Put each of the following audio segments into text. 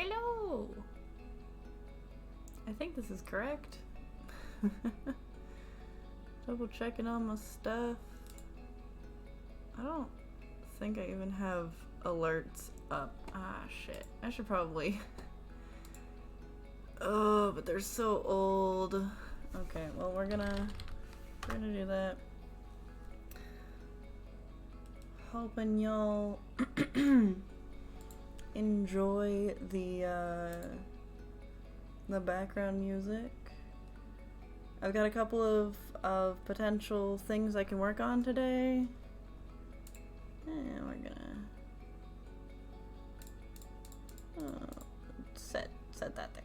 Hello! I think this is correct. Double checking all my stuff. I don't think I even have alerts up. Ah, shit. I should probably... Oh, but they're so old. Okay, well we're gonna do that. Hoping y'all enjoy the background music. I've got a couple of potential things I can work on today. And we're gonna set that thing.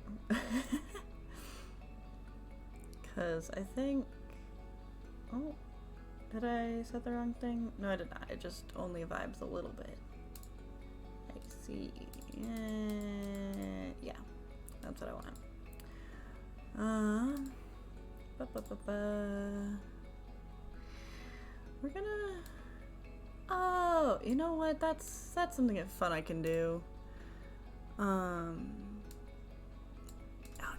Cause I think, oh, did I set the wrong thing? No, I did not. It just only vibes a little bit. I see. Yeah, that's what I want. We're gonna. Oh, you know what? That's something fun I can do. Oh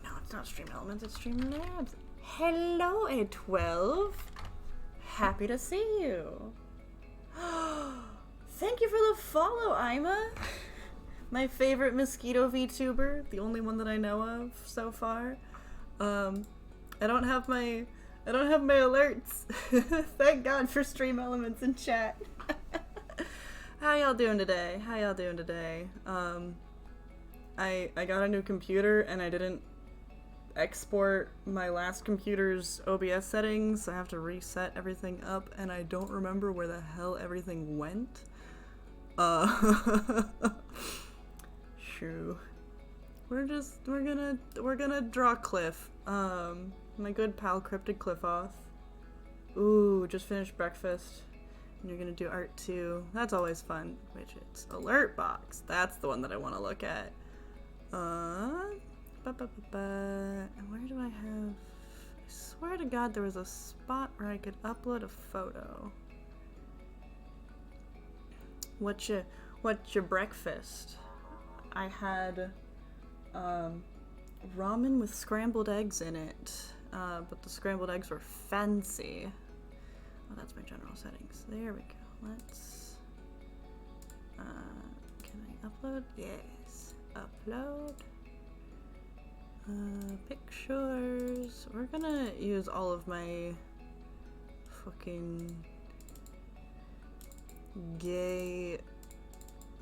no, it's not Stream Elements. It's Stream Labs. Hello, A12. Happy to see you. Thank you for the follow, Ima. My favorite mosquito VTuber, the only one that I know of so far. I don't have my alerts. Thank God for Stream Elements in chat. How y'all doing today? I got a new computer and I didn't export my last computer's OBS settings. I have to reset everything up and I don't remember where the hell everything went. Shoo. We're gonna draw Cliff. My good pal Cryptid Cliffoth. Ooh, just finished breakfast. And you're gonna do art too. That's always fun. Which it's alert box. That's the one that I want to look at. And where do I have? I swear to God, there was a spot where I could upload a photo. What's your breakfast? I had ramen with scrambled eggs in it, but the scrambled eggs were fancy. Oh, that's my general settings. There we go. Let's. Can I upload? Yes. Upload. Pictures. We're gonna use all of my fucking gay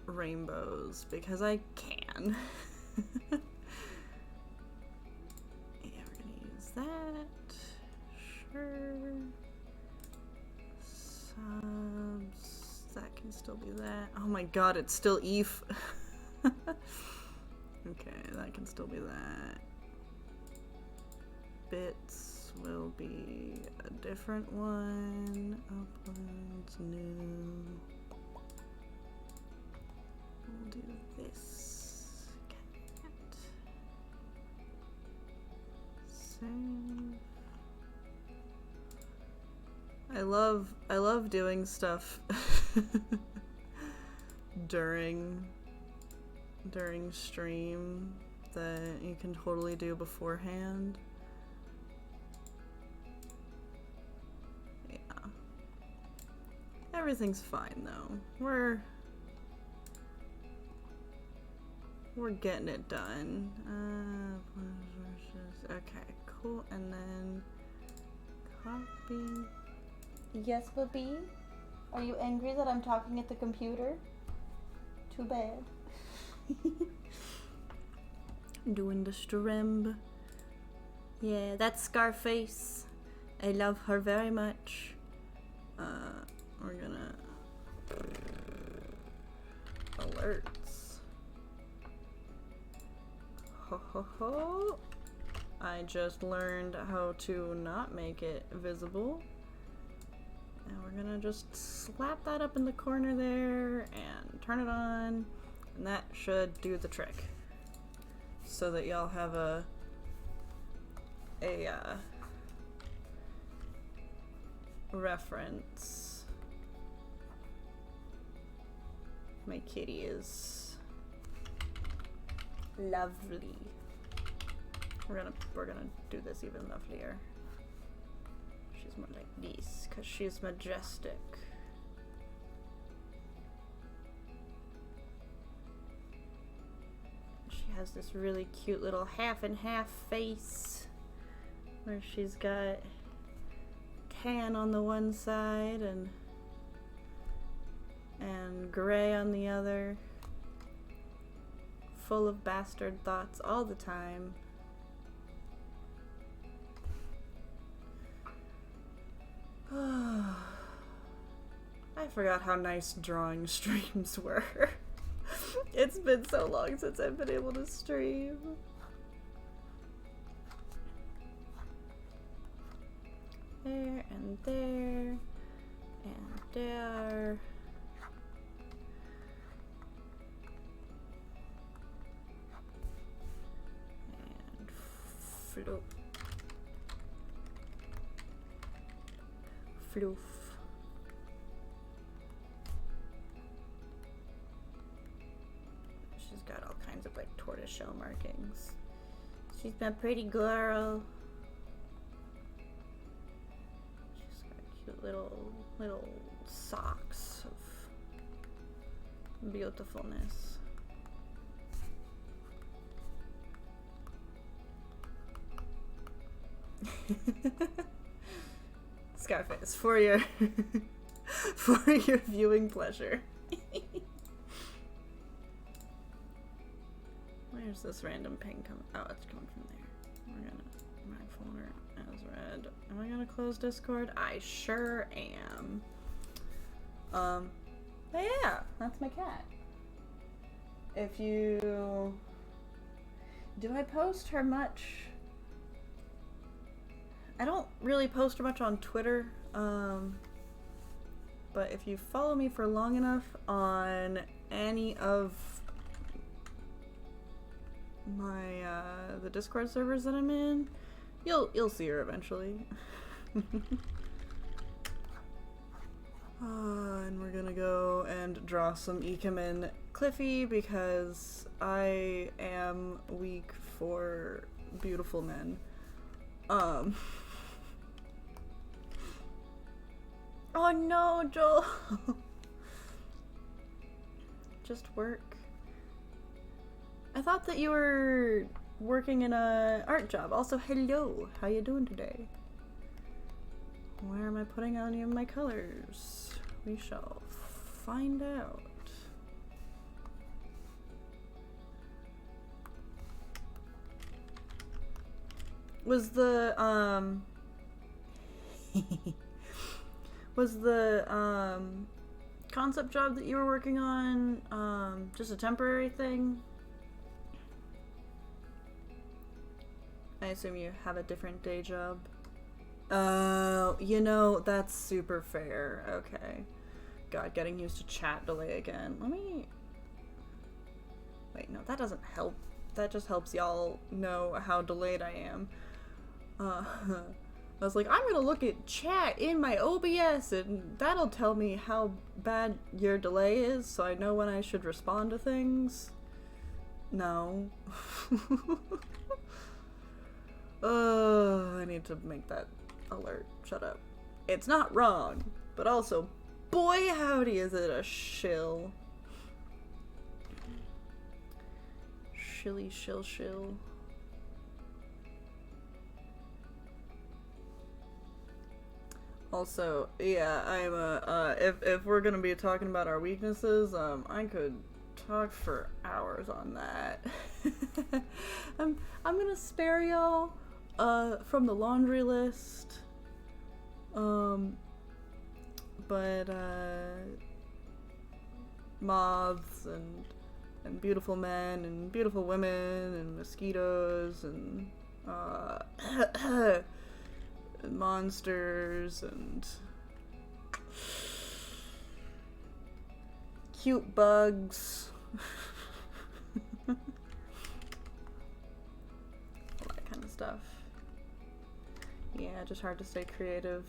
rainbows because I can. Yeah, we're gonna use that. Sure. Subs. That can still be that. Oh my God, it's still ETH. Okay, that can still be that. Bits will be a different one. Uploads, new. We'll do this. Cat. Save. I love doing stuff during stream that you can totally do beforehand. Yeah. Everything's fine though. We're getting it done. Okay, cool. And then copy. Yes, Bobby? Are you angry that I'm talking at the computer? Too bad. Doing the stremb. Yeah, that's Scarface. I love her very much. We're gonna alerts. Ho ho ho. I just learned how to not make it visible. And we're gonna just slap that up in the corner there and turn it on. And that should do the trick. So that y'all have a reference. My kitty is Lovely. We're gonna do this even lovelier. She's more like this, cause she's majestic. She has this really cute little half and half face where she's got tan on the one side and gray on the other. Full of bastard thoughts all the time. I forgot how nice drawing streams were. It's been so long since I've been able to stream. There and there and there. And floof. Floof. She's got all kinds of like tortoiseshell markings. She's my pretty girl. She's got cute little socks of beautifulness. Scarface, for your for your viewing pleasure. Where's this random ping coming? Oh, it's coming from there. We're gonna my folder as read. Am I gonna close Discord? I sure am. But yeah, that's my cat. If you do I post her much? I don't really post her much on Twitter, but if you follow me for long enough on any of my the Discord servers that I'm in, you'll see her eventually. And we're gonna go and draw some Ikemen Cliffy because I am weak for beautiful men. Oh no, Joel. Just work. I thought that you were working in a art job. Also, hello. How you doing today? Where am I putting any of my colors? We shall find out. Was the was the concept job that you were working on just a temporary thing? I assume you have a different day job. Oh, you know, that's super fair. Okay. God, getting used to chat delay again. Let me... Wait, no, that doesn't help. That just helps y'all know how delayed I am. I was like, I'm gonna look at chat in my OBS and that'll tell me how bad your delay is so I know when I should respond to things. No. I need to make that alert. Shut up. It's not wrong, but also, boy howdy is it a shill. Shilly shill shill. Also, yeah, I'm if we're gonna be talking about our weaknesses, I could talk for hours on that. I'm gonna spare y'all from the laundry list. But moths and beautiful men and beautiful women and mosquitoes and and monsters and cute bugs. All that kind of stuff. Yeah, just hard to stay creative.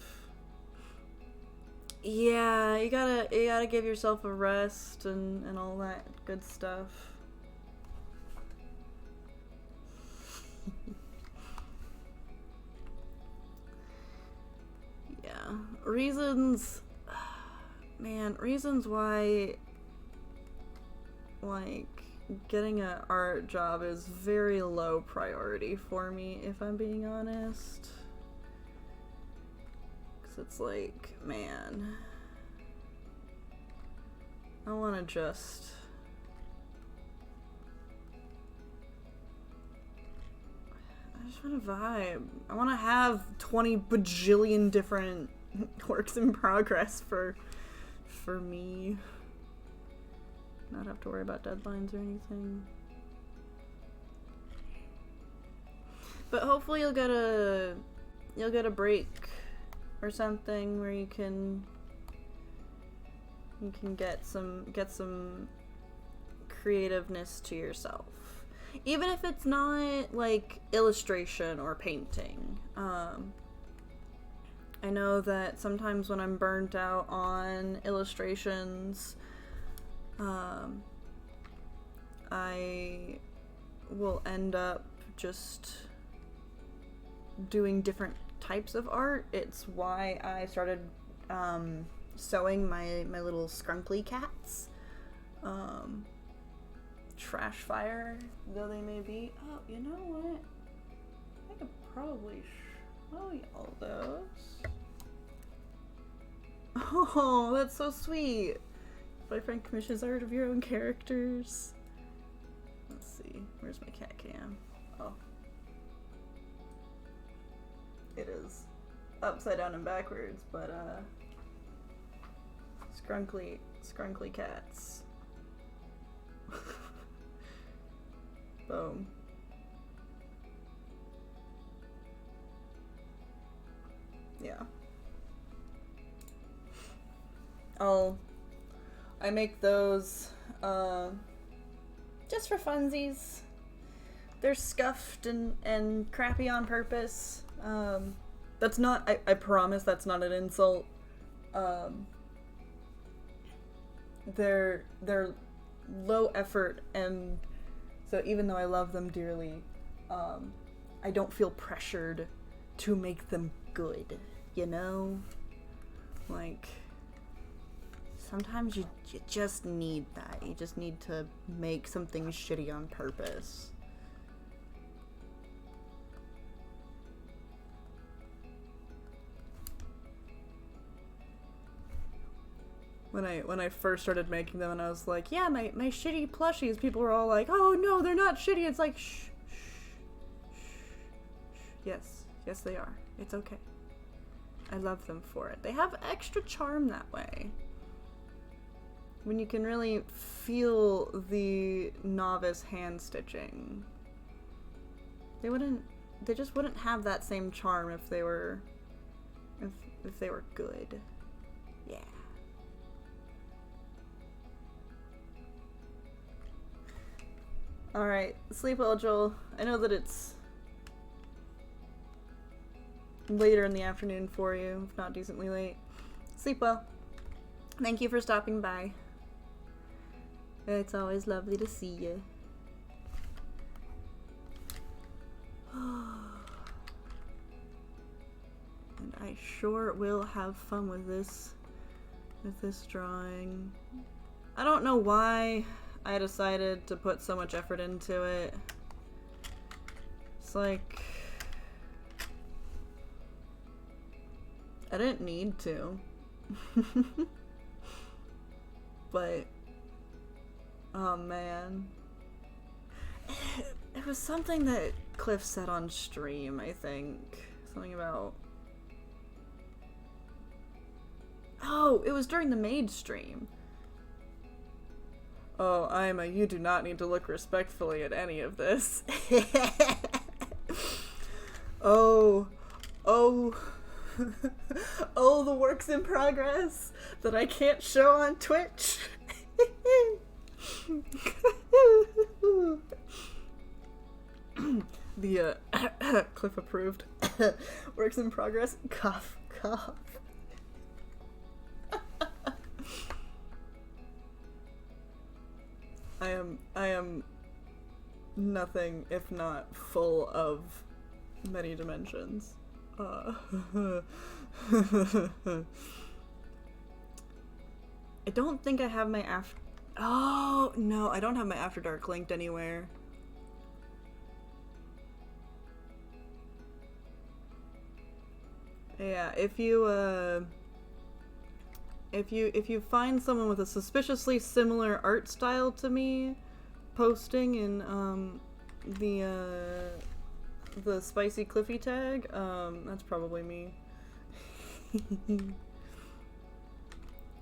Yeah, you gotta give yourself a rest and all that good stuff. reasons, man, reasons why, like, getting an art job is very low priority for me, if I'm being honest. Because it's like, man, I want to just... I just want to vibe. I want to have 20 bajillion different works in progress for me. Not have to worry about deadlines or anything. But hopefully you'll get a break or something where you can get some creativeness to yourself. Even if it's not like illustration or painting. I know that sometimes when I'm burnt out on illustrations, I will end up just doing different types of art. It's why I started sewing my little skrunkly cats. Trash fire though they may be. Oh, you know what? I could probably show y'all those. Oh, that's so sweet. Boyfriend commissions art of your own characters. Let's see. Where's my cat cam? Oh. It is upside down and backwards, but skrunkly cats. Boom. Yeah. I make those just for funsies. They're scuffed and crappy on purpose. That's not, I promise that's not an insult. They're low effort, and so even though I love them dearly, I don't feel pressured to make them good, you know? Like, sometimes you just need that. You just need to make something shitty on purpose. When I first started making them and I was like, yeah, my shitty plushies, people were all like, oh no, they're not shitty. It's like, shh, shh, shh, shh. Yes, they are. It's okay. I love them for it. They have extra charm that way. When you can really feel the novice hand stitching. They just wouldn't have that same charm if they were good. Yeah. Alright, sleep well, Joel. I know that it's later in the afternoon for you, if not decently late. Sleep well. Thank you for stopping by. It's always lovely to see you. And I sure will have fun with this drawing. I don't know why I decided to put so much effort into it. It's like, I didn't need to. But, oh man. It was something that Cliff said on stream, I think. Something about... Oh, it was during the maid stream. Oh, Ima, you do not need to look respectfully at any of this. Oh, the works in progress that I can't show on Twitch. The, Cliff approved. Works in progress. Cough, cough. I am nothing if not full of many dimensions. I don't think I have my after. Oh no, I don't have my After Dark linked anywhere. Yeah, if you find someone with a suspiciously similar art style to me posting in the spicy Cliffy tag, that's probably me.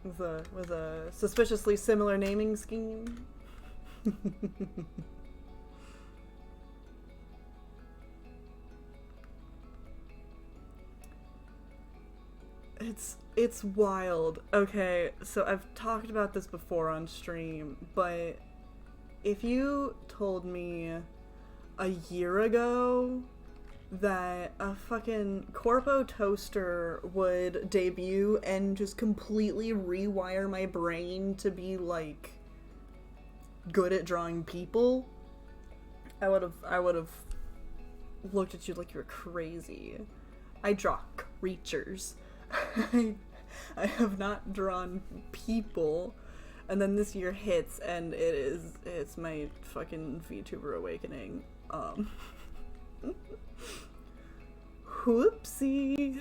with a suspiciously similar naming scheme. It's wild. Okay, so I've talked about this before on stream, but if you told me a year ago that a fucking Corpo toaster would debut and just completely rewire my brain to be like good at drawing people, I would have looked at you like you were crazy. I draw creatures. I have not drawn people, and then this year hits and it's my fucking VTuber awakening. Whoopsie.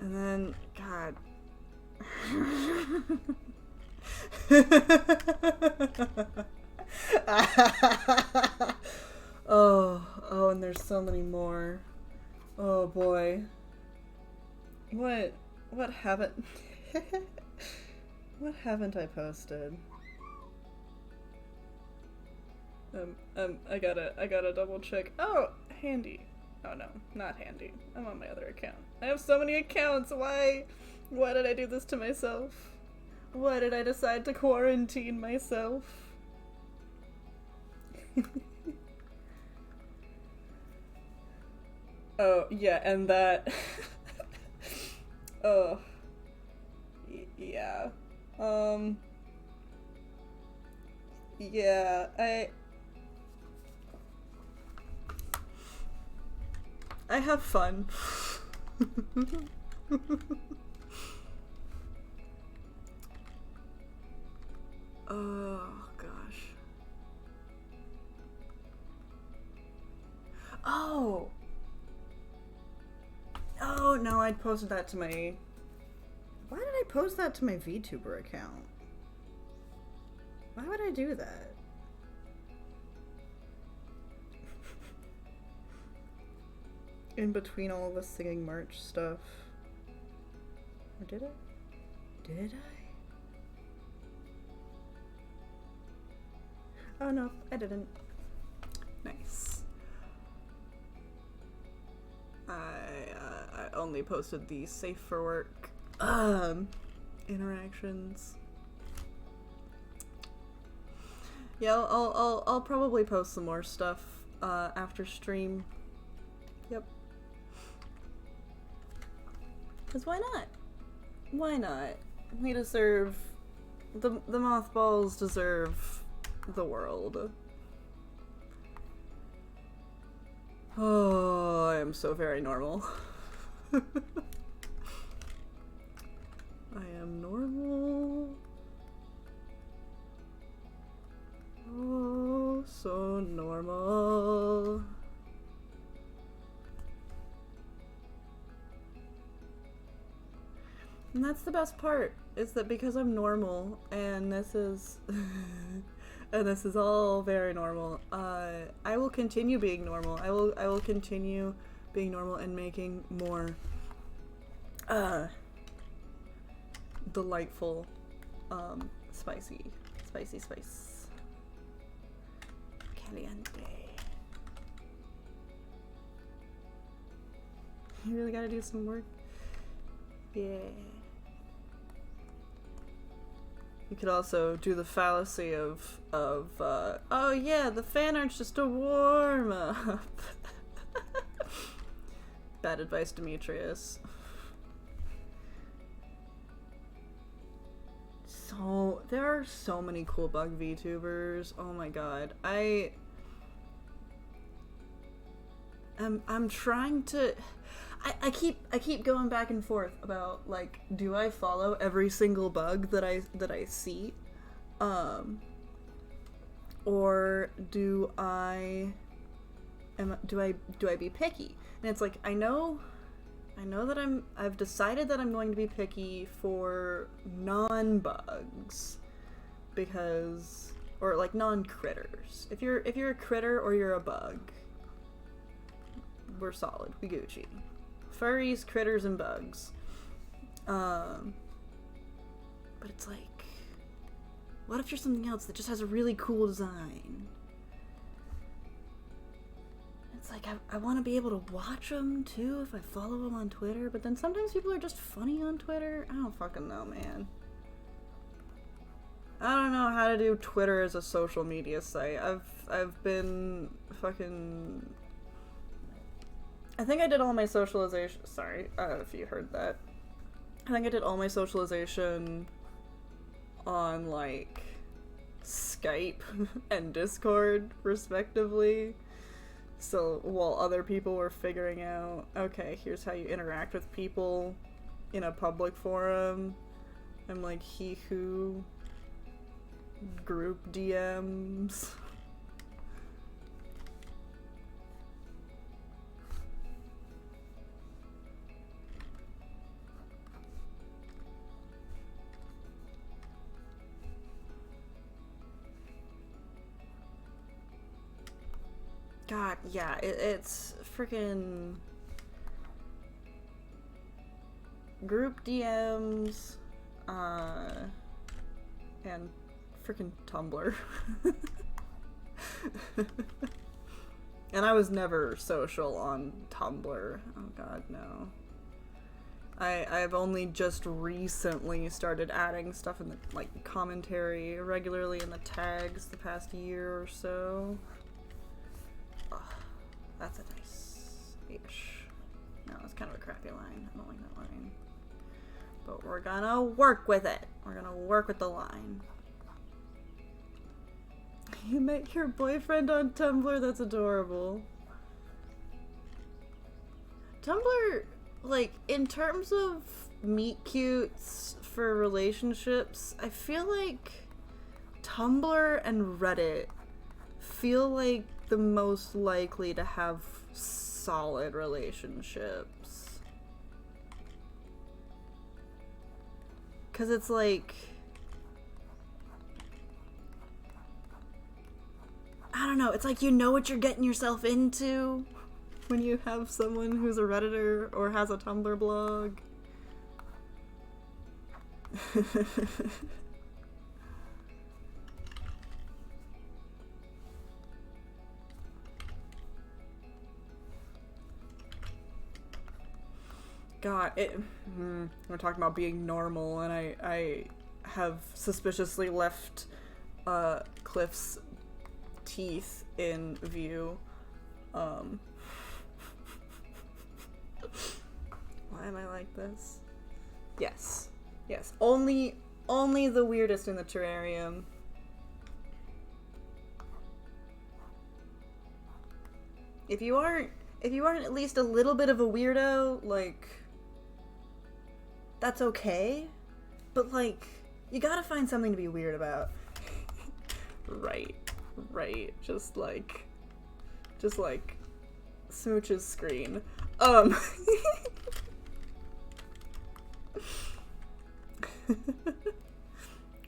And then, God. Oh, and there's so many more. Oh boy. What haven't what haven't I posted? I gotta double check. Oh, Handy. Oh no, not Handy. I'm on my other account. I have so many accounts. Why did I do this to myself? Why did I decide to quarantine myself? Oh, yeah, and that... oh. Yeah. Yeah, I have fun. Oh, gosh. Oh! Oh, no, I posted that to my... Why did I post that to my VTuber account? Why would I do that? In between all of the singing merch stuff. Or did I? Did I? Oh no, I didn't. Nice. I only posted the safe for work interactions. Yeah, I'll probably post some more stuff after stream. Yep. Cause why not? Why not? We deserve the mothballs deserve the world. Oh, I am so very normal. I am normal. Oh, so normal. And that's the best part, is that because I'm normal, and this is and this is all very normal, I will continue being normal. I will continue being normal and making more delightful spicy spice. Caliente. You really gotta do some work? Yeah. You could also do the fallacy of oh yeah, the fan art's just a warm up. Bad advice, Demetrius. So there are so many cool bug VTubers. Oh my god. I'm trying to... I keep going back and forth about, like, do I follow every single bug that I see? Or do I be picky? And it's like, I know that I've decided that I'm going to be picky for non-bugs, because, or like non-critters. If you're a critter or you're a bug, we're solid. We Gucci. Furries, critters, and bugs. But it's like, what if you're something else that just has a really cool design? It's like, I want to be able to watch them too if I follow them on Twitter, but then sometimes people are just funny on Twitter. I don't fucking know, man. I don't know how to do Twitter as a social media site. I've been fucking... I think I did all my socialization... Sorry, if you heard that. I think I did all my socialization on, like, Skype and Discord, respectively. So, while other people were figuring out, okay, here's how you interact with people in a public forum. I'm like, he who group DMs. God, yeah, it's freaking group DMs, and freaking Tumblr. And I was never social on Tumblr. Oh god, no. I've only just recently started adding stuff in the, like, commentary regularly in the tags the past year or so. That's a nice-ish. No, it's kind of a crappy line. I don't like that line. But we're gonna work with it. We're gonna work with the line. You met your boyfriend on Tumblr? That's adorable. Tumblr, like, in terms of meet cutes for relationships, I feel like Tumblr and Reddit feel like the most likely to have solid relationships. 'Cause it's like, I don't know, it's like you know what you're getting yourself into when you have someone who's a Redditor or has a Tumblr blog. God, we're talking about being normal, and I have suspiciously left Cliff's teeth in view. Why am I like this? Yes. Yes. Only the weirdest in the terrarium. If you aren't at least a little bit of a weirdo, like, that's okay, but, like, you gotta find something to be weird about. Right. Just like Smooch's screen.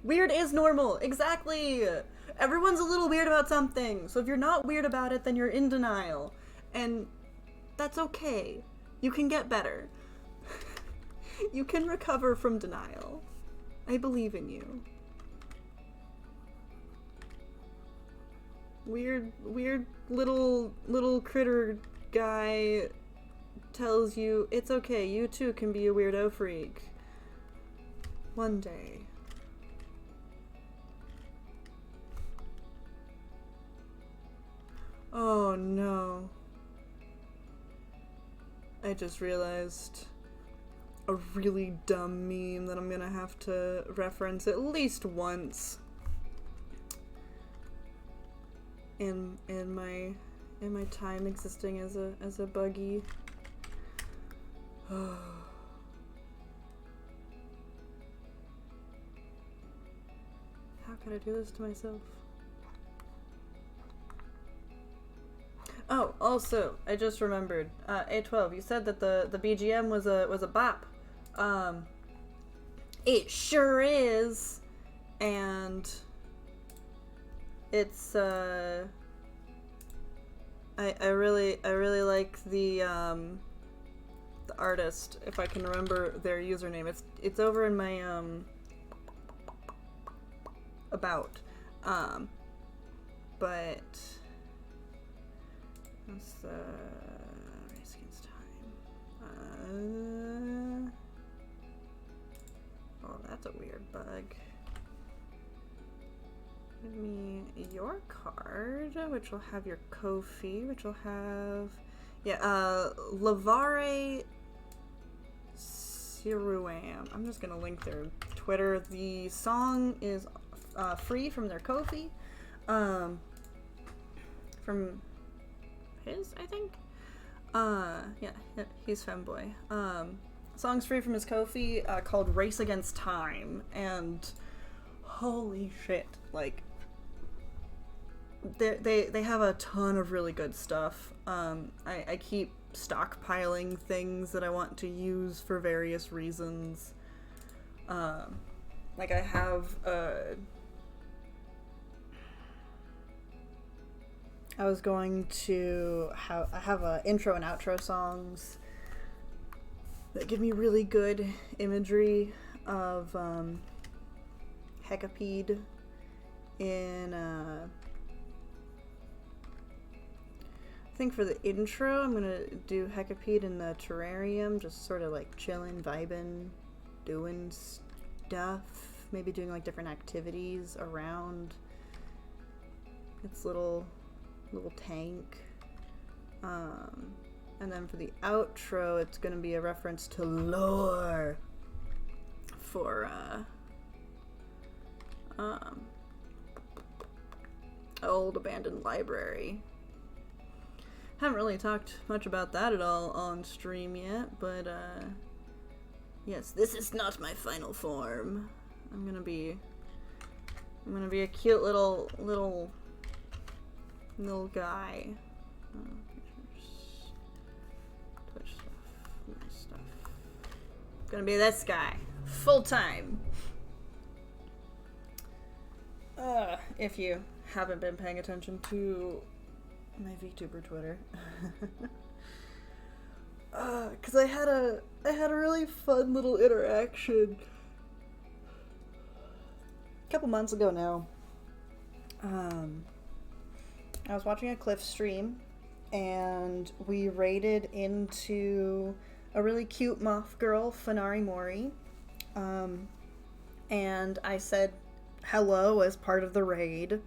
Weird is normal, exactly! Everyone's a little weird about something, so if you're not weird about it, then you're in denial. And that's okay. You can get better. You can recover from denial. I believe in you. Weird little critter guy tells you it's okay, you too can be a weirdo freak. One day. Oh no. I just realized a really dumb meme that I'm gonna have to reference at least once in my time existing as a buggy. How could I do this to myself? Oh, also, I just remembered. A12, you said that the BGM was a bop. It sure is, and it's I really like the artist, if I can remember their username. It's over in my about, but what's the race against time? Oh, that's a weird bug. Give me your card, which will have your Ko-fi, which will have, yeah, Lavare Siruam. I'm just gonna link their Twitter. The song is free from their Ko-fi, from his, I think. Yeah, he's femboy. Song's free from his Ko-fi, called Race Against Time, and holy shit, like, they have a ton of really good stuff. I keep stockpiling things that I want to use for various reasons. Like I have I was going to I have intro and outro songs that give me really good imagery of Hecapede in I think for the intro I'm gonna do Hecapede in the terrarium, just sort of like chilling, vibing, doing stuff, maybe doing like different activities around its little tank. And then for the outro it's gonna be a reference to lore for old abandoned library. Haven't really talked much about that at all on stream yet, but yes, this is not my final form. I'm gonna be a cute little guy. Twitch stuff. Gonna be this guy full time. If you haven't been paying attention to my VTuber Twitter, because I had a really fun little interaction a couple months ago now. I was watching a Cliff stream, and we raided into a really cute moth girl, Fanari Mori, and I said hello as part of the raid,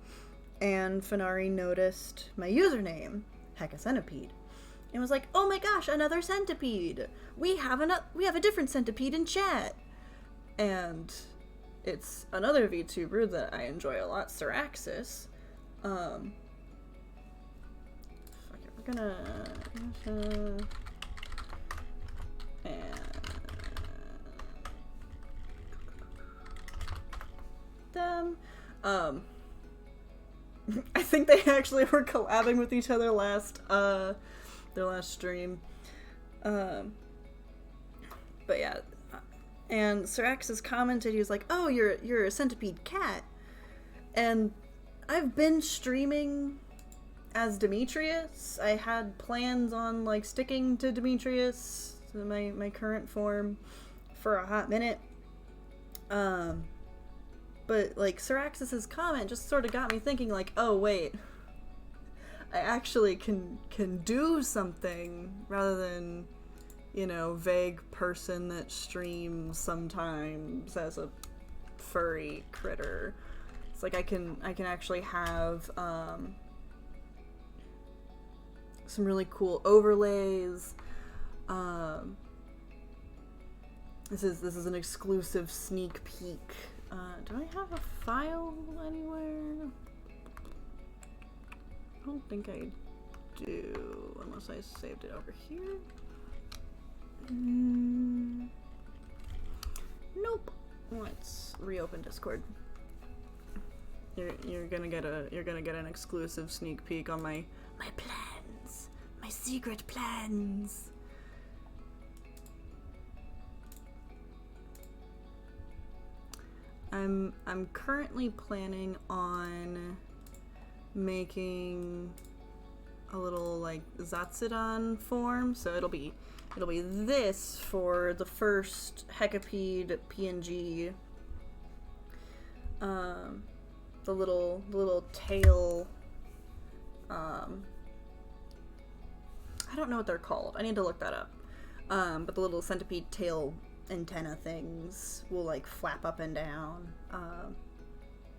and Fanari noticed my username, Hecka-Centipede, and was like, "Oh my gosh, another centipede! We have a different centipede in chat!" And it's another VTuber that I enjoy a lot, Siraxis. Fuck it, we're gonna them. I think they actually were collabing with each other their last stream. But yeah, and Siraxis commented, he was like, "Oh, you're a centipede cat," and I've been streaming as Demetrius. I had plans on like sticking to Demetrius, my current form, for a hot minute. But like Siraxis's comment just sort of got me thinking, like, oh wait, I actually can do something rather than, you know, vague person that streams sometimes as a furry critter. It's like I can actually have some really cool overlays. This is an exclusive sneak peek. Do I have a file anywhere? I don't think I do, unless I saved it over here. Nope. Let's reopen Discord. You're gonna get an exclusive sneak peek on my plans, my secret plans. I'm currently planning on making a little like Zatsudan form, so it'll be this for the first Hecapede PNG. The little tail. I don't know what they're called. I need to look that up. But the little centipede tail antenna things will like flap up and down,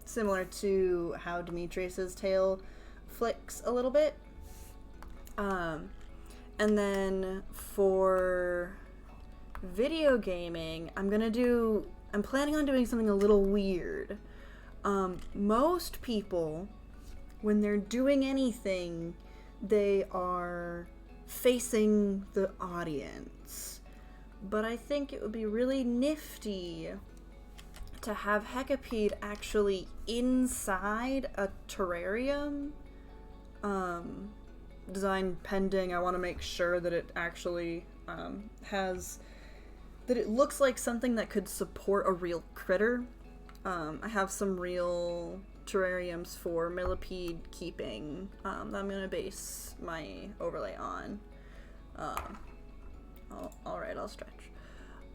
similar to how Demetrius's tail flicks a little bit. And then for video gaming, I'm planning on doing something a little weird. Most people, when they're doing anything, they are facing the audience. But I think it would be really nifty to have Hecapede actually inside a terrarium. Design pending. I want to make sure that it actually that it looks like something that could support a real critter. I have some real terrariums for millipede keeping that I'm going to base my overlay on. Alright, I'll stretch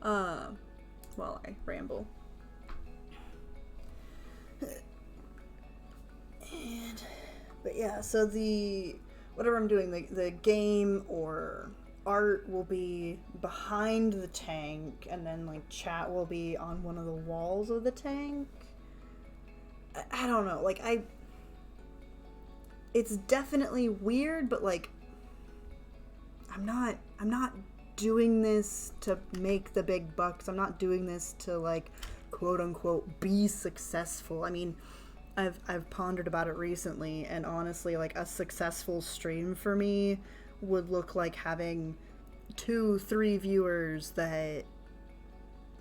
while I ramble. But yeah, so whatever I'm doing, the game or art will be behind the tank, and then like chat will be on one of the walls of the tank. I don't know, like it's definitely weird, but like I'm not doing this to make the big bucks. I'm not doing this to like quote unquote be successful. I mean, I've pondered about it recently, and honestly, like a successful stream for me would look like having 2-3 viewers that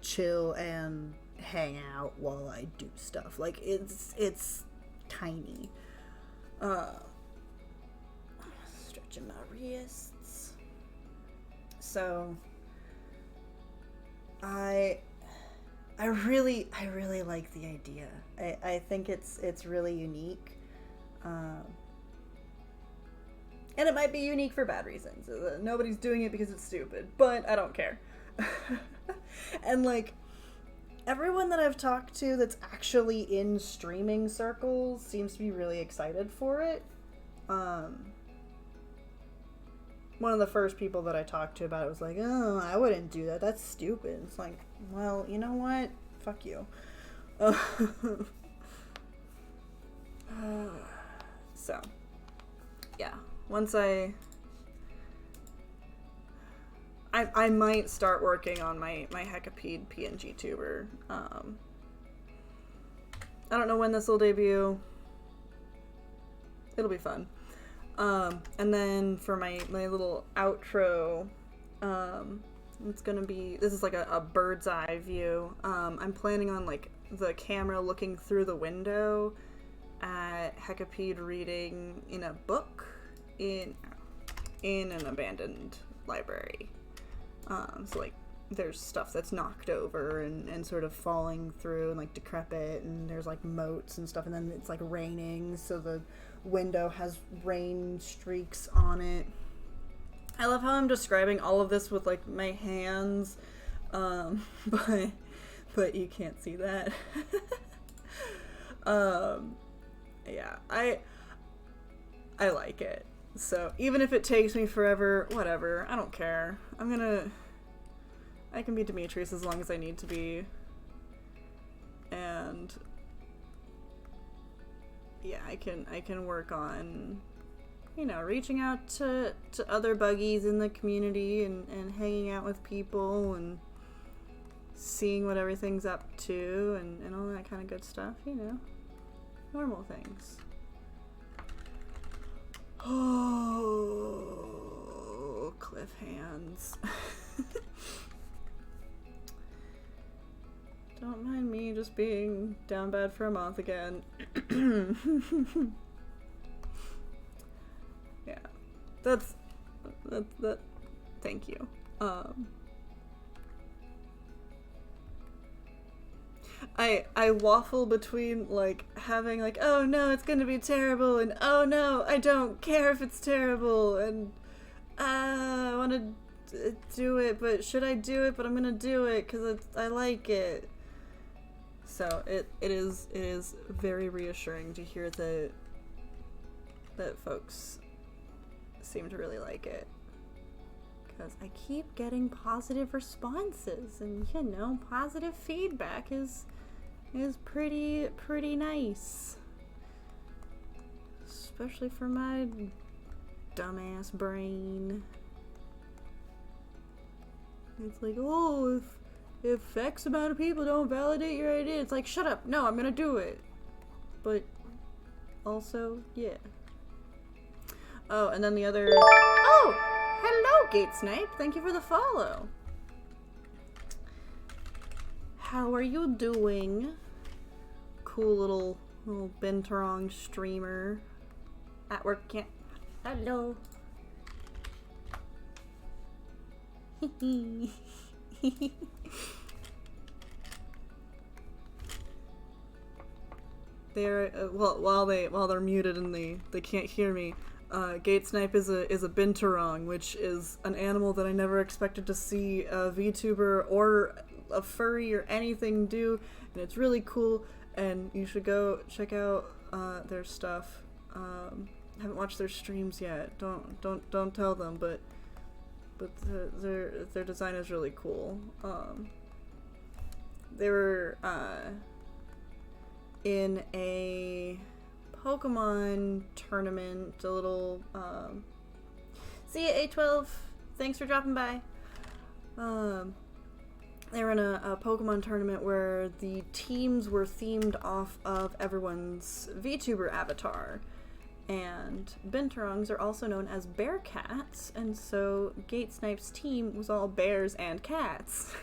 chill and hang out while I do stuff. Like it's tiny. Stretching my wrists. So I really like the idea. I think it's really unique. And it might be unique for bad reasons. Nobody's doing it because it's stupid, but I don't care. And like everyone that I've talked to that's actually in streaming circles seems to be really excited for it. One of the first people that I talked to about it was like, oh, I wouldn't do that. That's stupid. It's like, well, you know what? Fuck you. So, yeah. Once I might start working on my Hecapede PNG tuber. I don't know when this will debut. It'll be fun. And then for my little outro, it's gonna be, this is like a bird's eye view. I'm planning on like the camera looking through the window at Hecapede reading in a book in an abandoned library. So like there's stuff that's knocked over and sort of falling through and like decrepit, and there's like moats and stuff, and then it's like raining, so the window has rain streaks on it. I love how I'm describing all of this with like my hands, but you can't see that. Yeah, I like it. So even if it takes me forever, whatever, I don't care. I can be Demetrius as long as I need to be. And yeah, I can work on, you know, reaching out to other buggies in the community and hanging out with people and seeing what everything's up to and all that kind of good stuff, you know. Normal things. Oh, cliff hands. Don't mind me just being down bad for a month again. Yeah. That. Thank you. I waffle between like having like, oh no, it's gonna be terrible, and oh no, I don't care if it's terrible, and I want to do it, but should I do it? But I'm gonna do it because I like it. So it is very reassuring to hear that folks seem to really like it, because I keep getting positive responses, and you know, positive feedback is pretty nice, especially for my dumbass brain. It's like, oh, if X amount of people don't validate your idea, it's like, shut up, no, I'm gonna do it. But also, yeah. Oh, and then the other, oh, hello, Gate Snipe, thank you for the follow. How are you doing? Cool little binturong streamer. At work, can't. Hello. They're while they're muted and they can't hear me. Gate Snipe is a binturong, which is an animal that I never expected to see a VTuber or a furry or anything do, and it's really cool. And you should go check out their stuff. Haven't watched their streams yet. Don't tell them, but their design is really cool. They were in a Pokemon tournament, a little see ya, A12, thanks for dropping by. They were in a Pokemon tournament where the teams were themed off of everyone's VTuber avatar. And binturongs are also known as bear cats, and so Gate Snipe's team was all bears and cats.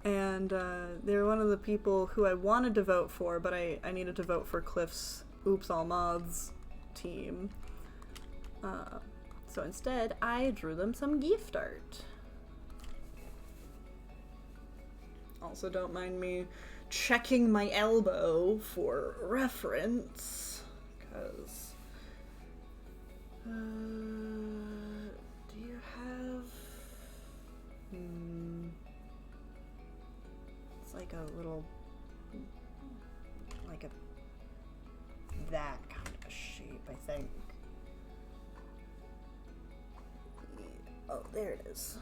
And they were one of the people who I wanted to vote for, but I needed to vote for Cliff's Oops All Mods team. So instead, I drew them some gift art. Also, don't mind me checking my elbow for reference, because do you have it's like a little, like that kind of a shape, I think. Oh, there it is.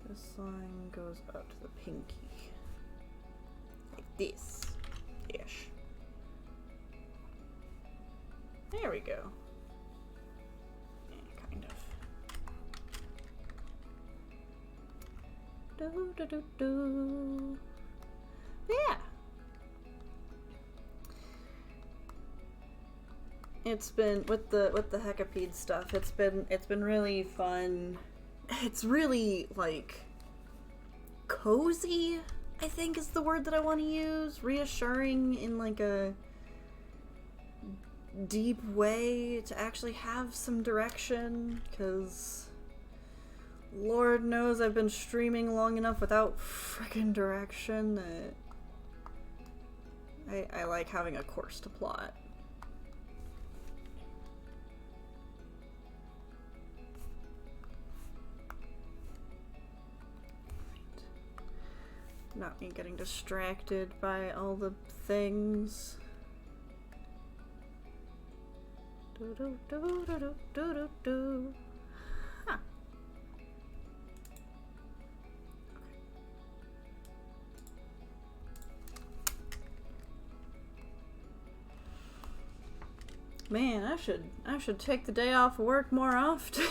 This line goes up to the pinky. Like this. Ish. There we go. Yeah, kind of. Yeah. It's been with the Hecapede stuff. It's been really fun. It's really like cozy, I think is the word that I want to use. Reassuring in like a deep way to actually have some direction, because Lord knows I've been streaming long enough without frickin' direction that I like having a course to plot. Not me getting distracted by all the things. Huh. Man, I should take the day off of work more often.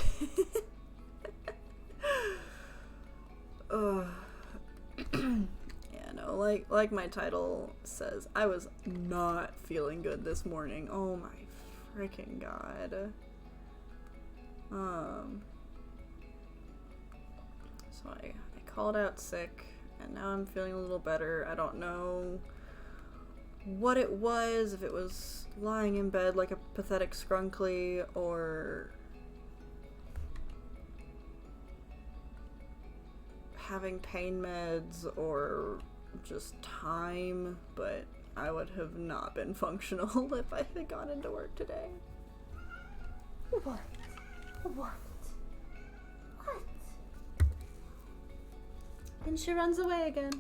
Yeah, no, know, like my title says, I was not feeling good this morning. Oh my freaking god. So I called out sick, and now I'm feeling a little better. I don't know what it was, if it was lying in bed like a pathetic scrunkly, or having pain meds, or just time, but I would have not been functional if I had gone into work today. What? What? What? And she runs away again.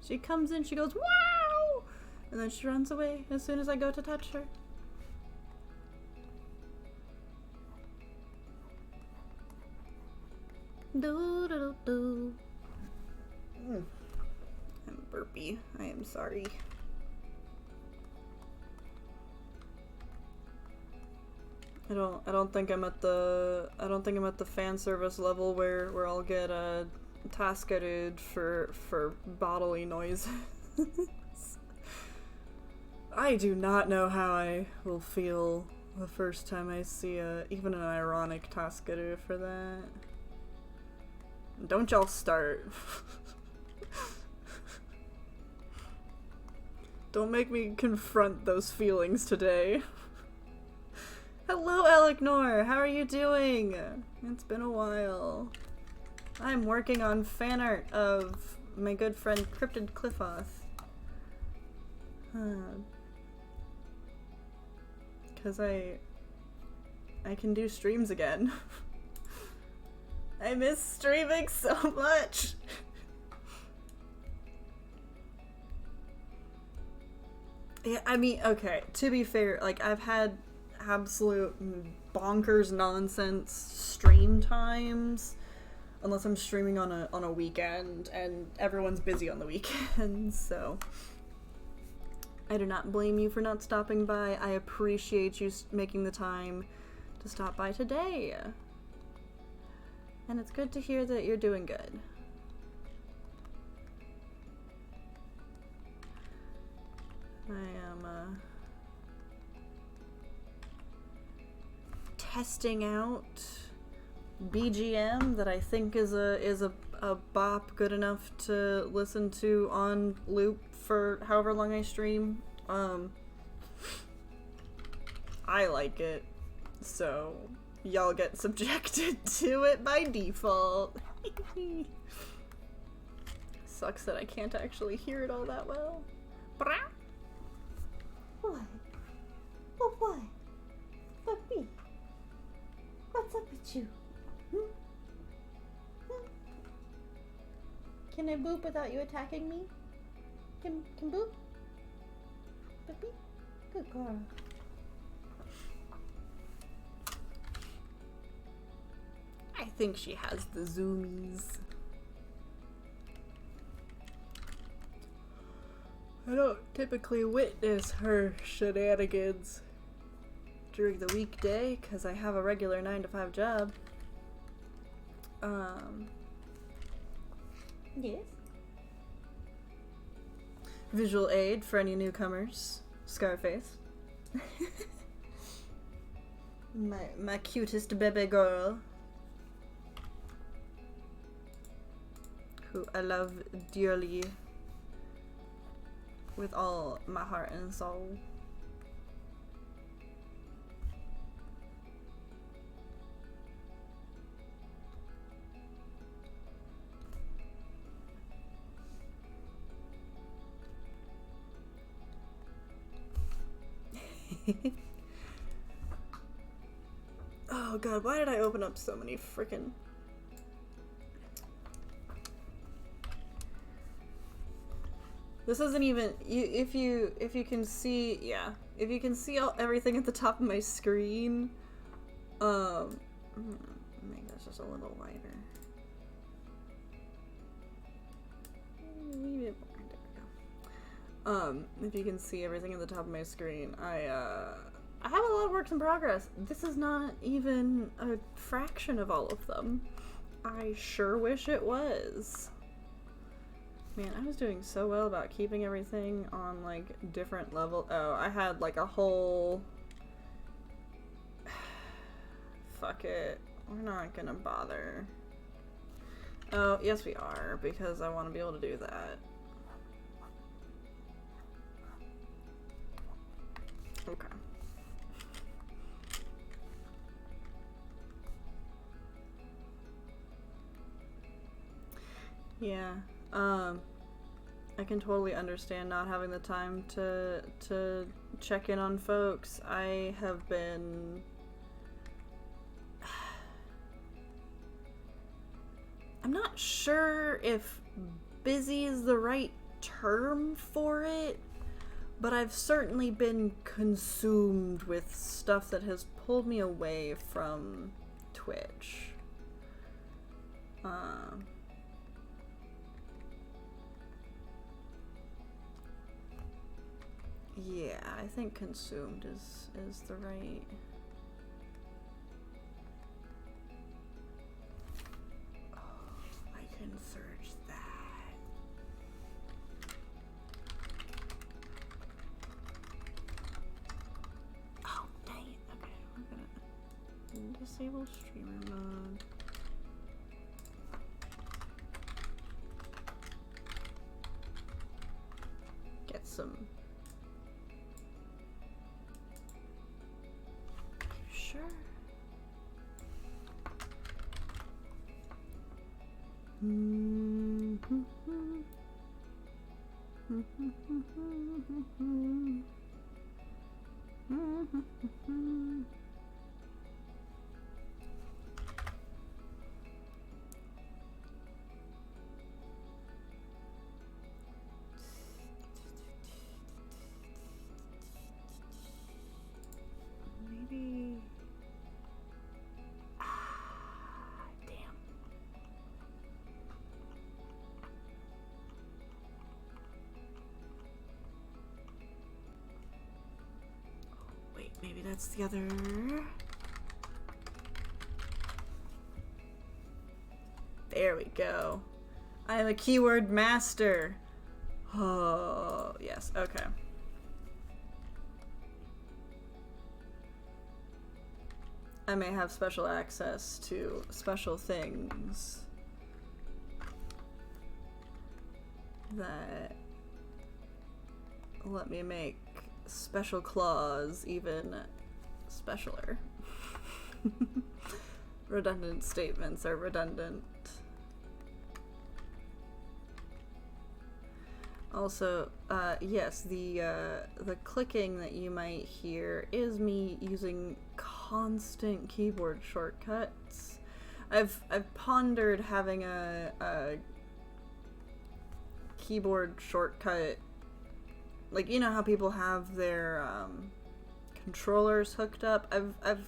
She comes in, she goes, wow! And then she runs away as soon as I go to touch her. Do. I'm burpy. I am sorry. I don't think I'm at the fan service level where I'll get tasketed for bodily noises. I do not know how I will feel the first time I see even an ironic taskeru for that. Don't y'all start. Don't make me confront those feelings today. Hello, Eliknor! How are you doing? It's been a while. I'm working on fan art of my good friend Cryptid Cliffoth. Cause I can do streams again. I miss streaming so much! Yeah, I mean, okay, to be fair, like, I've had absolute bonkers nonsense stream times, unless I'm streaming on a weekend, and everyone's busy on the weekend, so I do not blame you for not stopping by. I appreciate you making the time to stop by today, and it's good to hear that you're doing good. I am testing out BGM that I think is a bop good enough to listen to on loop for however long I stream. I like it, so y'all get subjected to it by default. Sucks that I can't actually hear it all that well. What? Oh, what? Fuck me. What's up with you? Can I boop without you attacking me? Can boop? Boopy? Good girl. I think she has the zoomies. I don't typically witness her shenanigans during the weekday because I have a regular 9-to-5 job. Yes? Visual aid for any newcomers. Scarface. my cutest baby girl. Who I love dearly. With all my heart and soul. Oh god, why did I open up so many frickin'... This isn't even, if you can see, yeah, if you can see everything at the top of my screen, make that just a little wider. There we go. If you can see everything at the top of my screen, I have a lot of works in progress. This is not even a fraction of all of them. I sure wish it was. Man, I was doing so well about keeping everything on, like, different level. Oh, I had, like, a whole... Fuck it. We're not gonna bother. Oh, yes we are, because I want to be able to do that. Okay. Yeah. I can totally understand not having the time to check in on folks. I have been... I'm not sure if busy is the right term for it, but I've certainly been consumed with stuff that has pulled me away from Twitch. Yeah, I think consumed is the right... Oh, I can search that. Oh, dang it. Okay, we're gonna disable streamer mode. Get some... Sure. Maybe... damn. Wait, maybe that's the other... There we go. I am a keyword master. Oh, yes, okay. I may have special access to special things that let me make special claws even specialer. Redundant statements are redundant. Also, yes, the clicking that you might hear is me using constant keyboard shortcuts. I've pondered having a keyboard shortcut, like, you know how people have their controllers hooked up. I've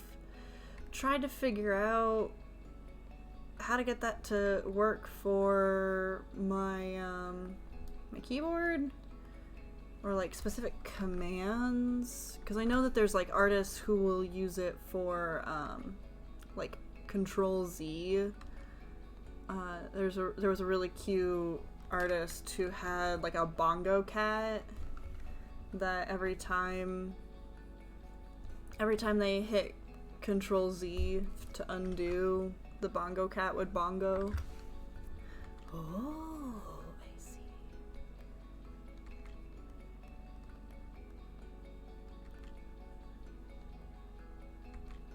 tried to figure out how to get that to work for my my keyboard, or like specific commands, because I know that there's like artists who will use it for like Control Z. There was a really cute artist who had like a bongo cat that every time they hit Control Z to undo, the bongo cat would bongo. Oh, I see.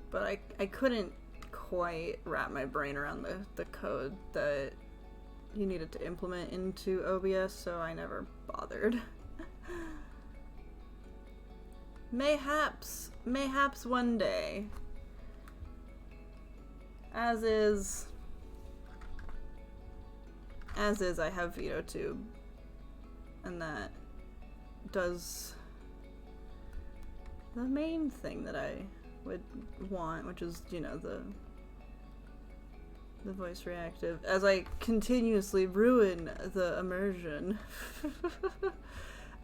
But I couldn't quite wrap my brain around the code that you needed to implement into OBS, so I never bothered. Mayhaps one day. As is, I have VitoTube, and that does the main thing that I would want, which is, you know, the voice reactive, as I continuously ruin the immersion.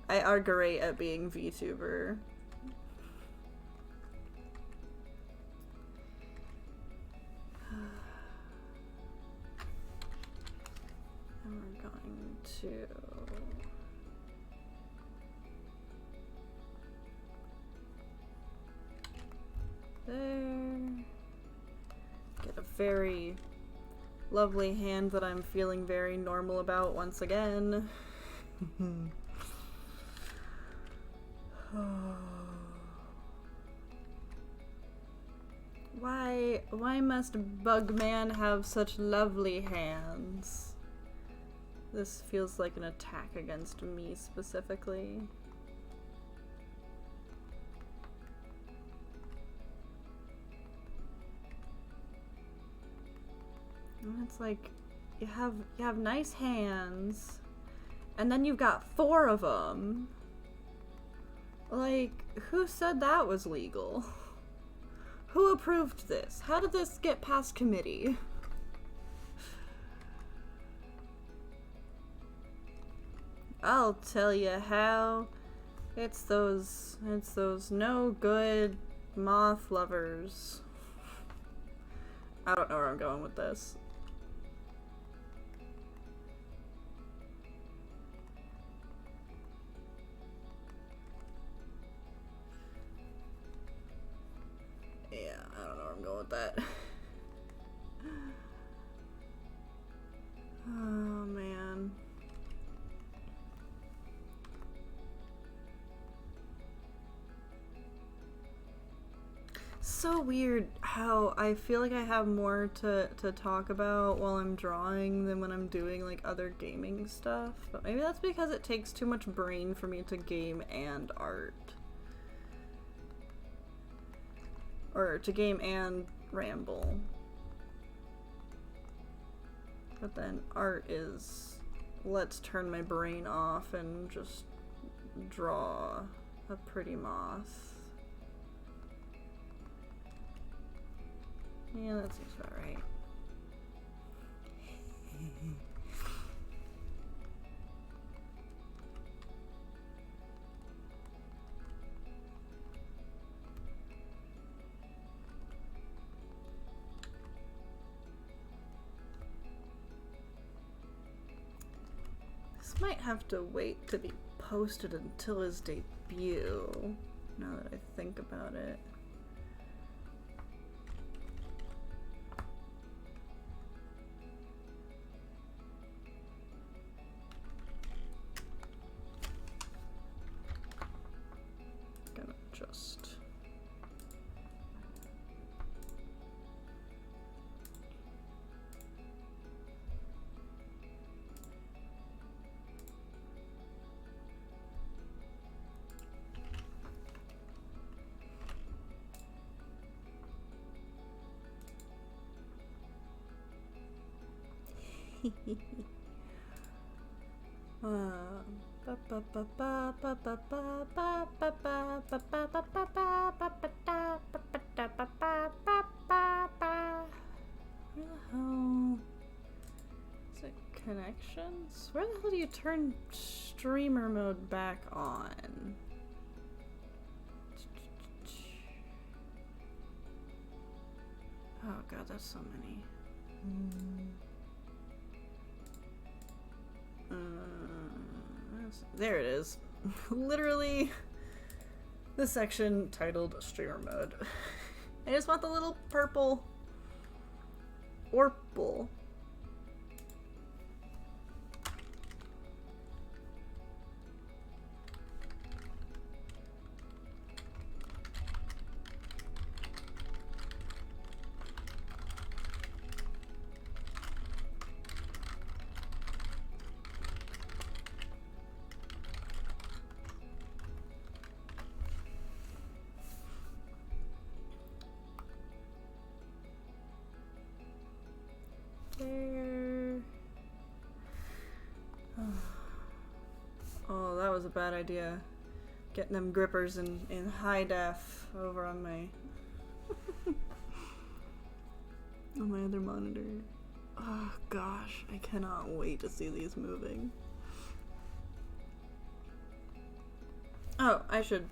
I are great at being VTuber. And we're going 2. There. Get a very lovely hand that I'm feeling very normal about once again. Why must Bugman have such lovely hands? This feels like an attack against me specifically. And it's like you have nice hands, and then you've got 4 of them. Like, who said that was legal? Who approved this? How did this get past committee? I'll tell you how. It's those no good moth lovers. I don't know where I'm going with this. Yeah, I don't know where I'm going with that. Oh, man. So weird how I feel like I have more to talk about while I'm drawing than when I'm doing like other gaming stuff. But maybe that's because it takes too much brain for me to game and art. Or to game and ramble. But then art is, let's turn my brain off and just draw a pretty moth. Yeah, that seems about right. This might have to wait to be posted until his debut, now that I think about it. Is it connections? Where the hell do you turn streamer mode back on? Oh god, that's so many. There it is. Literally the section titled streamer mode. I just want the little purple orple. Oh, that was a bad idea. Getting them grippers in high def over on my on my other monitor. Oh gosh, I cannot wait to see these moving. Oh, I should.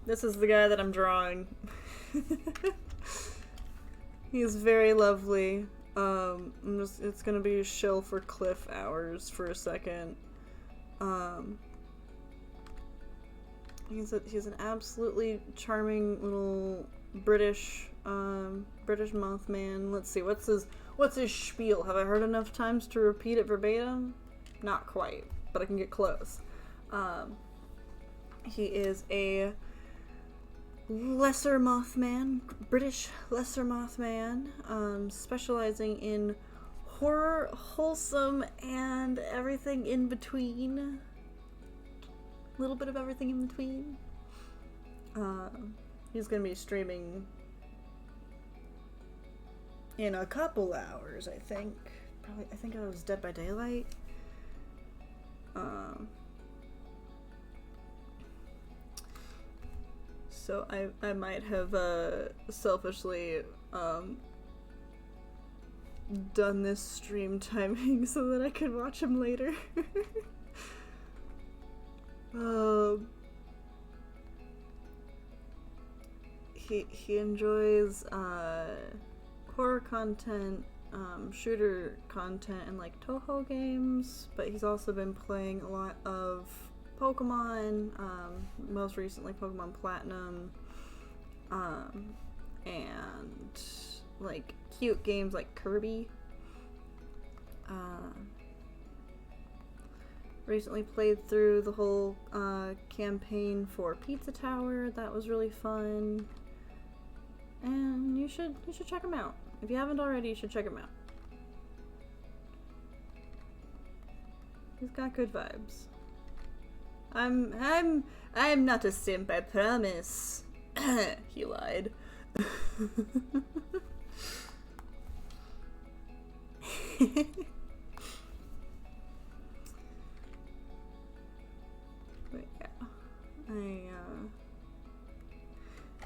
This is the guy that I'm drawing. He's very lovely. it's gonna be shill for Cliff hours for a second. He's an absolutely charming little British Mothman. Let's see, what's his spiel? Have I heard enough times to repeat it verbatim? Not quite, but I can get close. He is a lesser Mothman, British lesser Mothman, specializing in horror, wholesome, and everything in between. A little bit of everything in between. He's gonna be streaming in a couple hours, I think. I think it was Dead by Daylight. So I might have selfishly done this stream timing so that I could watch him later. He enjoys horror content, shooter content, and like Toho games, but he's also been playing a lot of Pokemon, most recently Pokemon Platinum, and like cute games like Kirby. Recently played through the whole campaign for Pizza Tower. That was really fun. And you should check him out. If you haven't already, you should check him out. He's got good vibes. I'm not a simp, I promise. He lied. But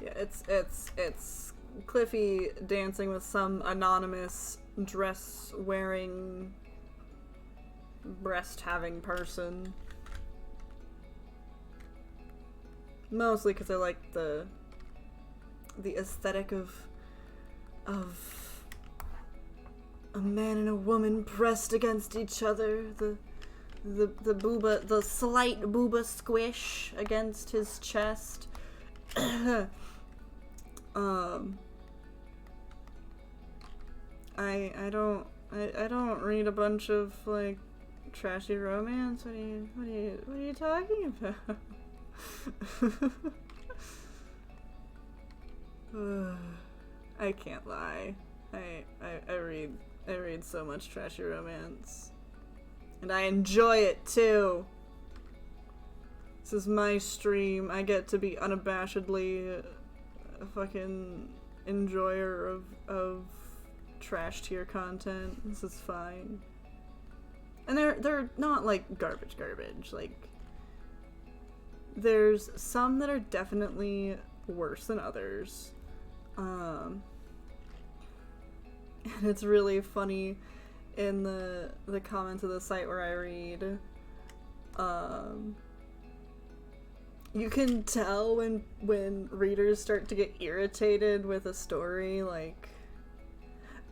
yeah, it's Cliffy dancing with some anonymous dress-wearing, breast-having person. Mostly because I like the aesthetic of a man and a woman pressed against each other. The slight booba squish against his chest. I don't read a bunch of like trashy romance. What are you talking about? I can't lie. I read so much trashy romance. And I enjoy it too. This is my stream. I get to be unabashedly a fucking enjoyer of trash tier content. This is fine. And they're not like garbage. Like, there's some that are definitely worse than others. And it's really funny in the comments of the site where I read, you can tell when readers start to get irritated with a story, like,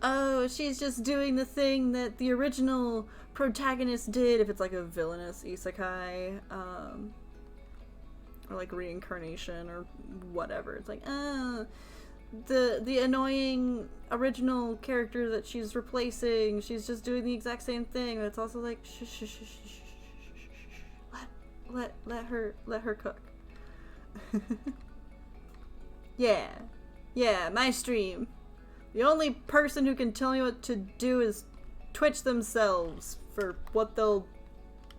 oh, she's just doing the thing that the original protagonist did, if it's like a villainous isekai, or like reincarnation or whatever. It's like, the annoying original character that she's replacing, she's just doing the exact same thing. But it's also like, let her cook. Yeah, my stream. The only person who can tell me what to do is Twitch themselves for what they'll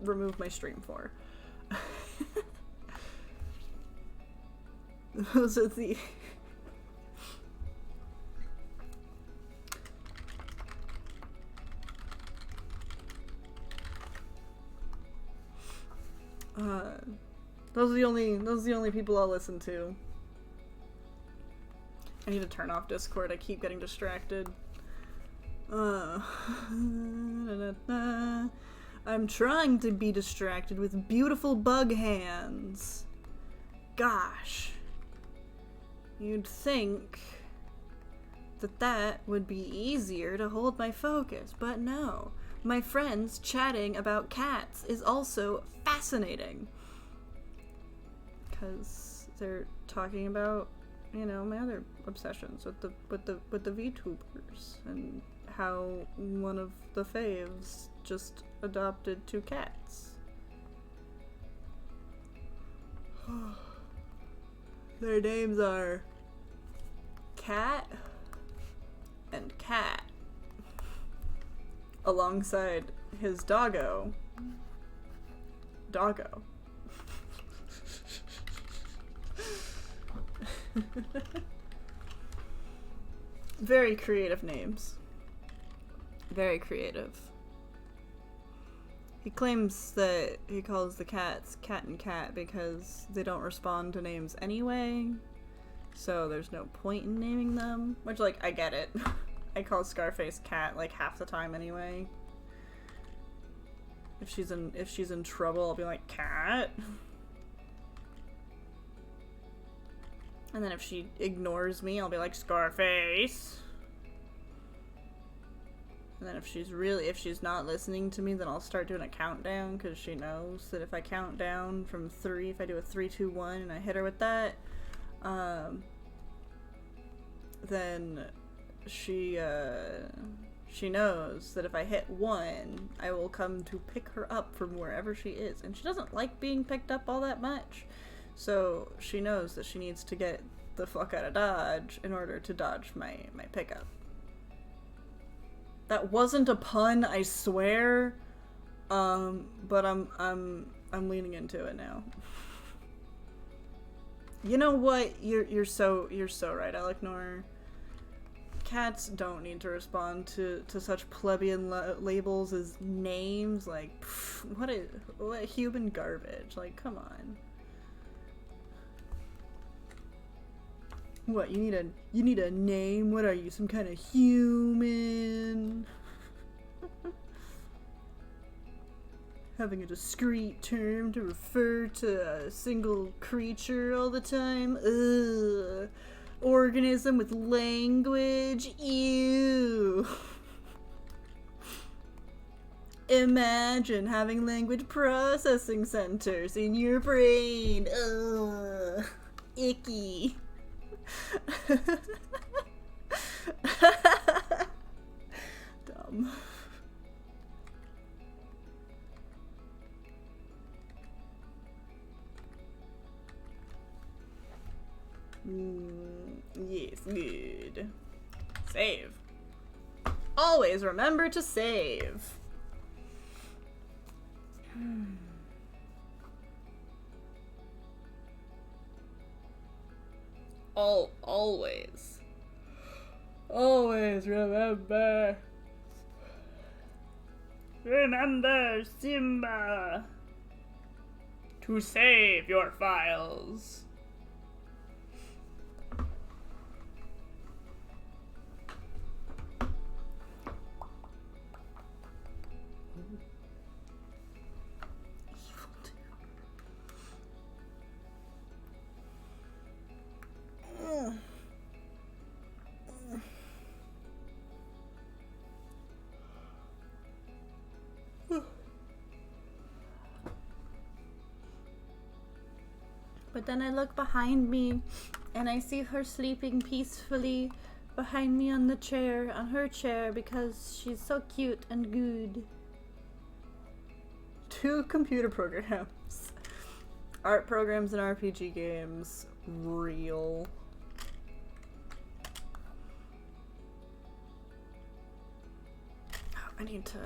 remove my stream for. Those are the... those are the only people I'll listen to. I need to turn off Discord. I keep getting distracted. I'm trying to be distracted with beautiful bug hands. Gosh. You'd think that would be easier to hold my focus, but no. My friends chatting about cats is also fascinating. Because they're talking about, you know, my other obsessions with the VTubers and how one of the faves just adopted 2 cats. Their names are Cat and Cat, alongside his doggo, Doggo. Very creative names. Very creative. He claims that he calls the cats Cat and Cat because they don't respond to names anyway, so there's no point in naming them. Which, like, I get it. I call Scarface Cat like half the time anyway. If she's in trouble, I'll be like, Cat. And then if she ignores me, I'll be like, Scarface. And then if she's not listening to me, then I'll start doing a countdown, because she knows that if I count down from 3, if I do a 3, 2, 1, and I hit her with that, then she knows that if I hit 1, I will come to pick her up from wherever she is. And she doesn't like being picked up all that much, so she knows that she needs to get the fuck out of Dodge in order to dodge my pickup. That wasn't a pun, I swear. But I'm leaning into it now. You know what? You're so right, Alec. Cats don't need to respond to such plebeian labels as names. Like, pff, what human garbage. Like, come on. What, you need a name? What are you, some kind of human? Having a discrete term to refer to a single creature all the time? Ugh. Organism with language? Ew. Imagine having language processing centers in your brain. Ugh. Icky. Dumb. Yes, good. Save. Always remember to save. Always remember. Remember, Simba, to save your files. But then I look behind me and I see her sleeping peacefully behind me on her chair, because she's so cute and good. 2 computer programs. Art programs and RPG games. Real. I need to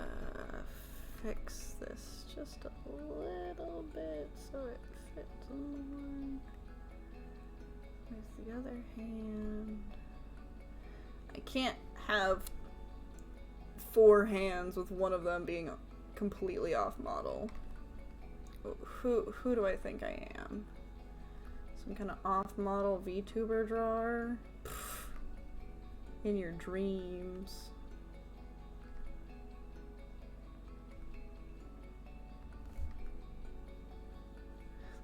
fix this just a little bit so it fits more. With the other hand, I can't have 4 hands with one of them being completely off model. Who do I think I am? Some kind of off model VTuber drawer? Pfft. In your dreams.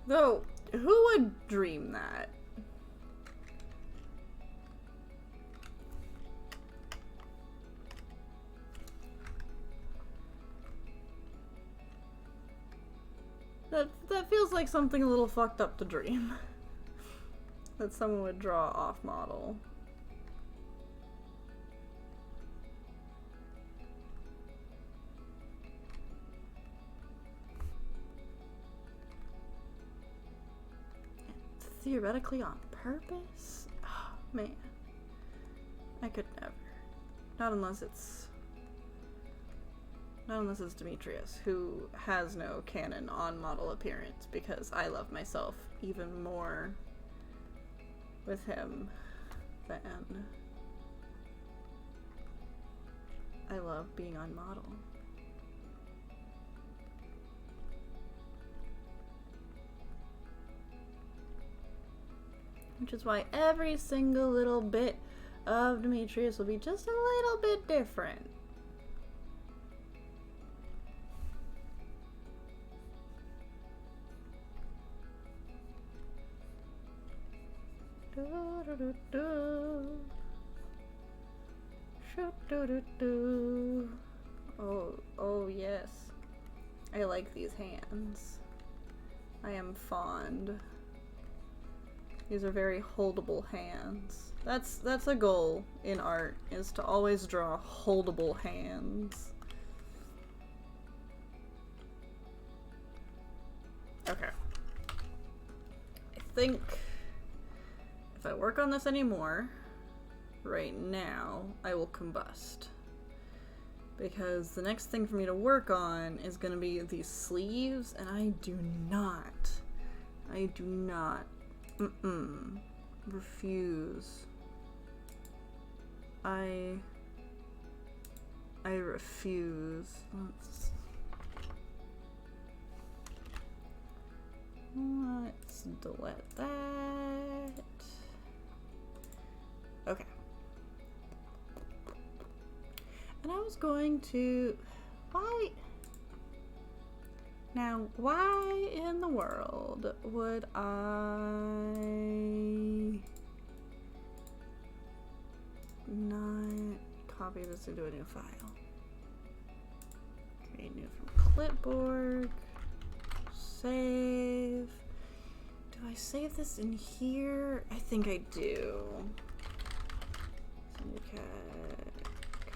Though, who would dream that? That feels like something a little fucked up to dream. That someone would draw off model. Theoretically on purpose? Oh, man. I could never. Not unless it's Demetrius, who has no canon on model appearance, because I love myself even more with him than I love being on model. Which is why every single little bit of Demetrius will be just a little bit different. Oh yes. I like these hands. I am fond. These are very holdable hands. That's a goal in art, is to always draw holdable hands. Okay. I think if I work on this anymore, right now, I will combust. Because the next thing for me to work on is gonna be these sleeves, and I do not refuse. I refuse. Let's delete that. Okay. And I was going to... Why in the world would I not copy this into a new file? Create new from clipboard. Save. Do I save this in here? I think I do. Syndicate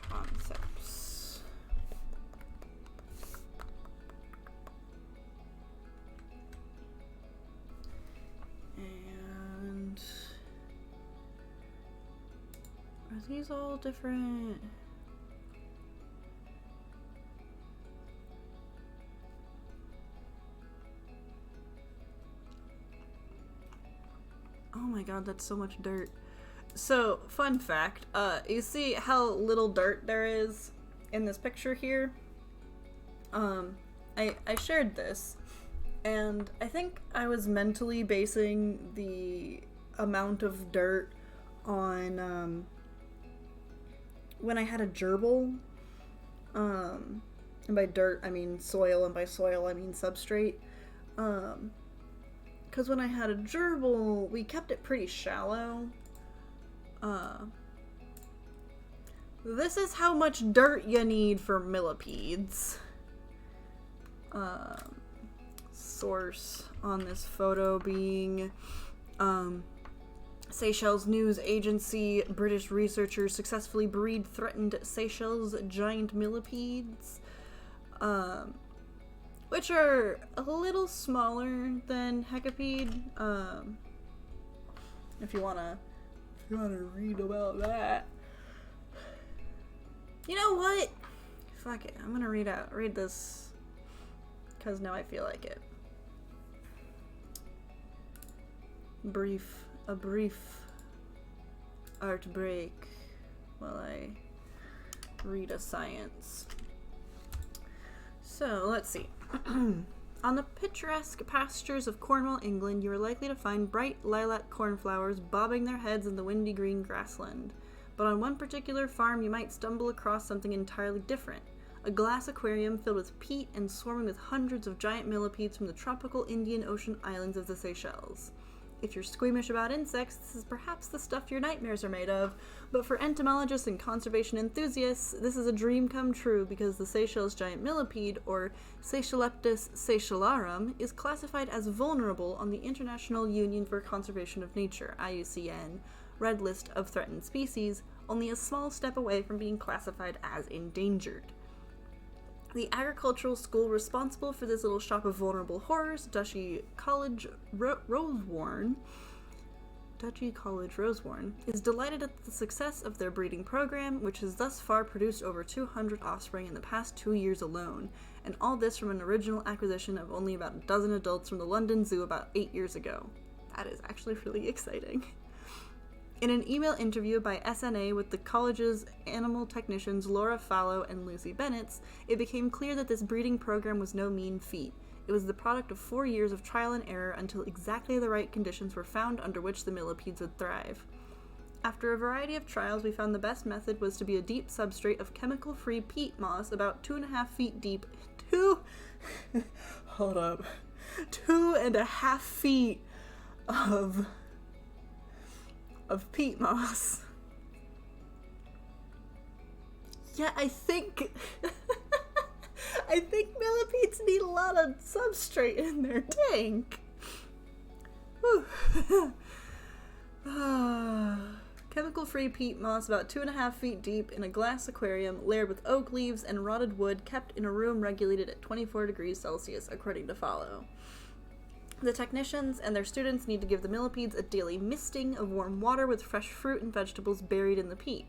concepts. And are these all different? Oh my god, that's so much dirt. So, fun fact, you see how little dirt there is in this picture here? I shared this, and I think I was mentally basing the amount of dirt on, when I had a gerbil. And by dirt, I mean soil, and by soil, I mean substrate. Because when I had a gerbil, we kept it pretty shallow. This is how much dirt you need for millipedes. Source on this photo being Seychelles News Agency. British researchers successfully breed threatened Seychelles giant millipedes, which are a little smaller than Hecapede. If you wanna read about that. You know what? Fuck it. I'm gonna read this, because now I feel like it. A brief art break while I read a science. So, let's see. On the picturesque pastures of Cornwall, England, you are likely to find bright lilac cornflowers bobbing their heads in the windy green grassland. But on one particular farm, you might stumble across something entirely different. A glass aquarium filled with peat and swarming with hundreds of giant millipedes from the tropical Indian Ocean islands of the Seychelles. If you're squeamish about insects, this is perhaps the stuff your nightmares are made of, but for entomologists and conservation enthusiasts, this is a dream come true because the Seychelles giant millipede, or Seychelleptis seychellarum, is classified as vulnerable on the International Union for Conservation of Nature, IUCN, Red List of Threatened Species, only a small step away from being classified as endangered. The agricultural school responsible for this little shop of vulnerable horrors, Duchy College Rosewarne, is delighted at the success of their breeding program, which has thus far produced over 200 offspring in the past 2 years alone, and all this from an original acquisition of only about a dozen adults from the London Zoo about 8 years ago. That is actually really exciting. In an email interview by SNA with the college's animal technicians Laura Fallow and Lucy Bennett, it became clear that this breeding program was no mean feat. It was the product of 4 years of trial and error until exactly the right conditions were found under which the millipedes would thrive. After a variety of trials, we found the best method was to be a deep substrate of chemical-free peat moss about 2.5 feet deep. 2.5 feet of peat moss. Yeah, I think millipedes need a lot of substrate in their tank. Chemical-free peat moss about 2.5 feet deep in a glass aquarium layered with oak leaves and rotted wood kept in a room regulated at 24 degrees Celsius, according to Fallow. The technicians and their students need to give the millipedes a daily misting of warm water with fresh fruit and vegetables buried in the peat.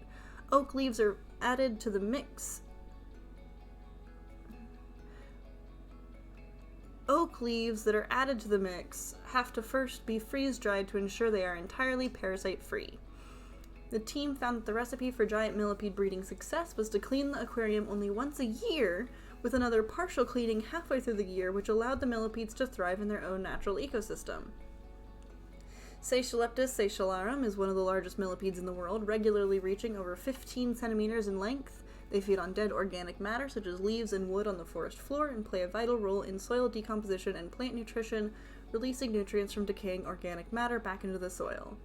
Oak leaves are added to the mix. Oak leaves that are added to the mix have to first be freeze-dried to ensure they are entirely parasite-free. The team found that the recipe for giant millipede breeding success was to clean the aquarium only once a year, with another partial cleaning halfway through the year, which allowed the millipedes to thrive in their own natural ecosystem. Seychelleptis seychellarum is one of the largest millipedes in the world, regularly reaching over 15 centimeters in length. They feed on dead organic matter such as leaves and wood on the forest floor and play a vital role in soil decomposition and plant nutrition, releasing nutrients from decaying organic matter back into the soil.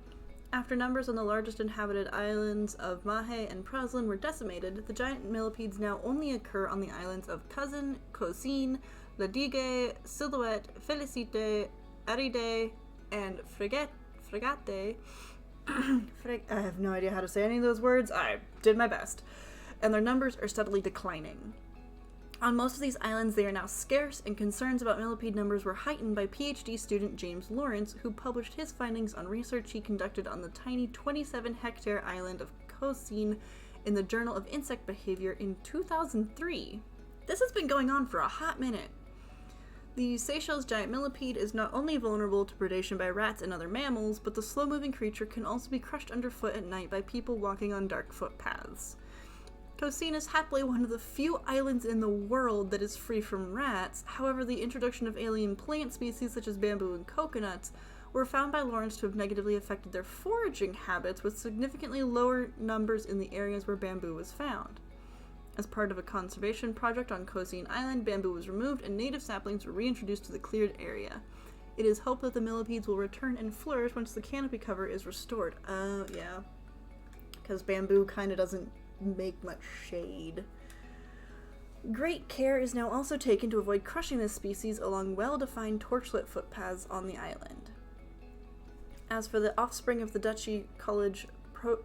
After numbers on the largest inhabited islands of Mahé and Praslin were decimated, the giant millipedes now only occur on the islands of Cousin, Cosine, Ladigue, Silhouette, Félicité, Aride, and Frégate. I have no idea how to say any of those words. I did my best. And their numbers are steadily declining. On most of these islands, they are now scarce, and concerns about millipede numbers were heightened by PhD student James Lawrence, who published his findings on research he conducted on the tiny 27-hectare island of Cosine in the Journal of Insect Behavior in 2003. This has been going on for a hot minute. The Seychelles giant millipede is not only vulnerable to predation by rats and other mammals, but the slow-moving creature can also be crushed underfoot at night by people walking on dark footpaths. Cosine is happily one of the few islands in the world that is free from rats. However, the introduction of alien plant species such as bamboo and coconuts were found by Lawrence to have negatively affected their foraging habits, with significantly lower numbers in the areas where bamboo was found. As part of a conservation project on Cosine Island, bamboo was removed and native saplings were reintroduced to the cleared area. It is hoped that the millipedes will return and flourish once the canopy cover is restored. Yeah. Because bamboo kind of doesn't make much shade. Great care is now also taken to avoid crushing this species along well-defined torchlit footpaths on the island. As for the offspring of the Duchy College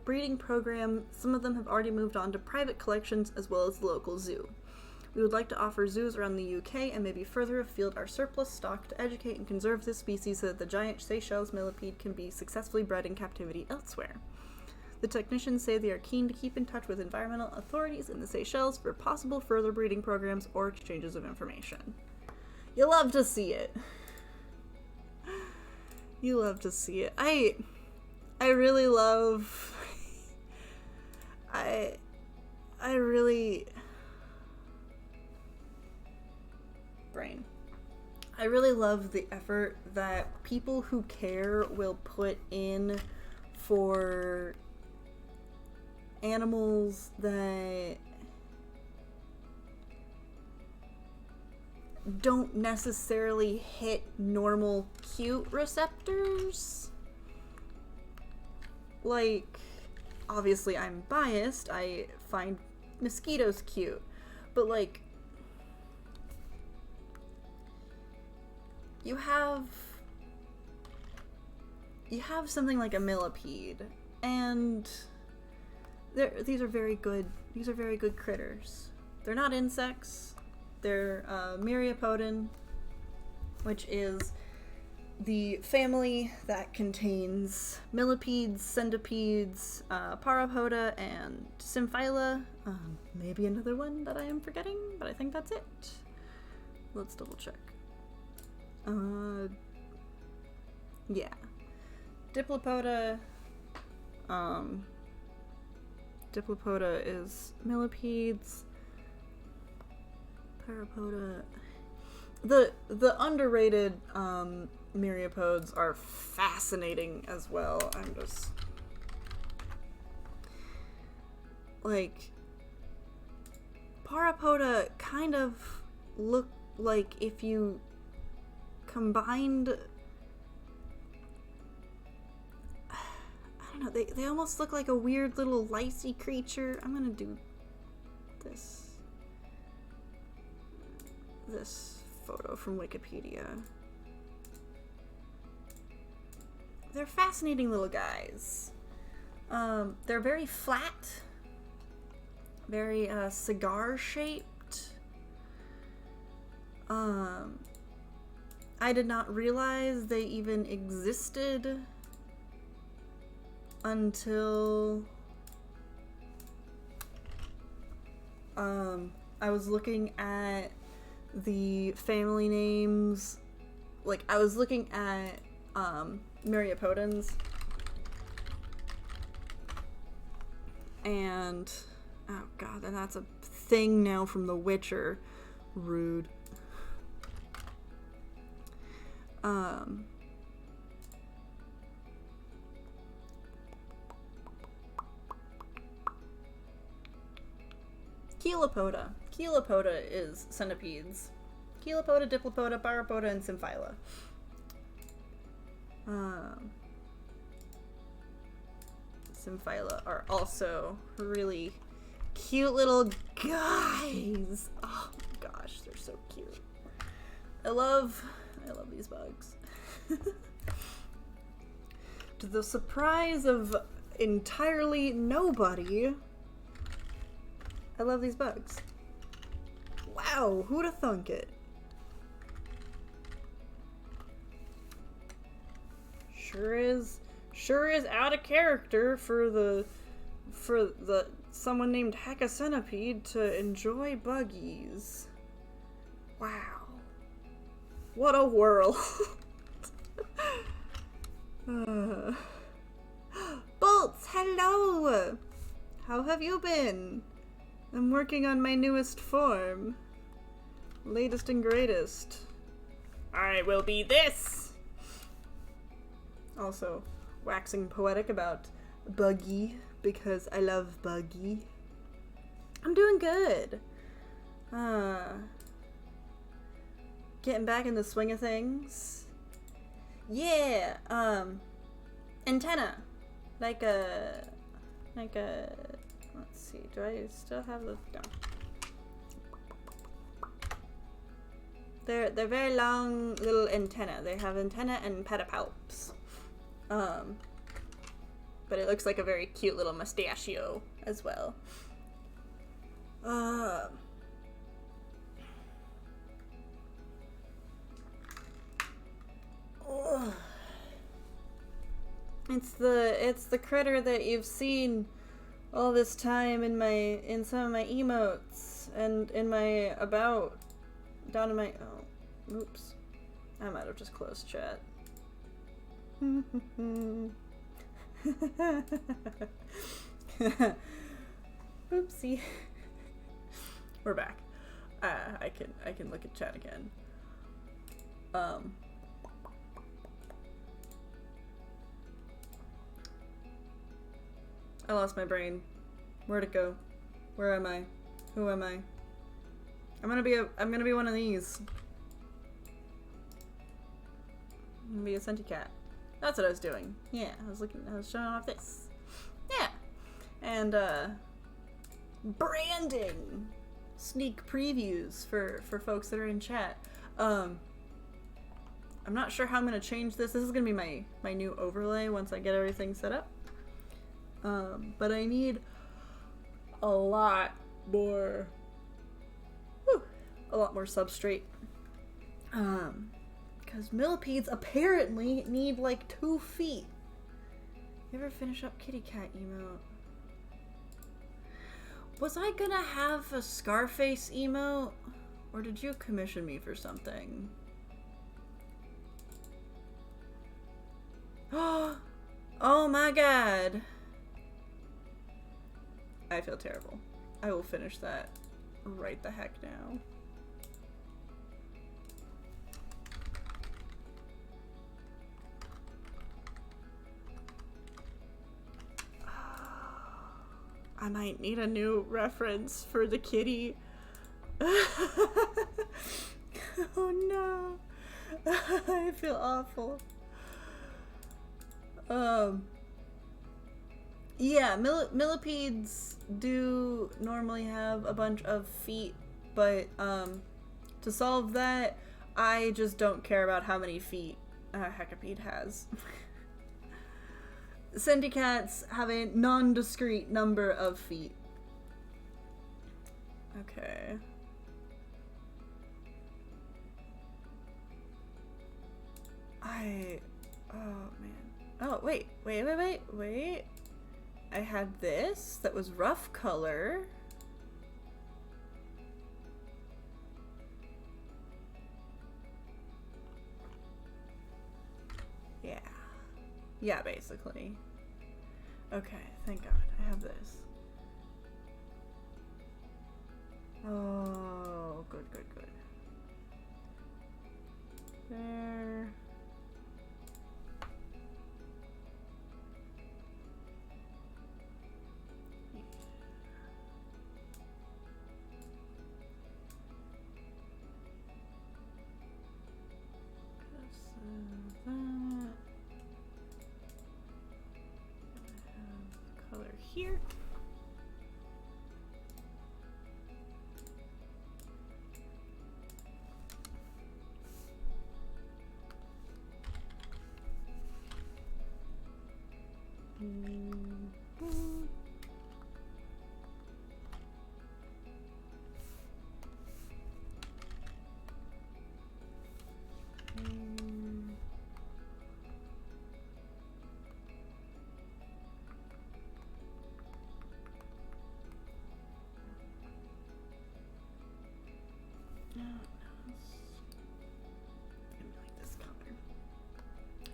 breeding program, some of them have already moved on to private collections as well as the local zoo. We would like to offer zoos around the UK and maybe further afield our surplus stock to educate and conserve this species so that the giant Seychelles millipede can be successfully bred in captivity elsewhere. The technicians say they are keen to keep in touch with environmental authorities in the Seychelles for possible further breeding programs or exchanges of information. You love to see it. You love to see it. I really love... I really... Brain. I really love the effort that people who care will put in for animals that don't necessarily hit normal cute receptors. like, obviously I'm biased, I find mosquitoes cute, but like, you have something like a millipede, and these are very good critters. They're not insects, they're myriapodin, which is the family that contains millipedes, centipedes, parapoda, and symphyla. Maybe another one that I am forgetting, but I think that's it. Let's double check. Yeah. Diplopoda. Diplopoda is millipedes. Parapoda. The underrated myriapods are fascinating as well. I'm just like, Parapoda kind of look like if you combined, I don't know, they almost look like a weird little licey creature. I'm gonna do this photo from Wikipedia. They're fascinating little guys. They're very flat, very cigar shaped. I did not realize they even existed until I was looking at the family names. Like, I was looking at myriapodins, and oh god, and that's a thing now from The Witcher. Rude. Chelopoda. Chelopoda is centipedes. Chelopoda, Diplopoda, Parapoda, and Symphyla. Symphyla are also really cute little guys. Oh my gosh, they're so cute. I love these bugs. To the surprise of entirely nobody, I love these bugs. Wow, who'd have thunk it? Sure is out of character for the someone named Heckacenipede to enjoy buggies. Wow. What a world. Bolts, hello! How have you been? I'm working on my newest form. Latest and greatest. I will be this! Also, waxing poetic about Buggy, because I love Buggy. I'm doing good. Getting back in the swing of things. Yeah, antenna. Like a, let's see, do I still have the, no. They're very long little antenna. They have antenna and pedipalps. But it looks like a very cute little mustachio as well. It's the critter that you've seen all this time in some of my emotes and in my about down in my, oh, oops, I might have just closed chat. Oopsie. We're back. I can look at chat again. I lost my brain. Where'd it go? Where am I? Who am I? I'm gonna be one of these. I'm gonna be a centicat. That's what I was doing. Yeah, I was showing off this. and branding sneak previews for folks that are in chat. I'm not sure how I'm gonna change this. This is gonna be my new overlay once I get everything set up. But I need a lot more substrate. Because millipedes apparently need like 2 feet. You ever finish up kitty cat emote? Was I gonna have a Scarface emote? Or did you commission me for something? Oh my god. I feel terrible. I will finish that right the heck now. I might need a new reference for the kitty. Oh no. I feel awful. Yeah, millipedes do normally have a bunch of feet, but to solve that, I just don't care about how many feet a hecapede has. Centicats have a non-discrete number of feet. Okay. Oh man. Oh, wait. I had this that was rough color. Yeah. Yeah, basically. Okay, thank God. I have this. Oh, good. There. Color here.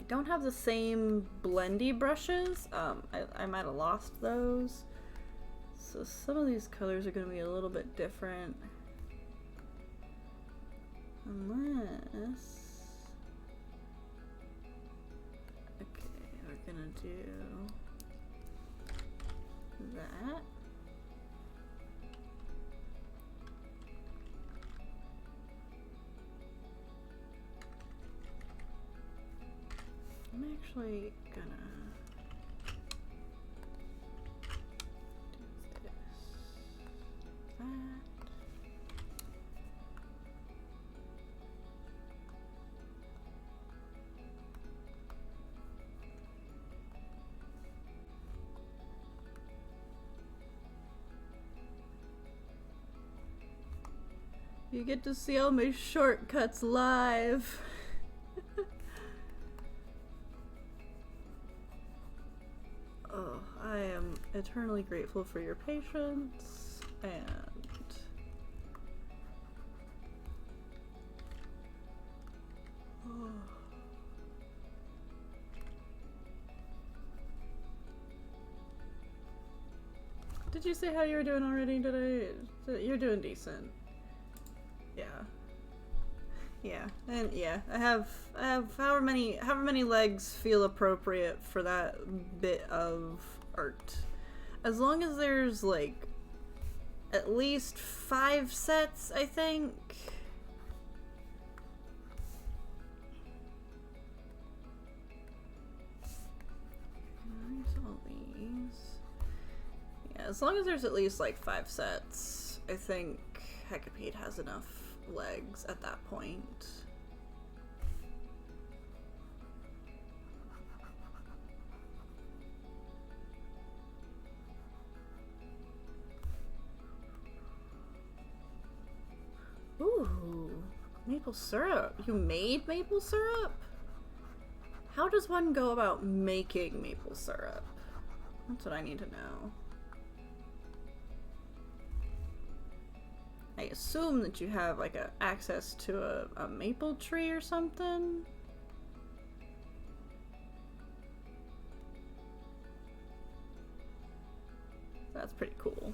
Don't have the same blendy brushes. I might have lost those. So some of these colors are going to be a little bit different. Unless... Okay, we're going to do that. I'm actually gonna do this, that. You get to see all my shortcuts live. Oh, I am eternally grateful for your patience, and oh. Did you say how you were doing already today? You're doing decent. Yeah, and yeah, I have however many legs feel appropriate for that bit of art. As long as there's like at least 5 sets, I think. All these. as long as there's at least like 5 sets, I think Hecapede has enough legs at that point. Ooh, maple syrup. You made maple syrup? How does one go about making maple syrup? That's what I need to know. I assume that you have like access to a maple tree or something. That's pretty cool.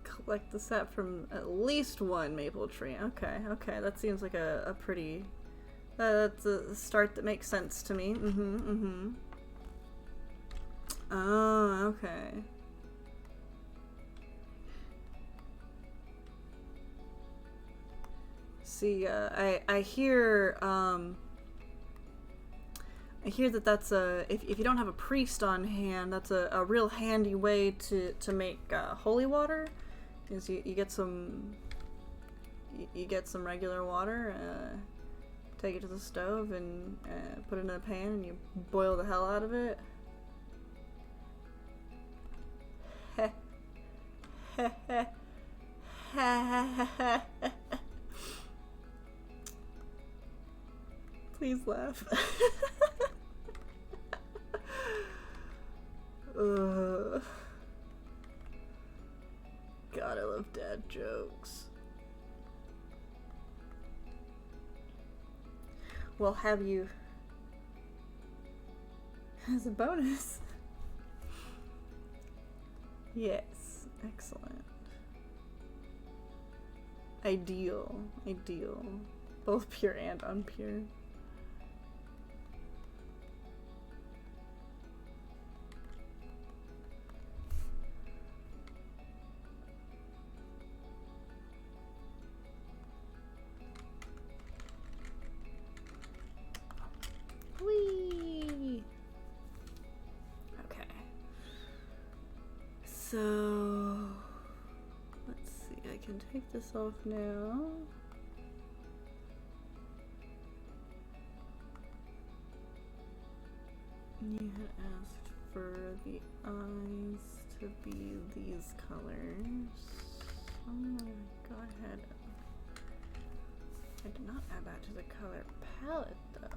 Collect the sap from at least one maple tree. Okay, okay, that seems like a pretty... that's a start that makes sense to me. Oh, okay. See, I hear, I hear that that's if you don't have a priest on hand, that's a real handy way to make holy water. Is you get some regular water, take it to the stove and put it in a pan and you boil the hell out of it. Please laugh. God, I love dad jokes. Well, have you, as a bonus? Yes, excellent. Ideal, ideal. Both pure and unpure. Whee! Okay. So, let's see, I can take this off now. You had asked for the eyes to be these colors. I'm gonna go ahead. I did not add that to the color palette though.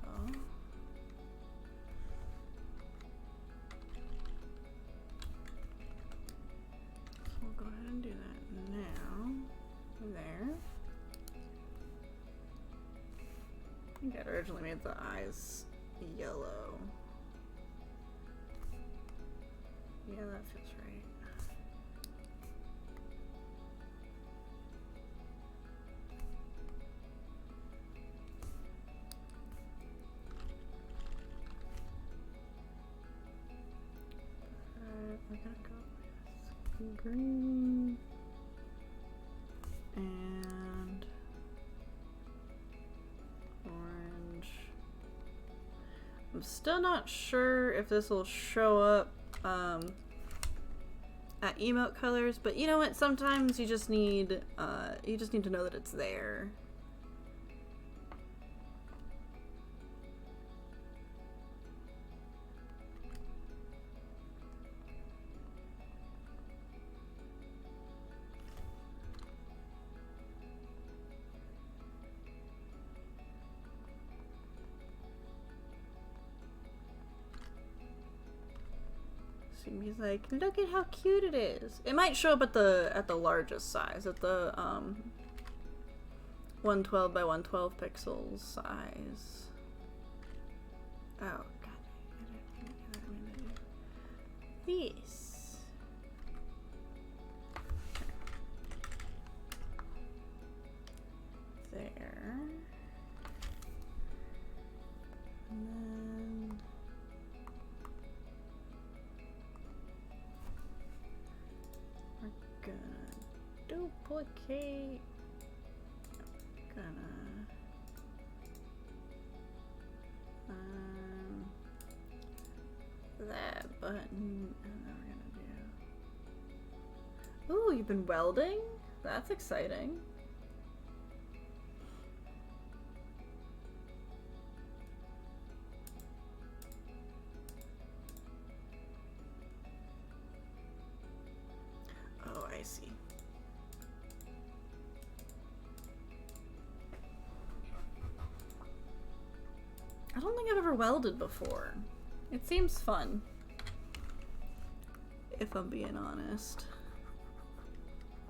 So we'll go ahead and do that now. There. I think I originally made the eyes yellow. Yeah, that feels right. We're gonna go with green and orange. I'm still not sure if this will show up at emote colors, but you know what? Sometimes you just need to know that it's there. He's like, look at how cute it is. It might show up at the largest size, at the 112 by 112 pixels size. Oh god, this. There. And then gonna duplicate. Gonna button, and then we're gonna do... Ooh, you've been welding? That's exciting. Oh, I see. I don't think I've ever welded before. It seems fun, if I'm being honest.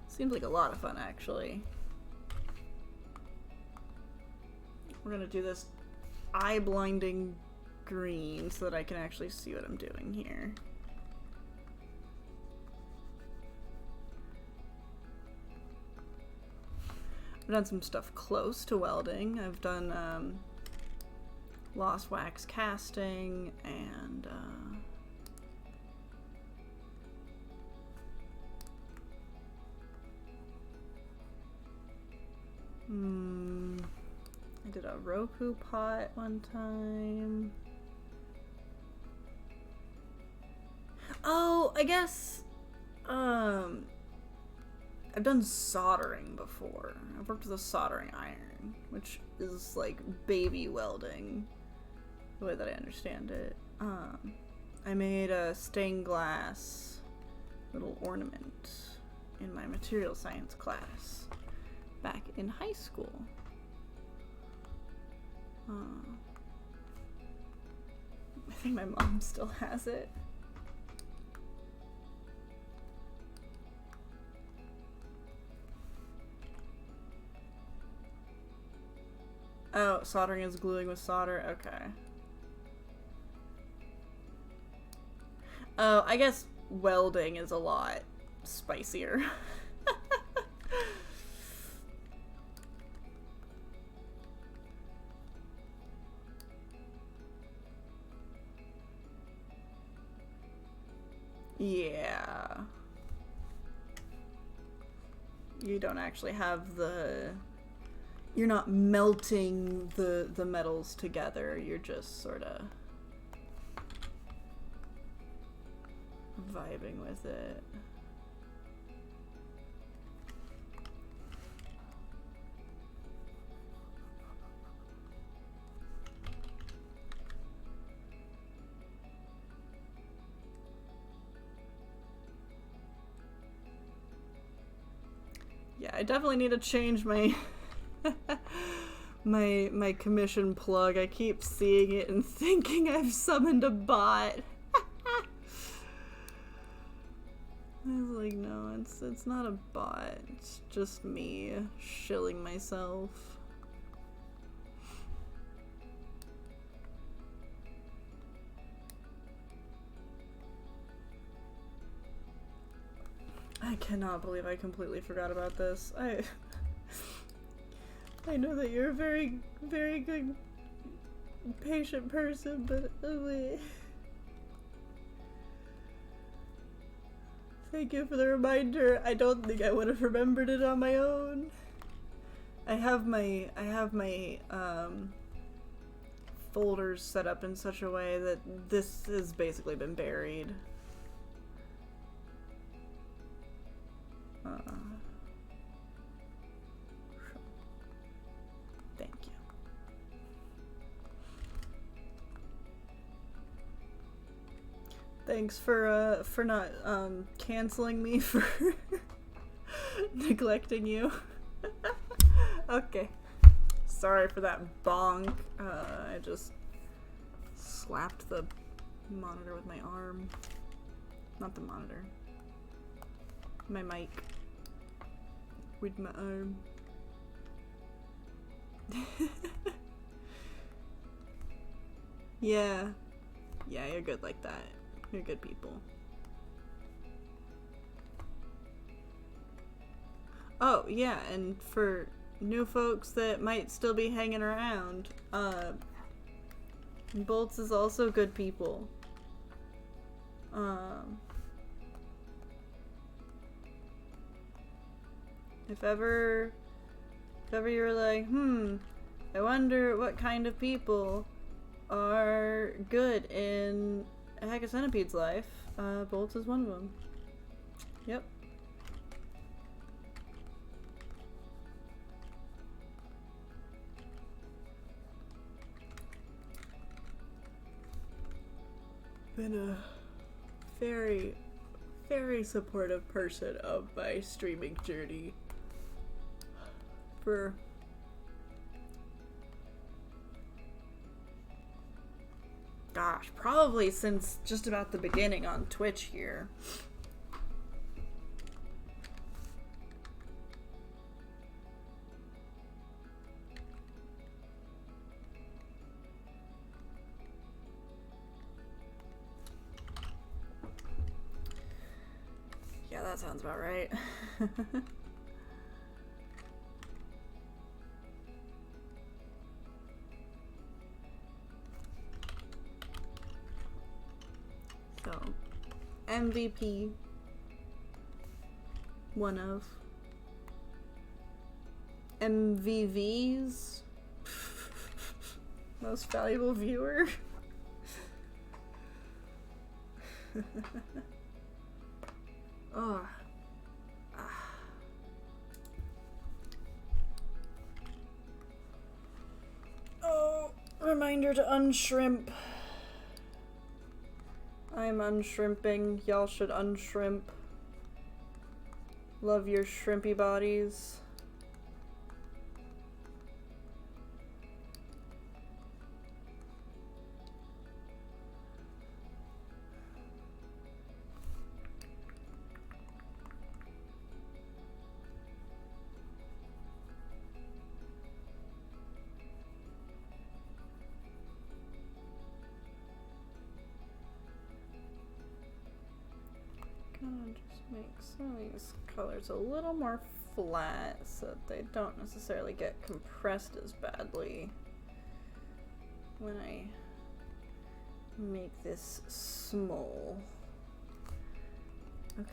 Seems like a lot of fun, actually. We're gonna do this eye-blinding green so that I can actually see what I'm doing here. I've done some stuff close to welding. I've done lost wax casting and I did a Roku pot one time. Oh, I guess I've done soldering before. I've worked with a soldering iron, which is like baby welding, the way that I understand it. I made a stained glass little ornament in my material science class back in high school. I think my mom still has it. Oh, soldering is gluing with solder? Okay. Oh, I guess welding is a lot spicier. Yeah. You don't actually have the... You're not melting the metals together, you're just sort of vibing with it. Yeah, I definitely need to change my my commission plug. I keep seeing it and thinking I've summoned a bot. I was like, no, it's not a bot. It's just me shilling myself. I cannot believe I completely forgot about this. I know that you're a very, very good patient person, but thank you for the reminder. I don't think I would have remembered it on my own. I have my folders set up in such a way that this has basically been buried. Thank you. Thanks for not canceling me for neglecting you. Okay. Sorry for that bonk. I just slapped the monitor with my arm. Not the monitor. My mic. With my arm. Yeah. Yeah, you're good like that. You're good people. Oh, yeah, and for new folks that might still be hanging around, Bolts is also good people. If ever you're like, I wonder what kind of people are good in a heck of centipede's life. Bolts is one of them. Yep. Been a very, very supportive person of my streaming journey for gosh, probably since just about the beginning on Twitch here. Yeah, that sounds about right. So, MVP, one of MVVs, most valuable viewer. Oh. Oh, reminder to unshrimp. I'm unshrimping. Y'all should unshrimp. Love your shrimpy bodies. Gonna just make some of these colors a little more flat so that they don't necessarily get compressed as badly when I make this small. Okay.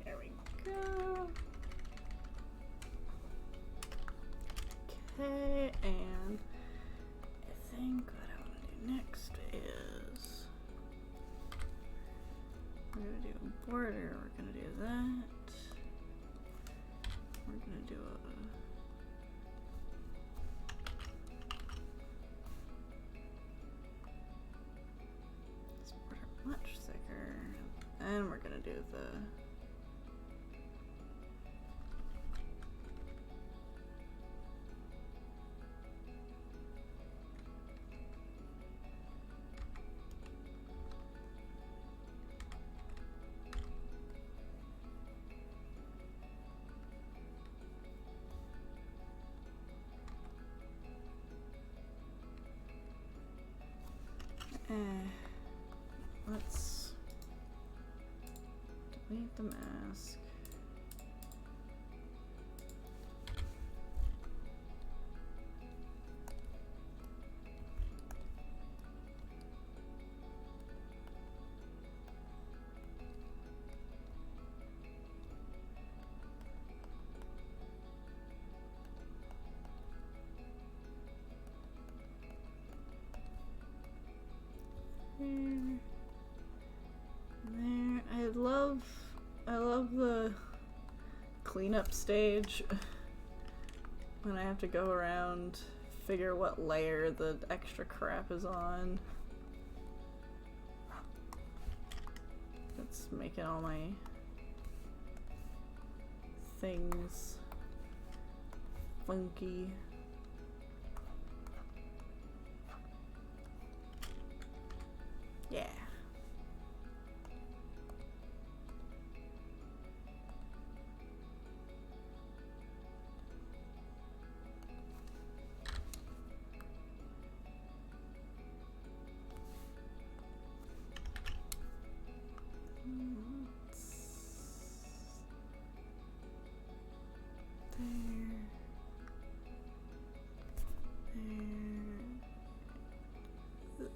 There we go. Okay, and I think what I want to do next is we're going to do a border, we're going to do that. We're going to do this border much thicker, and we're going to do the let's delete the mask. There, I love the cleanup stage when I have to go around, figure what layer the extra crap is on. It's making all my things funky. Yeah.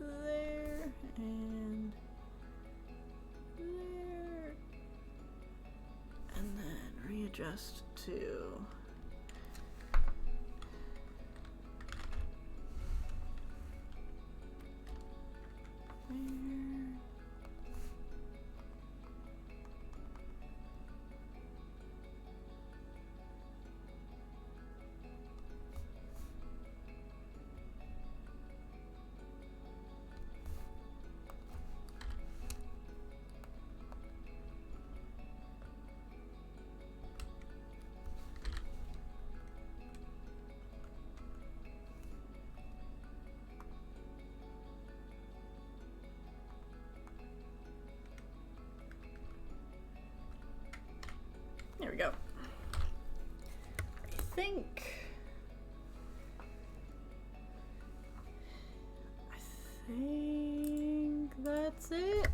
There, and there, and then readjust to there. There we go. I think that's it.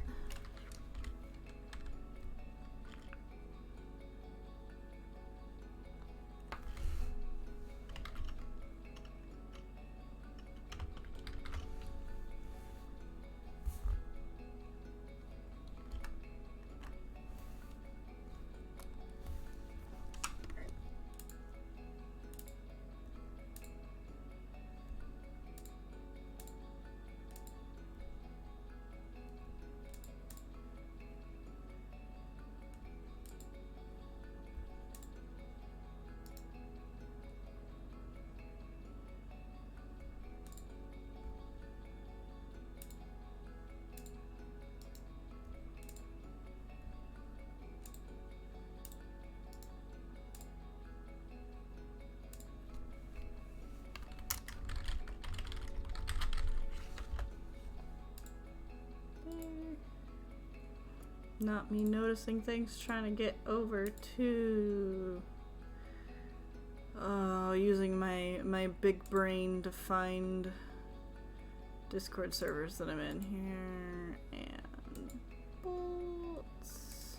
Not me noticing things, trying to get over to using my big brain to find Discord servers that I'm in here, and bolts,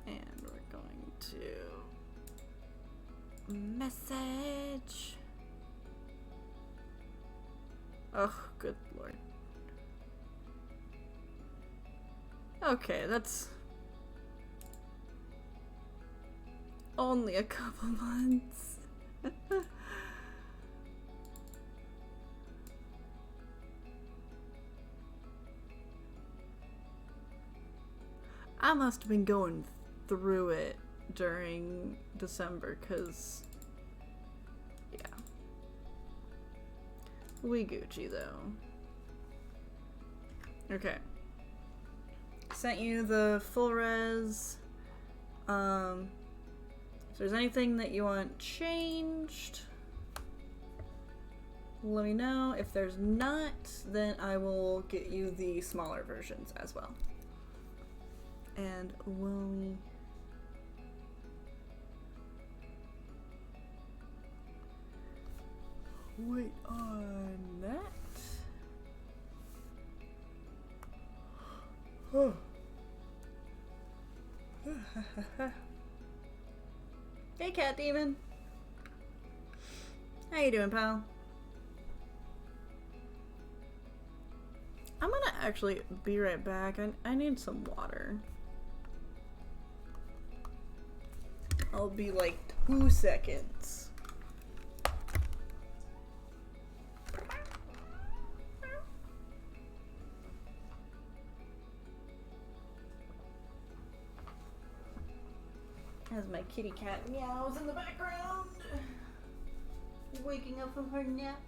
and we're going to message. Oh, good lord. Okay, that's only a couple months. I must have been going through it during December, cause yeah. We Gucci though. Okay. Sent you the full res. If there's anything that you want changed, let me know. If there's not, then I will get you the smaller versions as well. And we'll wait on that. Oh. Hey, Cat Demon. How you doing, pal? I'm gonna actually be right back. I need some water. I'll be like 2 seconds. As my kitty cat meows in the background, waking up from her nap.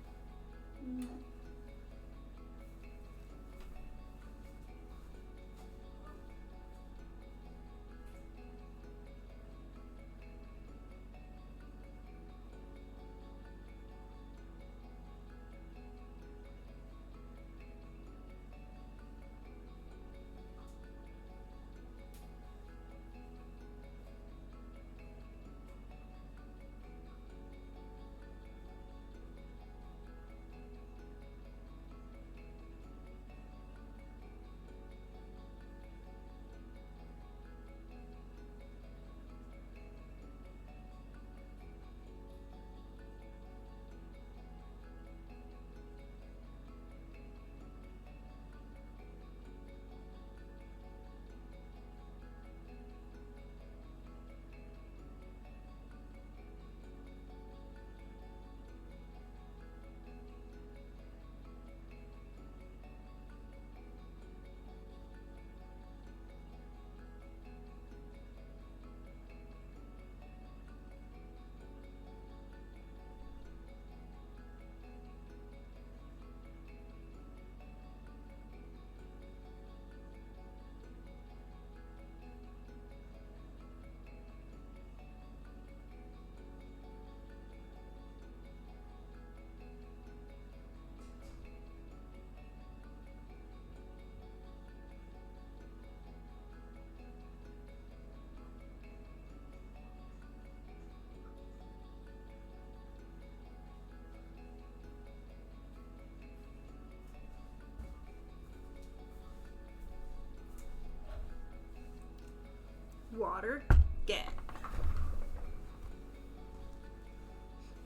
water. Get.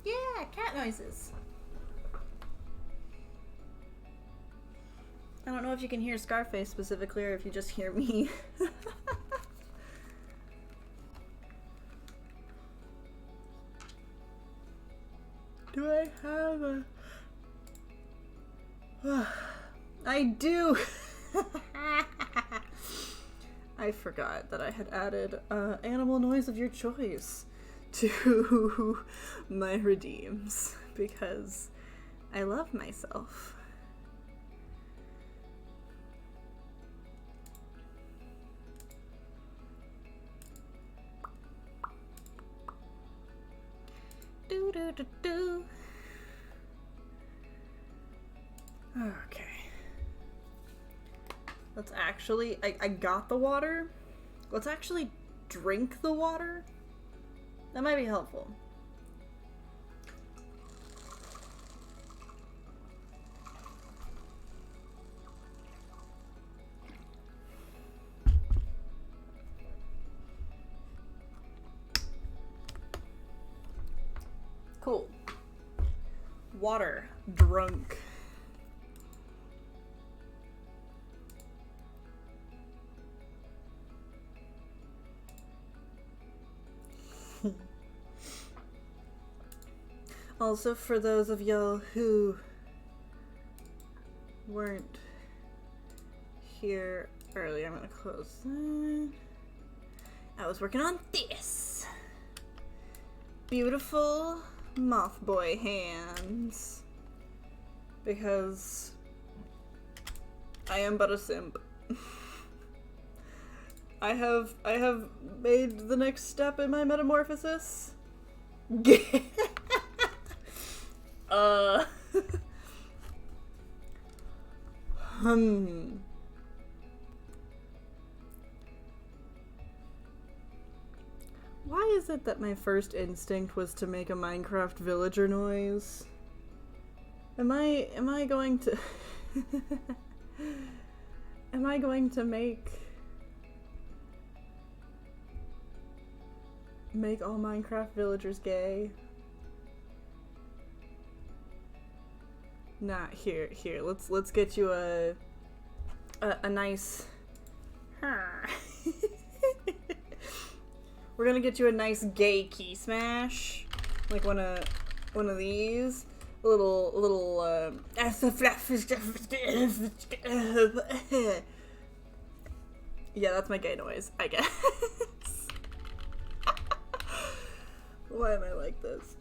Yeah, cat noises. I don't know if you can hear Scarface specifically or if you just hear me. Do I have a... I do! I forgot that I had added animal noise of your choice to my redeems because I love myself. Do do do do. Okay. Let's actually, I got the water. Let's actually drink the water. That might be helpful. Cool. Water drunk. Also, for those of y'all who weren't here earlier, I'm gonna close that. I was working on this. Beautiful moth boy hands. Because I am but a simp. I have made the next step in my metamorphosis. Why is it that my first instinct was to make a Minecraft villager noise? Am I going to am I going to make all Minecraft villagers gay? Nah, here. Let's get you a nice. We're gonna get you a nice gay key smash, like one of these. A little. Yeah, that's my gay noise, I guess. Why am I like this?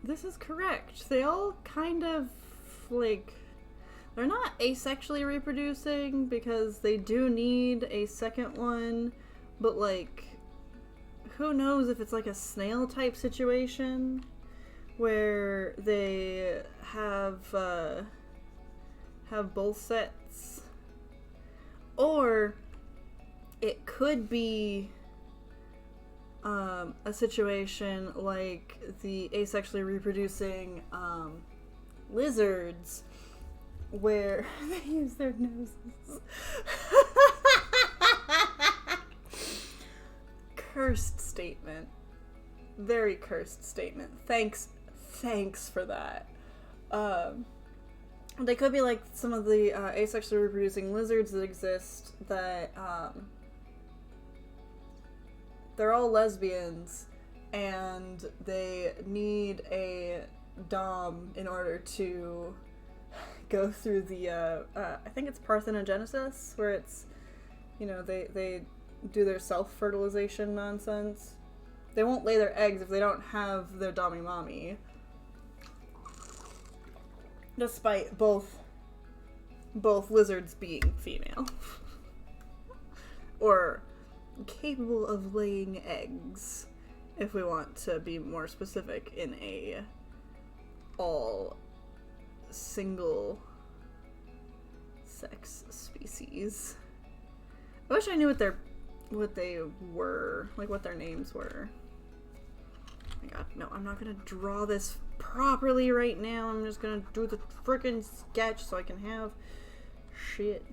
This is correct. They all kind of, like, they're not asexually reproducing because they do need a second one, but, like, who knows if it's like a snail type situation where they have both sets, or it could be a situation like the asexually reproducing lizards where they use their noses. Cursed statement. Very cursed statement. Thanks for that. They could be like some of the asexually reproducing lizards that exist that they're all lesbians and they need a dom in order to go through the I think it's parthenogenesis, where it's, you know, they do their self-fertilization nonsense. They won't lay their eggs if they don't have their dommy mommy, despite both lizards being female or capable of laying eggs, if we want to be more specific, in a all single sex species. I wish I knew what their they were, like what their names were. Oh my god, no, I'm not gonna draw this properly right now. I'm just gonna do the frickin' sketch so I can have shit.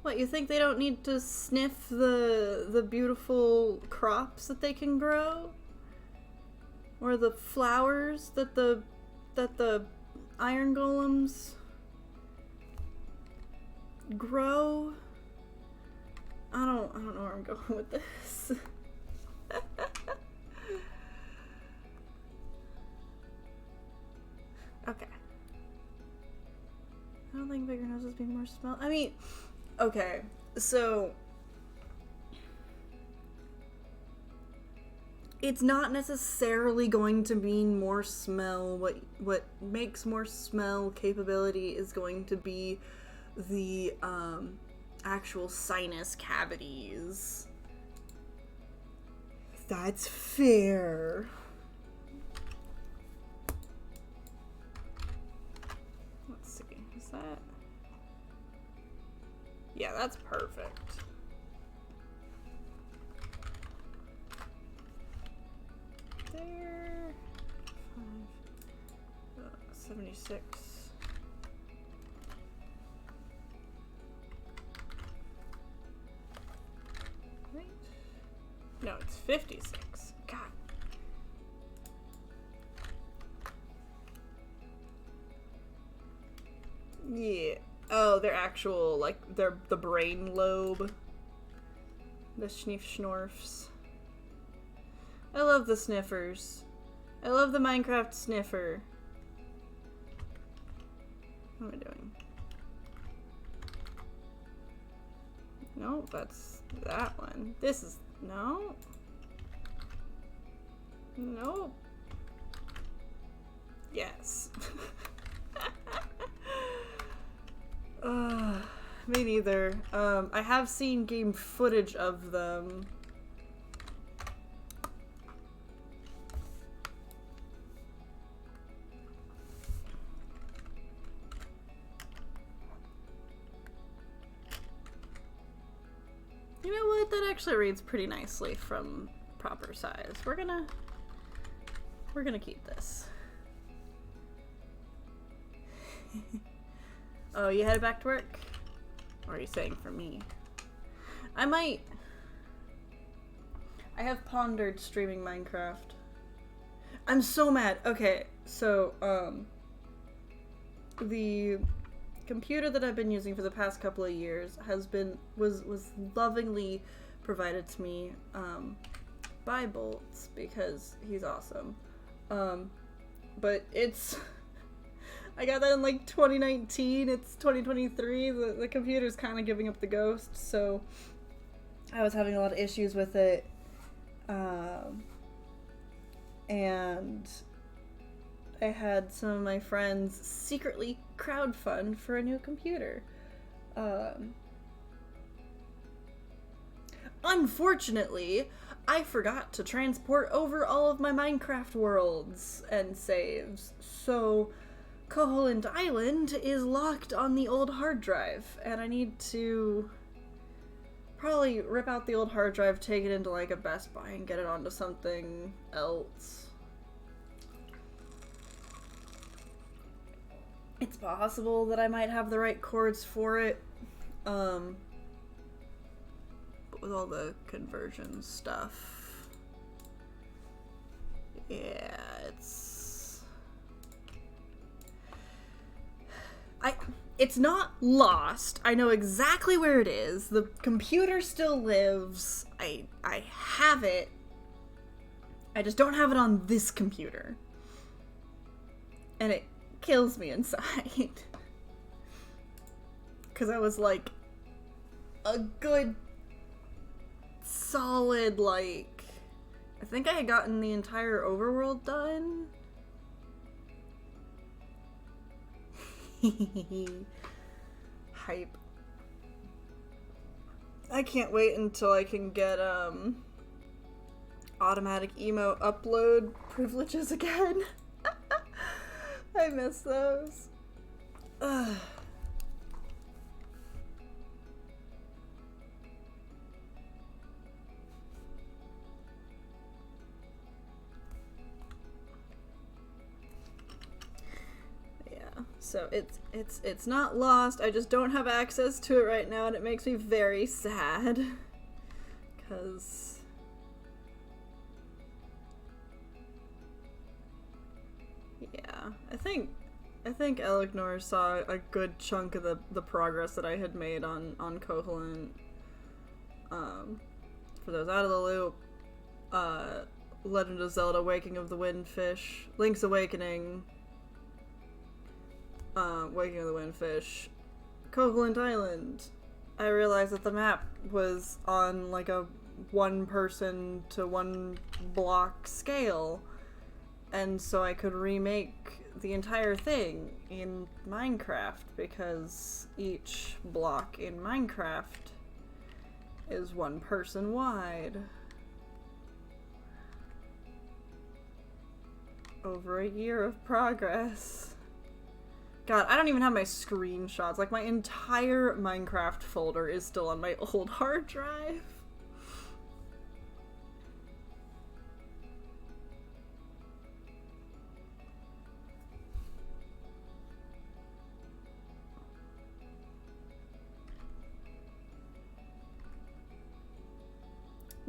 What, you think they don't need to sniff the beautiful crops that they can grow? Or the flowers that the iron golems grow? I don't know where I'm going with this. Okay. I don't think bigger noses mean more smell. I mean, okay, so it's not necessarily going to mean more smell. What makes more smell capability is going to be the actual sinus cavities. That's fair. Let's see, is that? Yeah, that's perfect. There. 76. Right? No, it's 56. God. Yeah. Oh, they're actual, like, they're the brain lobe. The schneef schnorfs. I love the sniffers. I love the Minecraft sniffer. What am I doing? No, that's that one. This is, no. Nope. Yes. Me neither. I have seen game footage of them. You know what? That actually reads pretty nicely from proper size. We're gonna keep this. Oh, you headed back to work? Or are you saying for me? I have pondered streaming Minecraft. I'm so mad. Okay, so, the computer that I've been using for the past couple of years was lovingly provided to me, by Bolts because he's awesome. But it's... I got that in like 2019, it's 2023, the computer's kind of giving up the ghost, so I was having a lot of issues with it, and I had some of my friends secretly crowdfund for a new computer. Unfortunately, I forgot to transport over all of my Minecraft worlds and saves, so Koholint Island is locked on the old hard drive, and I need to probably rip out the old hard drive, take it into like a Best Buy, and get it onto something else. It's possible that I might have the right cords for it, but with all the conversion stuff, yeah, it's not lost. I know exactly where it is. The computer still lives. I have it. I just don't have it on this computer. And it kills me inside. Because I was like a good solid, like, I think I had gotten the entire overworld done. Hype. I can't wait until I can get automatic emote upload privileges again. I miss those. Ugh. So it's not lost. I just don't have access to it right now, and it makes me very sad. Cause yeah, I think Elecnor saw a good chunk of the progress that I had made on Koholint. For those out of the loop, Legend of Zelda: Waking of the Windfish, Link's Awakening. Waking of the Windfish, Koholint Island. I realized that the map was on like a 1 person to 1 block scale, and so I could remake the entire thing in Minecraft because each block in Minecraft is 1 person wide. Over a year of progress. God, I don't even have my screenshots. Like, my entire Minecraft folder is still on my old hard drive.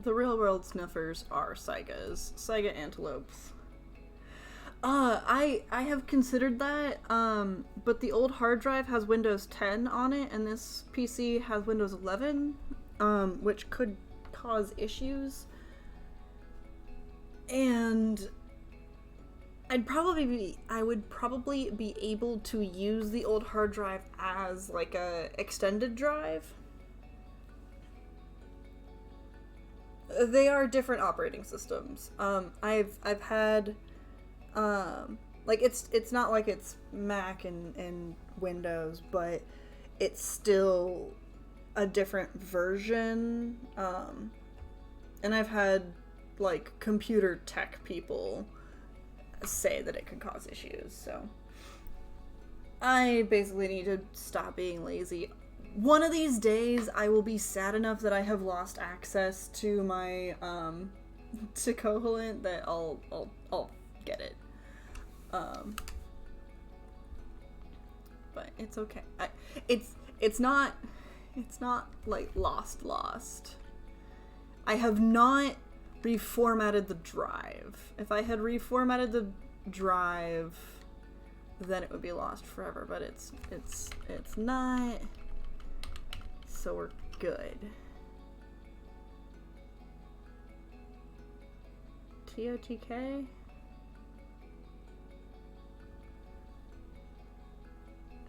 The real world sniffers are Saigas. Saiga antelopes. I have considered that, but the old hard drive has Windows 10 on it, and this PC has Windows 11, which could cause issues. And I would probably be able to use the old hard drive as like a extended drive. They are different operating systems. I've had like it's not like it's Mac and Windows, but it's still a different version. And I've had like computer tech people say that it could cause issues, so I basically need to stop being lazy. One of these days I will be sad enough that I have lost access to my to Koholint that I'll get it. But it's okay. It's not like lost. I have not reformatted the drive. If I had reformatted the drive, then it would be lost forever, but it's not. So we're good. TOTK?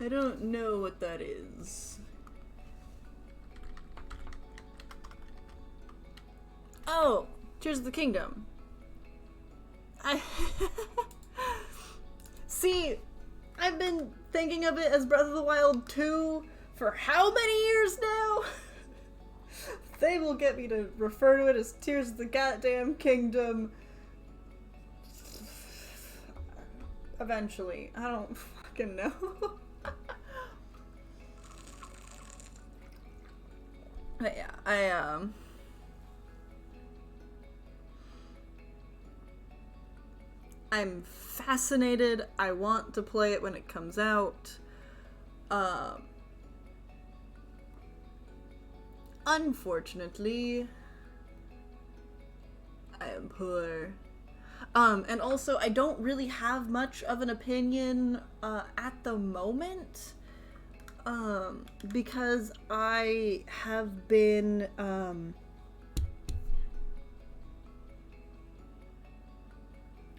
I don't know what that is. Oh, Tears of the Kingdom. See, I've been thinking of it as Breath of the Wild 2 for how many years now? They will get me to refer to it as Tears of the Goddamn Kingdom. Eventually. I don't fucking know. But yeah, I'm fascinated. I want to play it when it comes out. Unfortunately, I am poor. And also, I don't really have much of an opinion at the moment, because I have been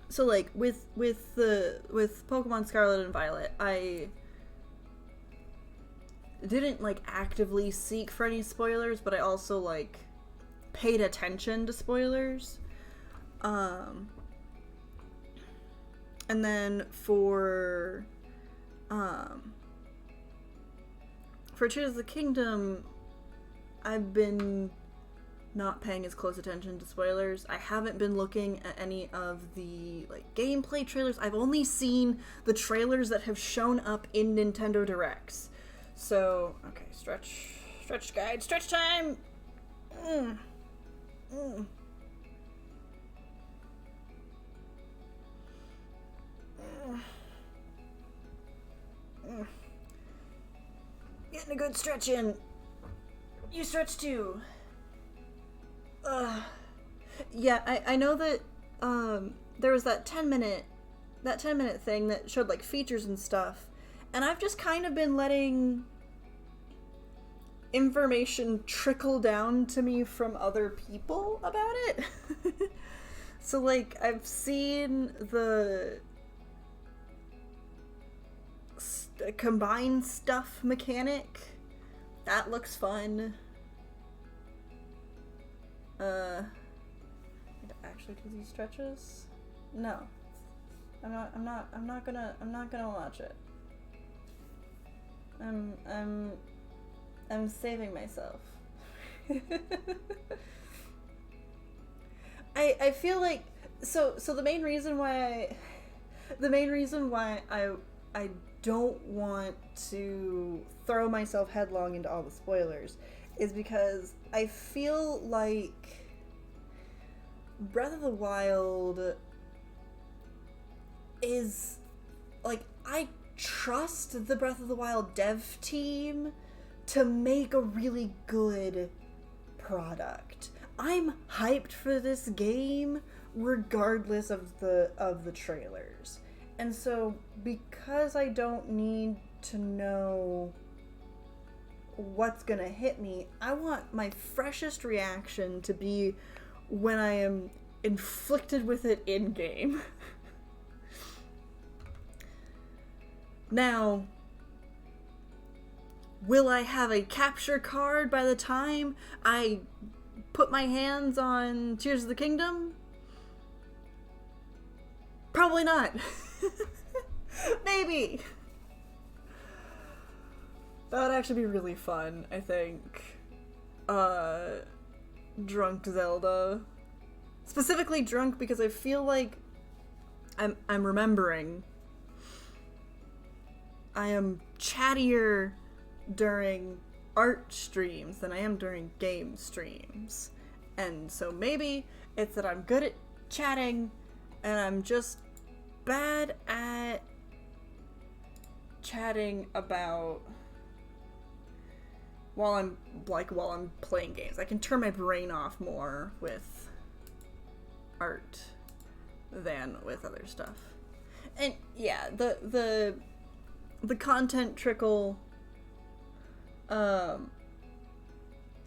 so like with Pokemon Scarlet and Violet, I didn't like actively seek for any spoilers, but I also like paid attention to spoilers. And then for Tears of the Kingdom, I've been not paying as close attention to spoilers. I haven't been looking at any of the like gameplay trailers. I've only seen the trailers that have shown up in Nintendo Directs. So, okay, stretch guide, stretch time. Getting a good stretch in. You stretch too. Yeah, I know that there was that 10-minute thing that showed like features and stuff, and I've just kind of been letting information trickle down to me from other people about it. So like I've seen the combine stuff mechanic. That looks fun. Actually do these stretches? No. I'm not gonna watch it. I'm saving myself. I feel like so the main reason why I don't want to throw myself headlong into all the spoilers is because I feel like Breath of the Wild is like, I trust the Breath of the Wild dev team to make a really good product. I'm hyped for this game regardless of the trailers. And so because I don't need to know what's gonna hit me, I want my freshest reaction to be when I am inflicted with it in-game. Now, will I have a capture card by the time I put my hands on Tears of the Kingdom? Probably not. Maybe. That would actually be really fun, I think. Drunk Zelda. Specifically drunk because I feel like I'm remembering I am chattier during art streams than I am during game streams. And so maybe it's that I'm good at chatting and I'm just bad at chatting about while I'm playing games. I can turn my brain off more with art than with other stuff. And yeah, the content trickle, I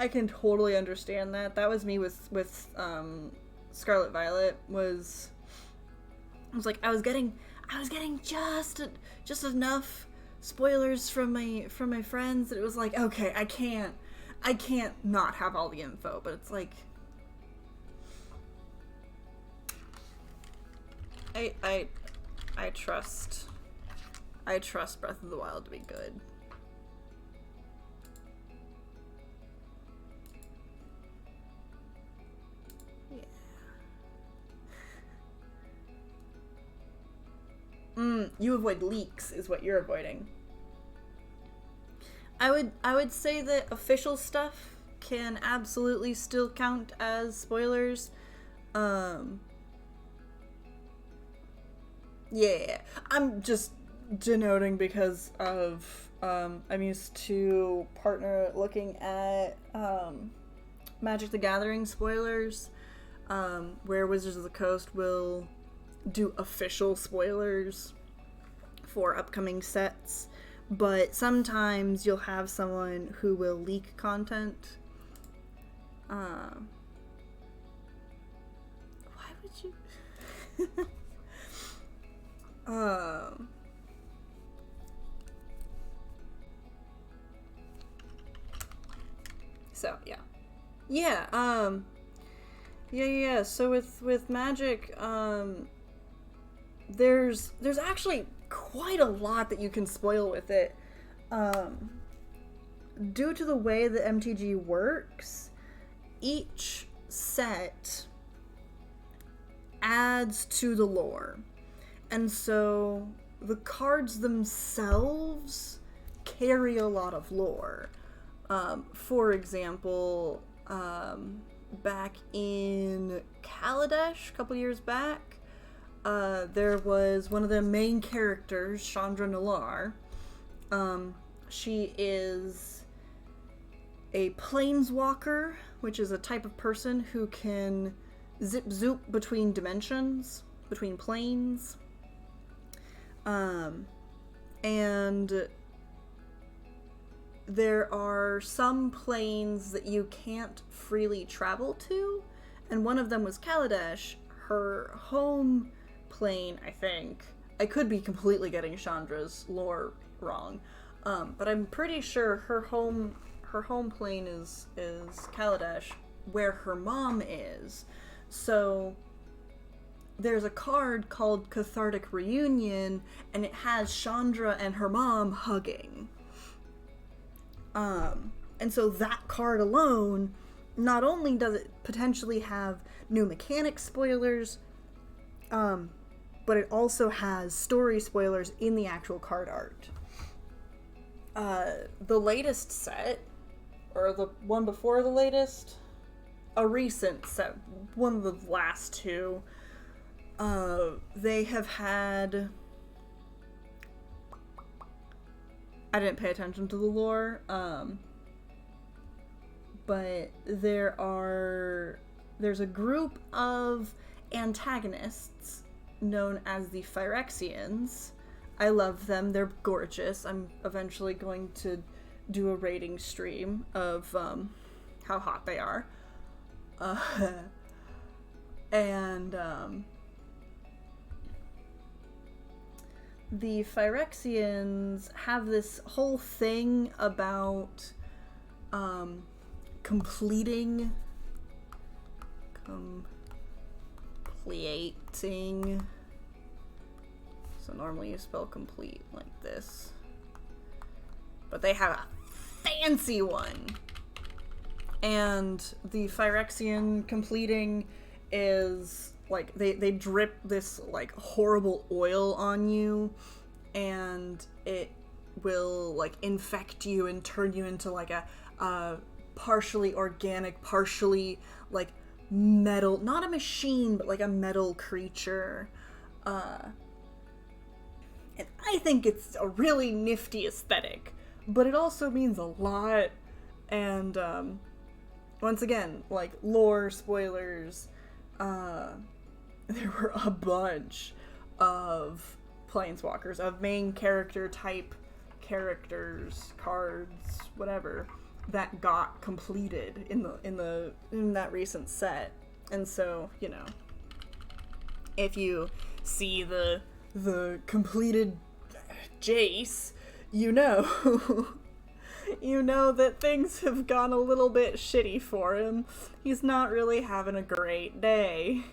can totally understand that. That was me with Scarlet Violet. Was like I was getting just enough spoilers from my friends that it was like, okay, I can't not have all the info, but it's like I trust Breath of the Wild to be good. Yeah. You avoid leaks is what you're avoiding. I would say that official stuff can absolutely still count as spoilers. Yeah, I'm just denoting because of I'm used to partner looking at Magic the Gathering spoilers, where Wizards of the Coast will do official spoilers for upcoming sets, but sometimes you'll have someone who will leak content. Why would you? So yeah. Yeah. So with Magic, there's actually quite a lot that you can spoil with it. Due to the way that MTG works, each set adds to the lore. And so the cards themselves carry a lot of lore. For example, back in Kaladesh, a couple years back, there was one of the main characters, Chandra Nalar. She is a planeswalker, which is a type of person who can zip zoop between dimensions, between planes. And there are some planes that you can't freely travel to, and one of them was Kaladesh. Her home plane, I think. I could be completely getting Chandra's lore wrong, but I'm pretty sure her home plane is Kaladesh, where her mom is. So there's a card called Cathartic Reunion, and it has Chandra and her mom hugging. And so that card alone, not only does it potentially have new mechanic spoilers, but it also has story spoilers in the actual card art. The latest set, or the one before the latest, a recent set, one of the last two, they have had... I didn't pay attention to the lore, but there's a group of antagonists known as the Phyrexians. I love them, they're gorgeous. I'm eventually going to do a rating stream of how hot they are. The Phyrexians have this whole thing about completing, so normally you spell complete like this, but they have a fancy one, and the Phyrexian completing is like they drip this like horrible oil on you, and it will like infect you and turn you into like a partially organic, partially like metal, not a machine, but like a metal creature. And I think it's a really nifty aesthetic, but it also means a lot. And once again, like lore spoilers, there were a bunch of planeswalkers, of main character type characters, cards, whatever, that got completed in that recent set. And so, you know, if you see the completed Jace, you know you know that things have gone a little bit shitty for him. He's not really having a great day.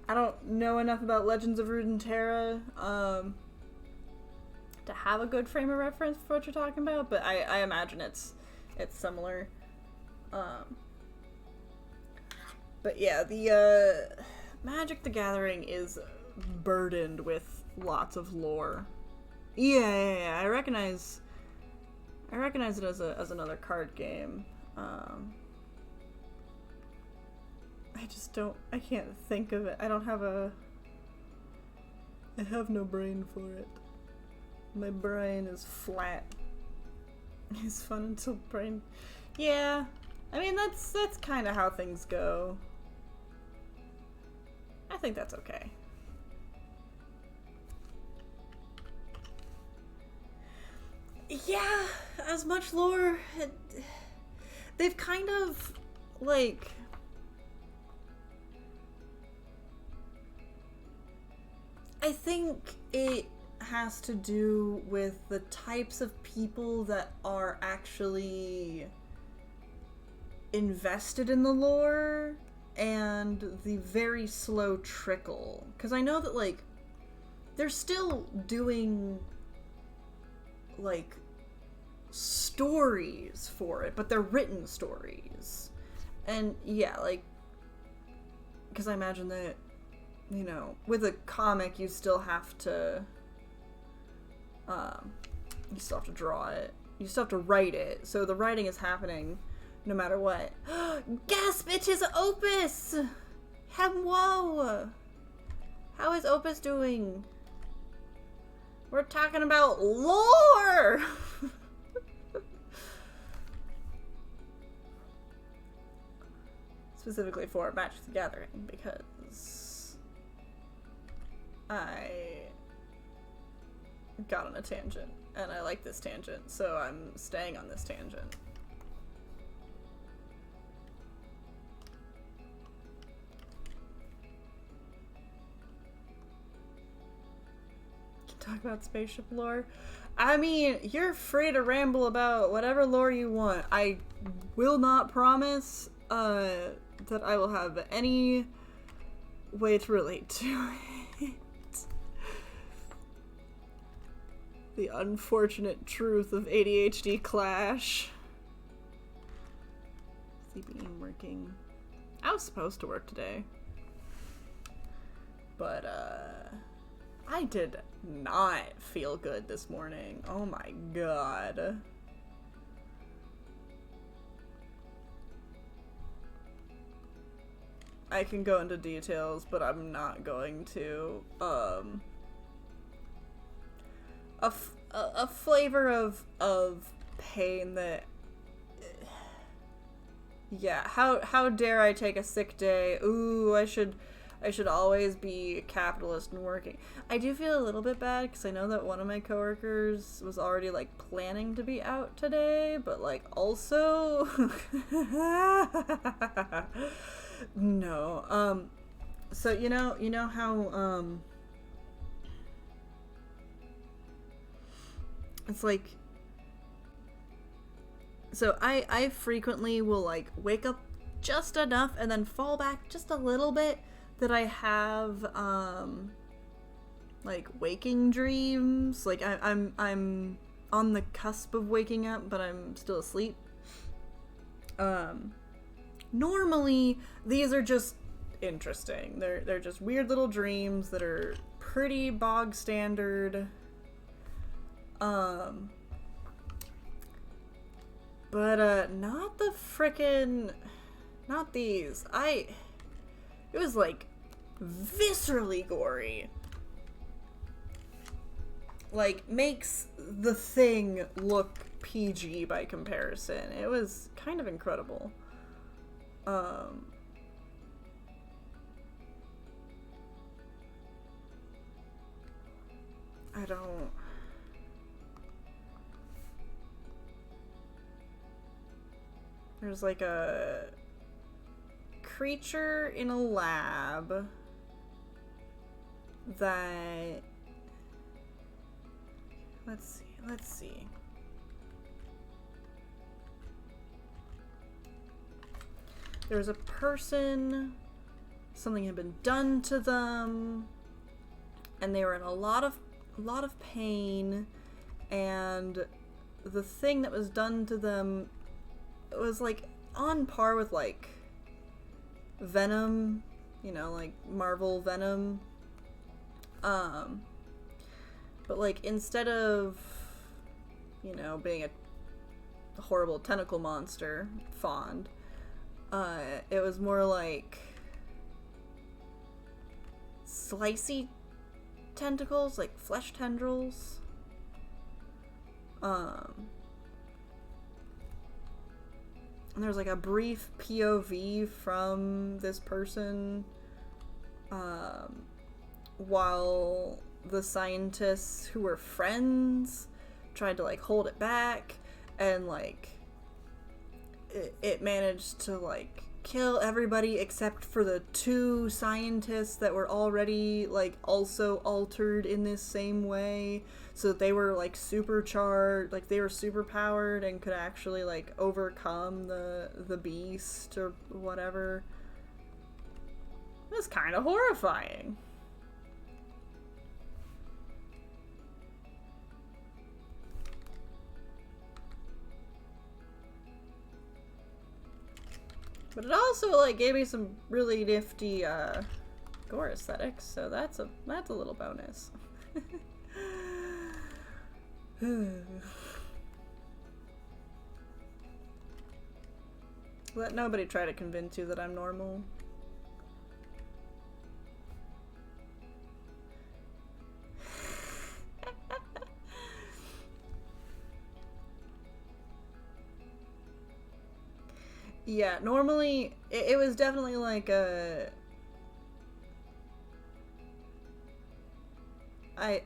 I don't know enough about Legends of Runeterra to have a good frame of reference for what you're talking about, but I imagine it's similar. But yeah, the Magic the Gathering is burdened with lots of lore. Yeah, I recognize it as another card game. I can't think of it. I have no brain for it. My brain is flat. It's fun until brain... Yeah, I mean, that's kind of how things go. I think that's okay. Yeah, as much lore... They've kind of, like... I think it has to do with the types of people that are actually invested in the lore and the very slow trickle. Because I know that, like, they're still doing, like, stories for it, but they're written stories. And, yeah, like, because I imagine that, you know, with a comic, you still have to, you still have to draw it. You still have to write it. So the writing is happening no matter what. Gasp! It's his Opus! Whoa! How is Opus doing? We're talking about lore! Specifically for Magic the Gathering, because I got on a tangent, and I like this tangent, so I'm staying on this tangent. Talk about spaceship lore. I mean, you're free to ramble about whatever lore you want. I will not promise that I will have any way to relate to it. The unfortunate truth of ADHD clash. Sleeping, working. I was supposed to work today. But, I did not feel good this morning. Oh my god. I can go into details, but I'm not going to. A flavor of pain that. Yeah, how dare I take a sick day? Ooh, I should always be capitalist and working. I do feel a little bit bad because I know that one of my coworkers was already like planning to be out today, but like also no. So you know how it's like, so I frequently will like wake up just enough and then fall back just a little bit that I have like waking dreams. Like I'm on the cusp of waking up, but I'm still asleep. Normally these are just interesting. They're just weird little dreams that are pretty bog standard. But not the frickin', not these. It was like viscerally gory. Like makes The Thing look PG by comparison. It was kind of incredible. I don't. There's like a creature in a lab that, let's see. There was a person, something had been done to them, and they were in a lot of pain, and the thing that was done to them was like on par with like Venom, you know, like Marvel Venom. But like instead of, you know, being a horrible tentacle monster fond, it was more like slicey tentacles, like flesh tendrils. And there's like a brief POV from this person while the scientists who were friends tried to like hold it back, and like it managed to like kill everybody except for the two scientists that were already like also altered in this same way, so that they were like supercharged, like they were super powered and could actually like overcome the beast or whatever. That's kind of horrifying. But it also like gave me some really nifty gore aesthetics, so that's a little bonus. Let nobody try to convince you that I'm normal. Yeah, normally it was definitely like a...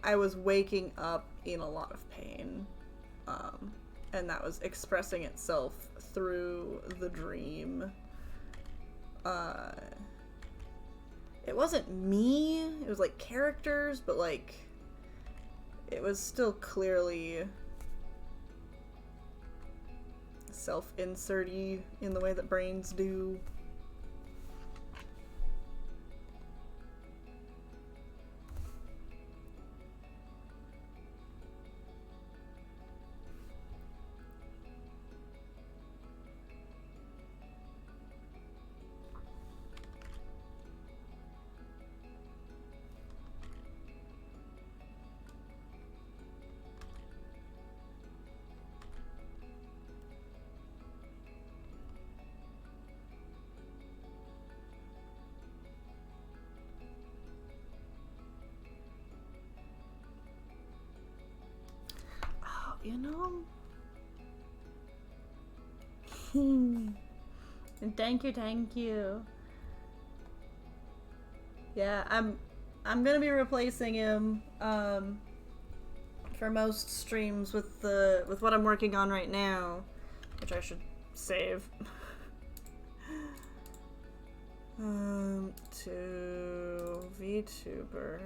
I was waking up in a lot of pain, and that was expressing itself through the dream. It wasn't me, it was like characters, but like it was still clearly self-insert-y in the way that brains do. You know? Thank you. Yeah, I'm gonna be replacing him for most streams with what I'm working on right now, which I should save. To VTuber.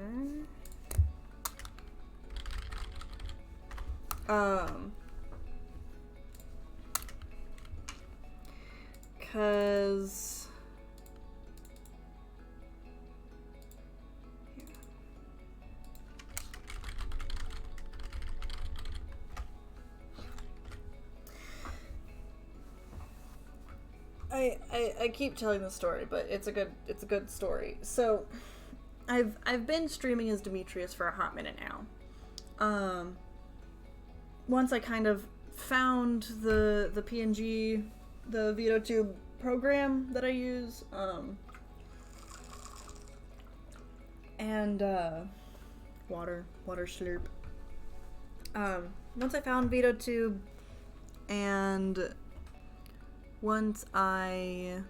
Cause I keep telling the story, but it's a good story. So I've been streaming as Demetrius for a hot minute now. Once I kind of found the PNG, the VideoTube program that I use, and water slurp. Once I found VideoTube, and once I,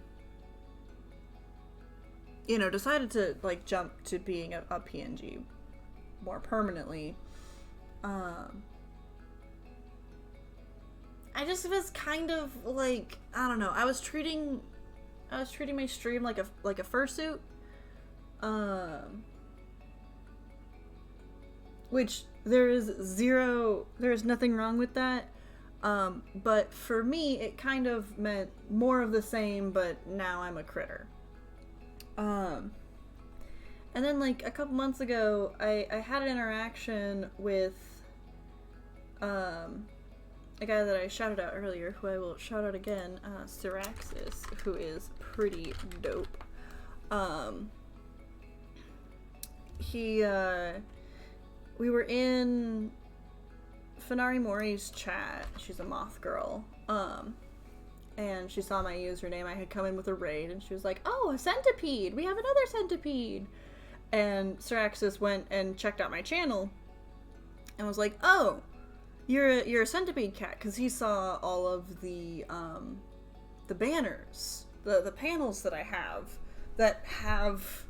decided to like jump to being a PNG more permanently, I just was kind of like, I don't know, I was treating my stream like a fursuit, which there is nothing wrong with that, but for me it kind of meant more of the same, but now I'm a critter. And then like a couple months ago I had an interaction with a guy that I shouted out earlier, who I will shout out again, Syraxis, who is pretty dope. We were in Fanari Mori's chat. She's a moth girl. And she saw my username. I had come in with a raid, and she was like, "Oh, a centipede! We have another centipede!" And Syraxis went and checked out my channel, and was like, "Oh, you're a centipede cat," because he saw all of the banners, the panels that I have that have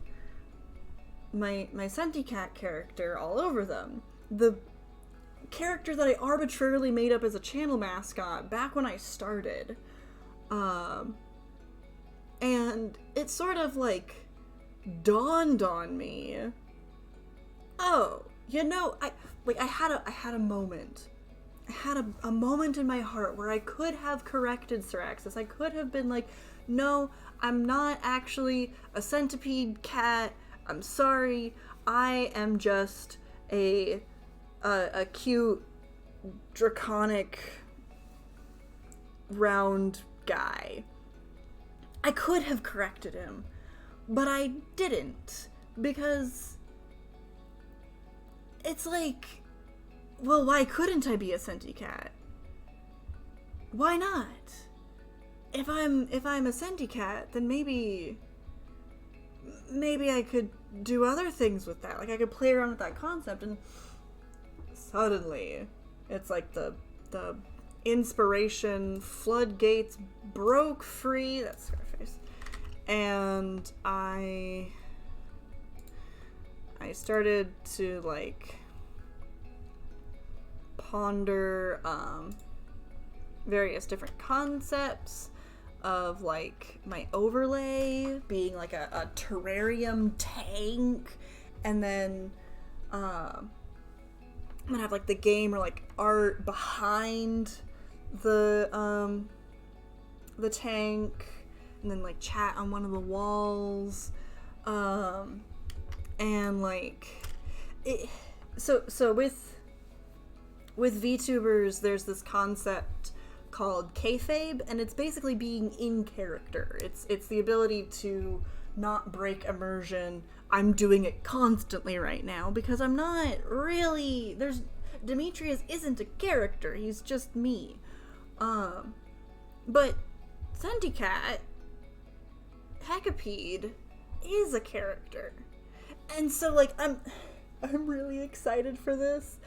my Centicat character all over them. The character that I arbitrarily made up as a channel mascot back when I started. And it sort of like dawned on me. Oh, I had a moment. I had a moment in my heart where I could have corrected Syraxis. I could have been like, no, I'm not actually a centipede cat. I'm sorry. I am just a cute, draconic, round guy. I could have corrected him, but I didn't, because it's like, well, why couldn't I be a cat? Why not? If I'm a cat, then maybe I could do other things with that. Like, I could play around with that concept, and suddenly it's like the inspiration floodgates broke free. That's Scarface. And I started to like ponder various different concepts of like my overlay being like a terrarium tank, and then I'm gonna have like the game or like art behind the tank, and then like chat on one of the walls, and like it. So with VTubers, there's this concept called kayfabe, and it's basically being in character. It's the ability to not break immersion. I'm doing it constantly right now because I'm not really. Demetrius isn't a character. He's just me. But Centicat, Hecapede, is a character, and so like I'm really excited for this.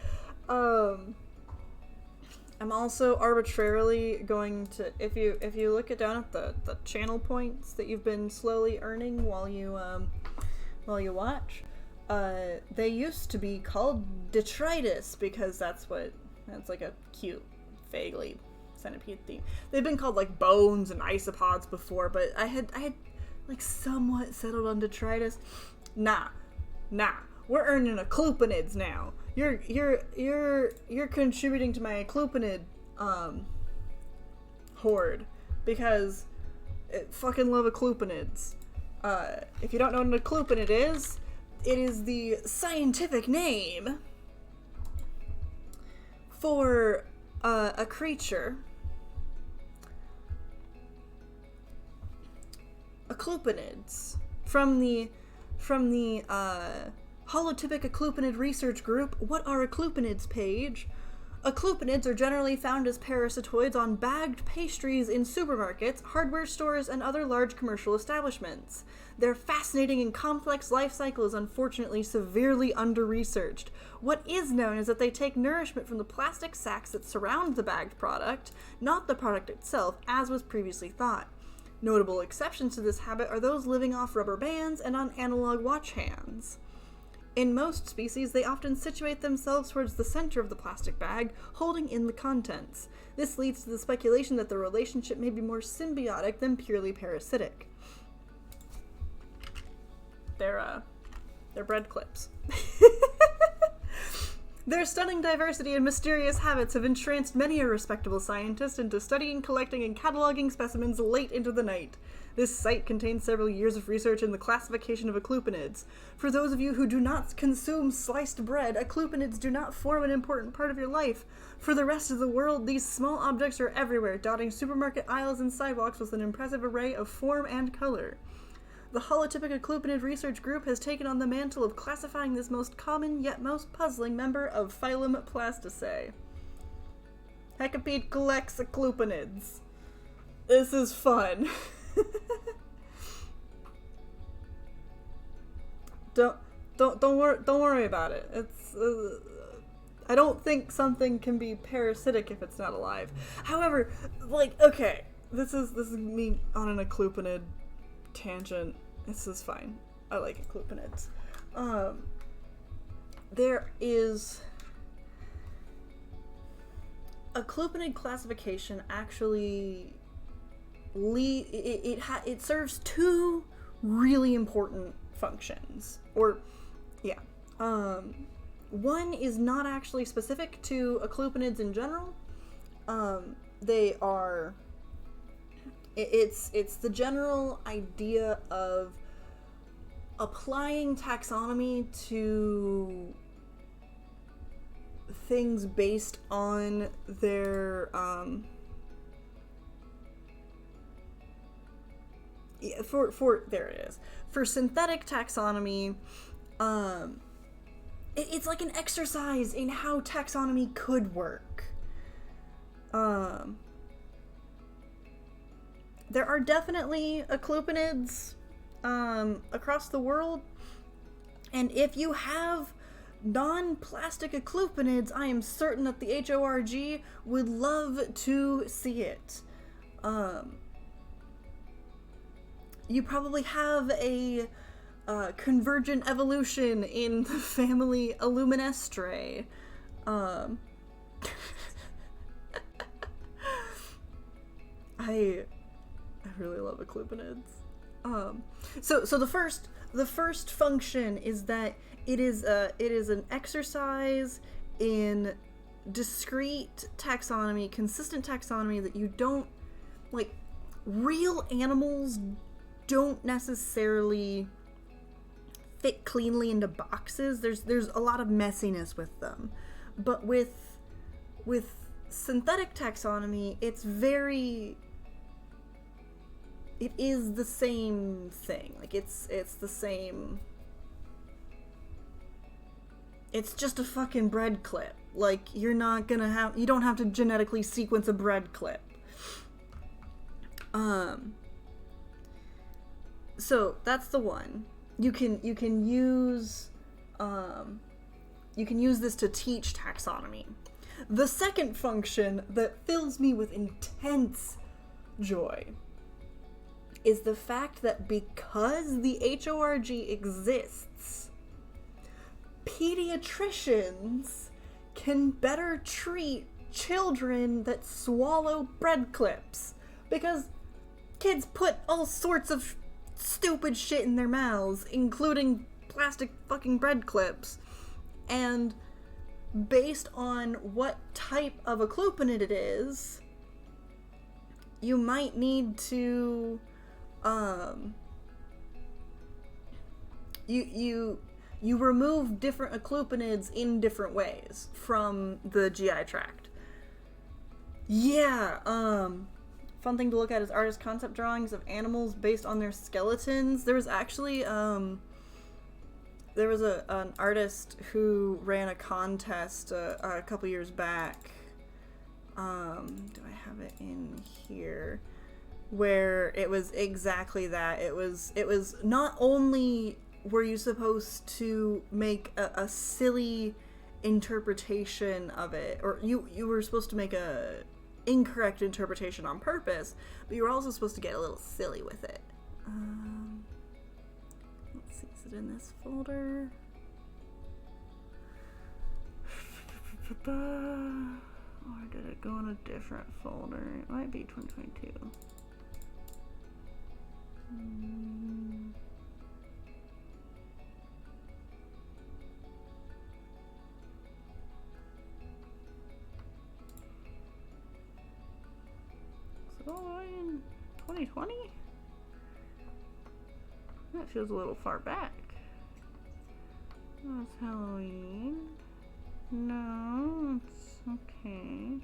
I'm also arbitrarily going to, if you look down at the channel points that you've been slowly earning while you watch, they used to be called detritus because that's like a cute, vaguely centipede theme. They've been called like bones and isopods before, but I had like somewhat settled on detritus. Nah, we're earning acclupinids now. You're contributing to my acclupanid horde because I fucking love acclupinids. If you don't know what an acclupanid is, it is the scientific name for a creature. Acclupinids from the holotypic acclupanid research group What Are Acclupinids page. Acclupinids are generally found as parasitoids on bagged pastries in supermarkets, hardware stores, and other large commercial establishments. Their fascinating and complex life cycle is unfortunately severely under-researched. What is known is that they take nourishment from the plastic sacks that surround the bagged product, not the product itself, as was previously thought. Notable exceptions to this habit are those living off rubber bands and on analog watch hands. In most species, they often situate themselves towards the center of the plastic bag, holding in the contents. This leads to the speculation that the relationship may be more symbiotic than purely parasitic. They're bread clips. Their stunning diversity and mysterious habits have entranced many a respectable scientist into studying, collecting, and cataloging specimens late into the night. This site contains several years of research in the classification of acclupinids. For those of you who do not consume sliced bread, acclupinids do not form an important part of your life. For the rest of the world, these small objects are everywhere, dotting supermarket aisles and sidewalks with an impressive array of form and color. The holotypic acclupanid research group has taken on the mantle of classifying this most common yet most puzzling member of phylum Plasticae. Hecapede collects acclupinids. This is fun. Don't worry about it. It's I don't think something can be parasitic if it's not alive. However, like, okay, this is me on an acclupanid tangent. This is fine. I like acclupinids. There is acclupanid classification actually it serves two really important functions. One is not actually specific to acclupinids in general. They are It's the general idea of applying taxonomy to things based on their there it is. For synthetic taxonomy, it's like an exercise in how taxonomy could work. There are definitely aclupinids across the world, and if you have non-plastic aclupinids, I am certain that the HORG would love to see it. You probably have a convergent evolution in the family Illuminestre. I really love aclupinids. So the first function is that it is an exercise in discrete taxonomy, consistent taxonomy that you don't like. Real animals don't necessarily fit cleanly into boxes. There's a lot of messiness with them, but with synthetic taxonomy, it is the same thing. Like it's the same. It's just a fucking bread clip. Like you don't have to genetically sequence a bread clip. So that's the one. You can use this to teach taxonomy. The second function that fills me with intense joy is the fact that because the HORG exists, pediatricians can better treat children that swallow bread clips, because kids put all sorts of stupid shit in their mouths, including plastic fucking bread clips, and based on what type of aclupinid it is, you might need to you remove different aclupinids in different ways from the GI tract. Yeah, fun thing to look at is artist concept drawings of animals based on their skeletons. There was actually an artist who ran a contest a couple years back. Do I have it in here? Where it was exactly that. It was not only were you supposed to make a silly interpretation of it, or you were supposed to make a incorrect interpretation on purpose, but you were also supposed to get a little silly with it. Let's see, is it in this folder? Or did it go in a different folder? It might be 2022. So in 2020? That feels a little far back. That's Halloween. No, it's okay.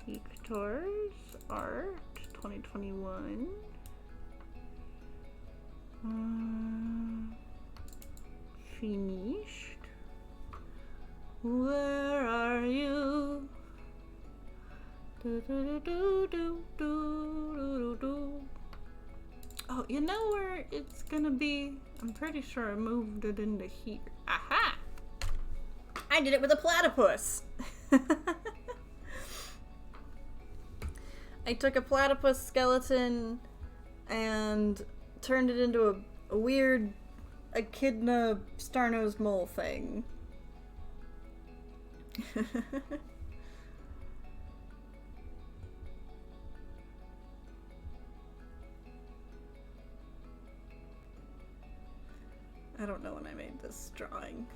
Victor's art 2021. Finished. Where are you? Do, do, do, do, do, do, do. Oh, you know where it's gonna be? I'm pretty sure I moved it into here. Aha! I did it with a platypus! I took a platypus skeleton and turned it into a weird echidna star-nosed mole thing. I don't know when I made this drawing.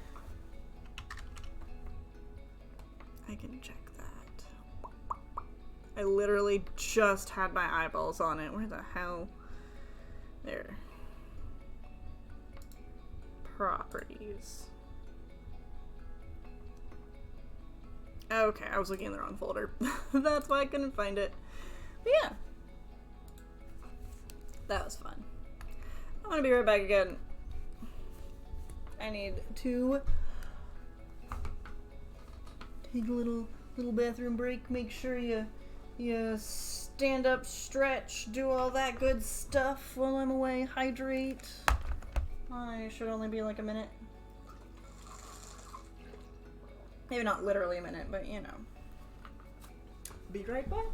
I can check that. I literally just had my eyeballs on it. Where the hell? There. Properties. Okay, I was looking in the wrong folder. That's why I couldn't find it. But yeah. That was fun. I'm gonna be right back again. I need to take a little bathroom break. Make sure you stand up, stretch, do all that good stuff while I'm away. Hydrate. I should only be like a minute. Maybe not literally a minute, but you know. Be right back.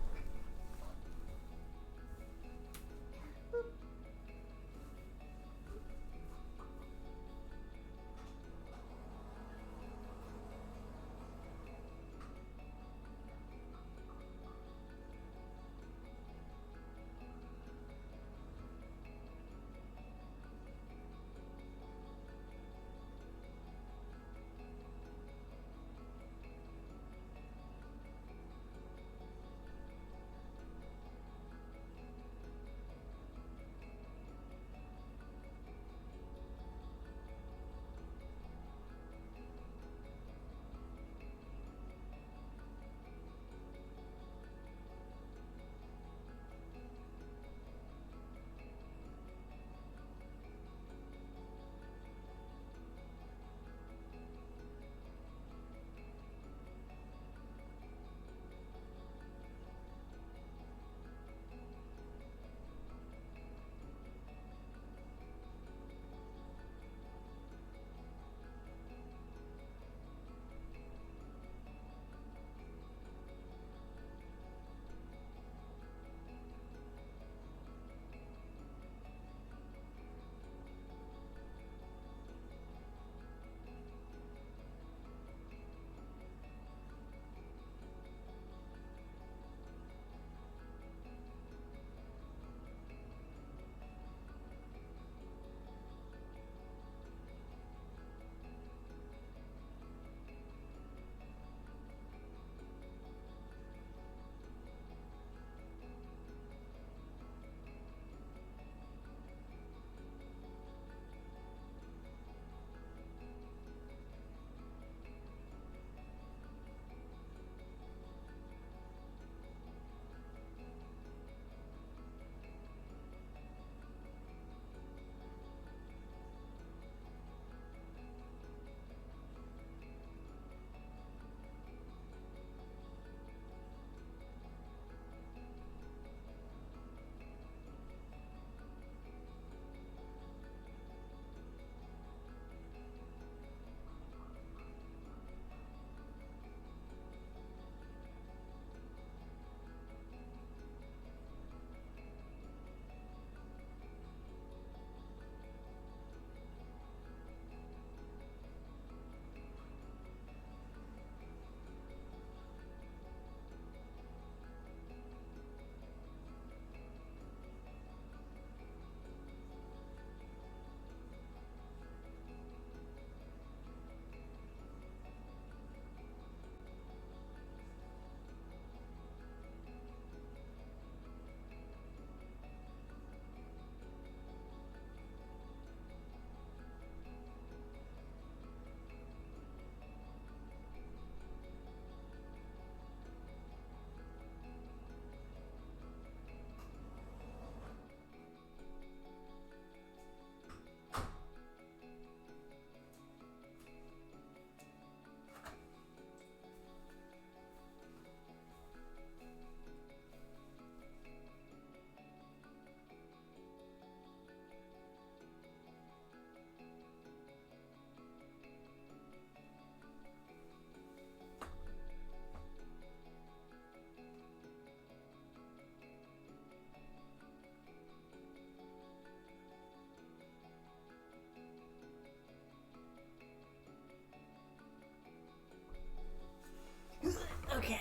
Okay.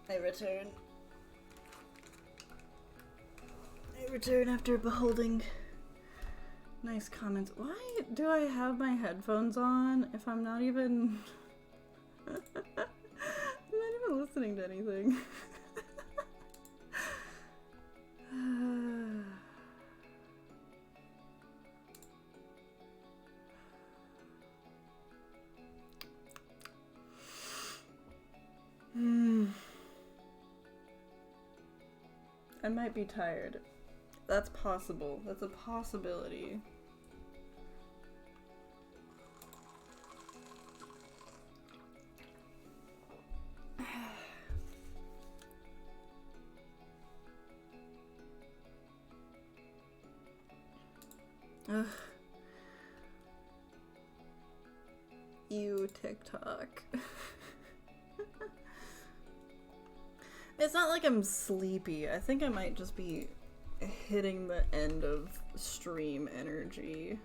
I return. I return after beholding nice comments. Why do I have my headphones on if I'm not even not even listening to anything. I might be tired. That's possible. That's a possibility. Ugh. Ew, TikTok. It's not like I'm sleepy. I think I might just be hitting the end of stream energy.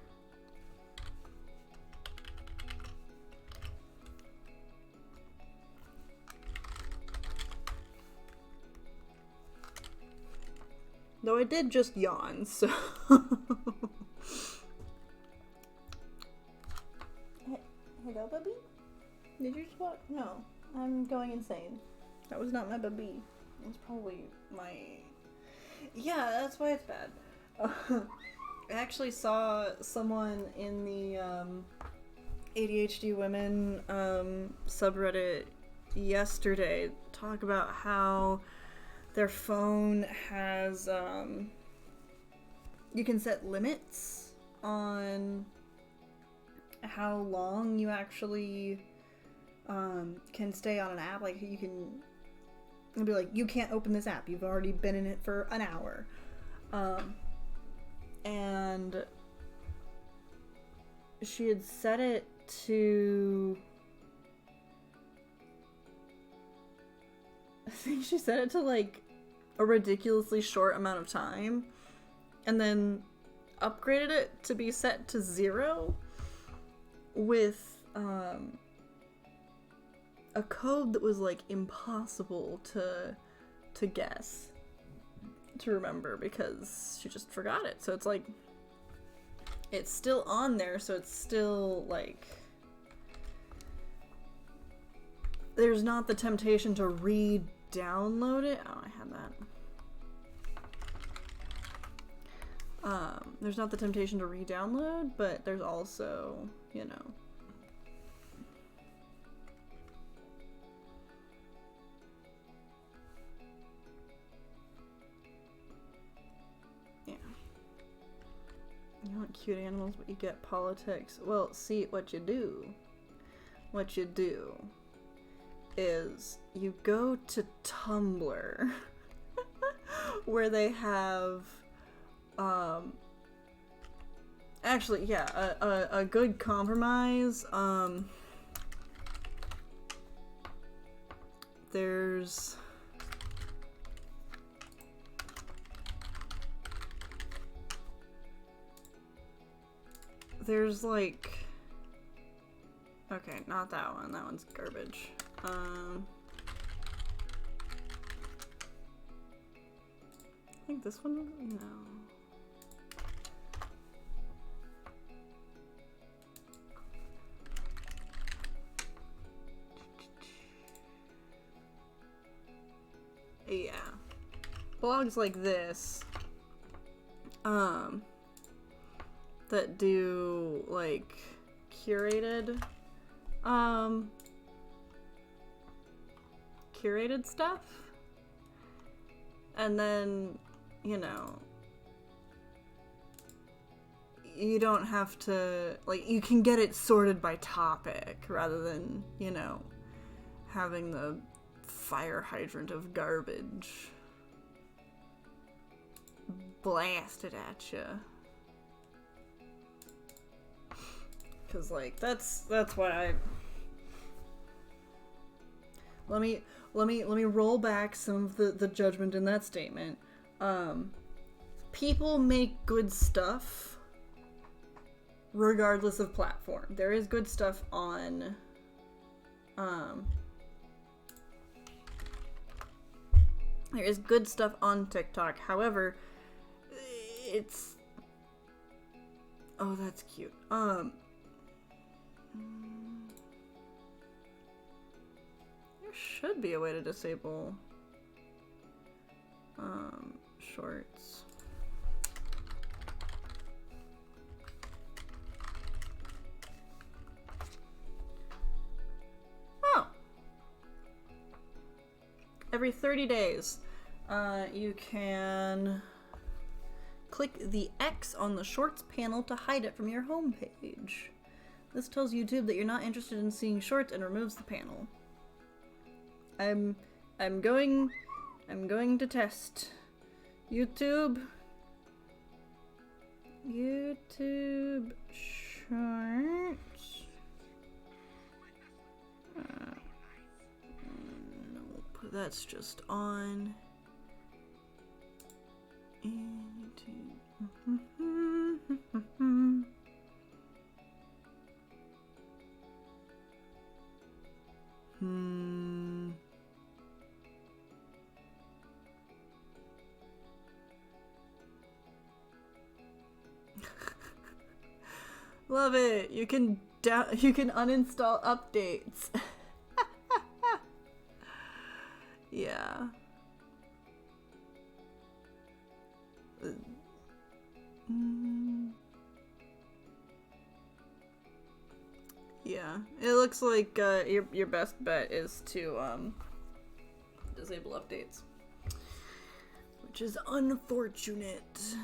Though I did just yawn, so... Hello, baby? Did you just walk? No, I'm going insane. That was not my baby. It was probably my... Yeah, that's why it's bad. I actually saw someone in the ADHD women subreddit yesterday talk about how their phone has... you can set limits on how long you actually can stay on an app. Like, you can... It'll be like, you can't open this app. You've already been in it for an hour. And she had set it to... I think she set it to, like, a ridiculously short amount of time. And then upgraded it to be set to 0 with, a code that was, like, impossible to guess, to remember, because she just forgot it. So it's like, it's still on there, so it's still, like, there's not the temptation to re-download it. Oh, I had that. There's not the temptation to re-download, but there's also, you know, you want cute animals, but you get politics. Well, see, what you do is you go to Tumblr, where they have, actually, yeah, a good compromise. There's like, okay, not that one. That one's garbage. I think this one, no. Yeah. Blogs like this, that do, like, curated stuff, and then, you know, you don't have to, like, you can get it sorted by topic rather than, you know, having the fire hydrant of garbage blasted at you. Cause, like, that's why I... Let me roll back some of the judgment in that statement. People make good stuff regardless of platform. There is good stuff on, there is good stuff on TikTok. However, it's... Oh, that's cute. should be a way to disable shorts. Oh! Every 30 days, you can click the X on the Shorts panel to hide it from your home page. This tells YouTube that you're not interested in seeing shorts and removes the panel. I'm going to test YouTube Shorts. Nope, that's just on YouTube. Love it. You can uninstall updates. Yeah. Yeah. It looks like your best bet is to disable updates, which is unfortunate.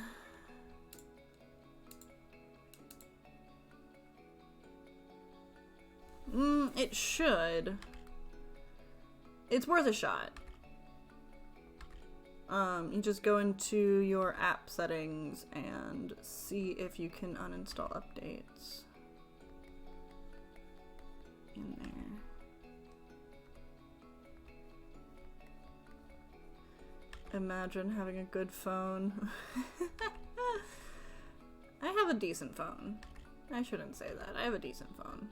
It should. It's worth a shot. You just go into your app settings and see if you can uninstall updates in there. Imagine having a good phone. I have a decent phone. I shouldn't say that. I have a decent phone.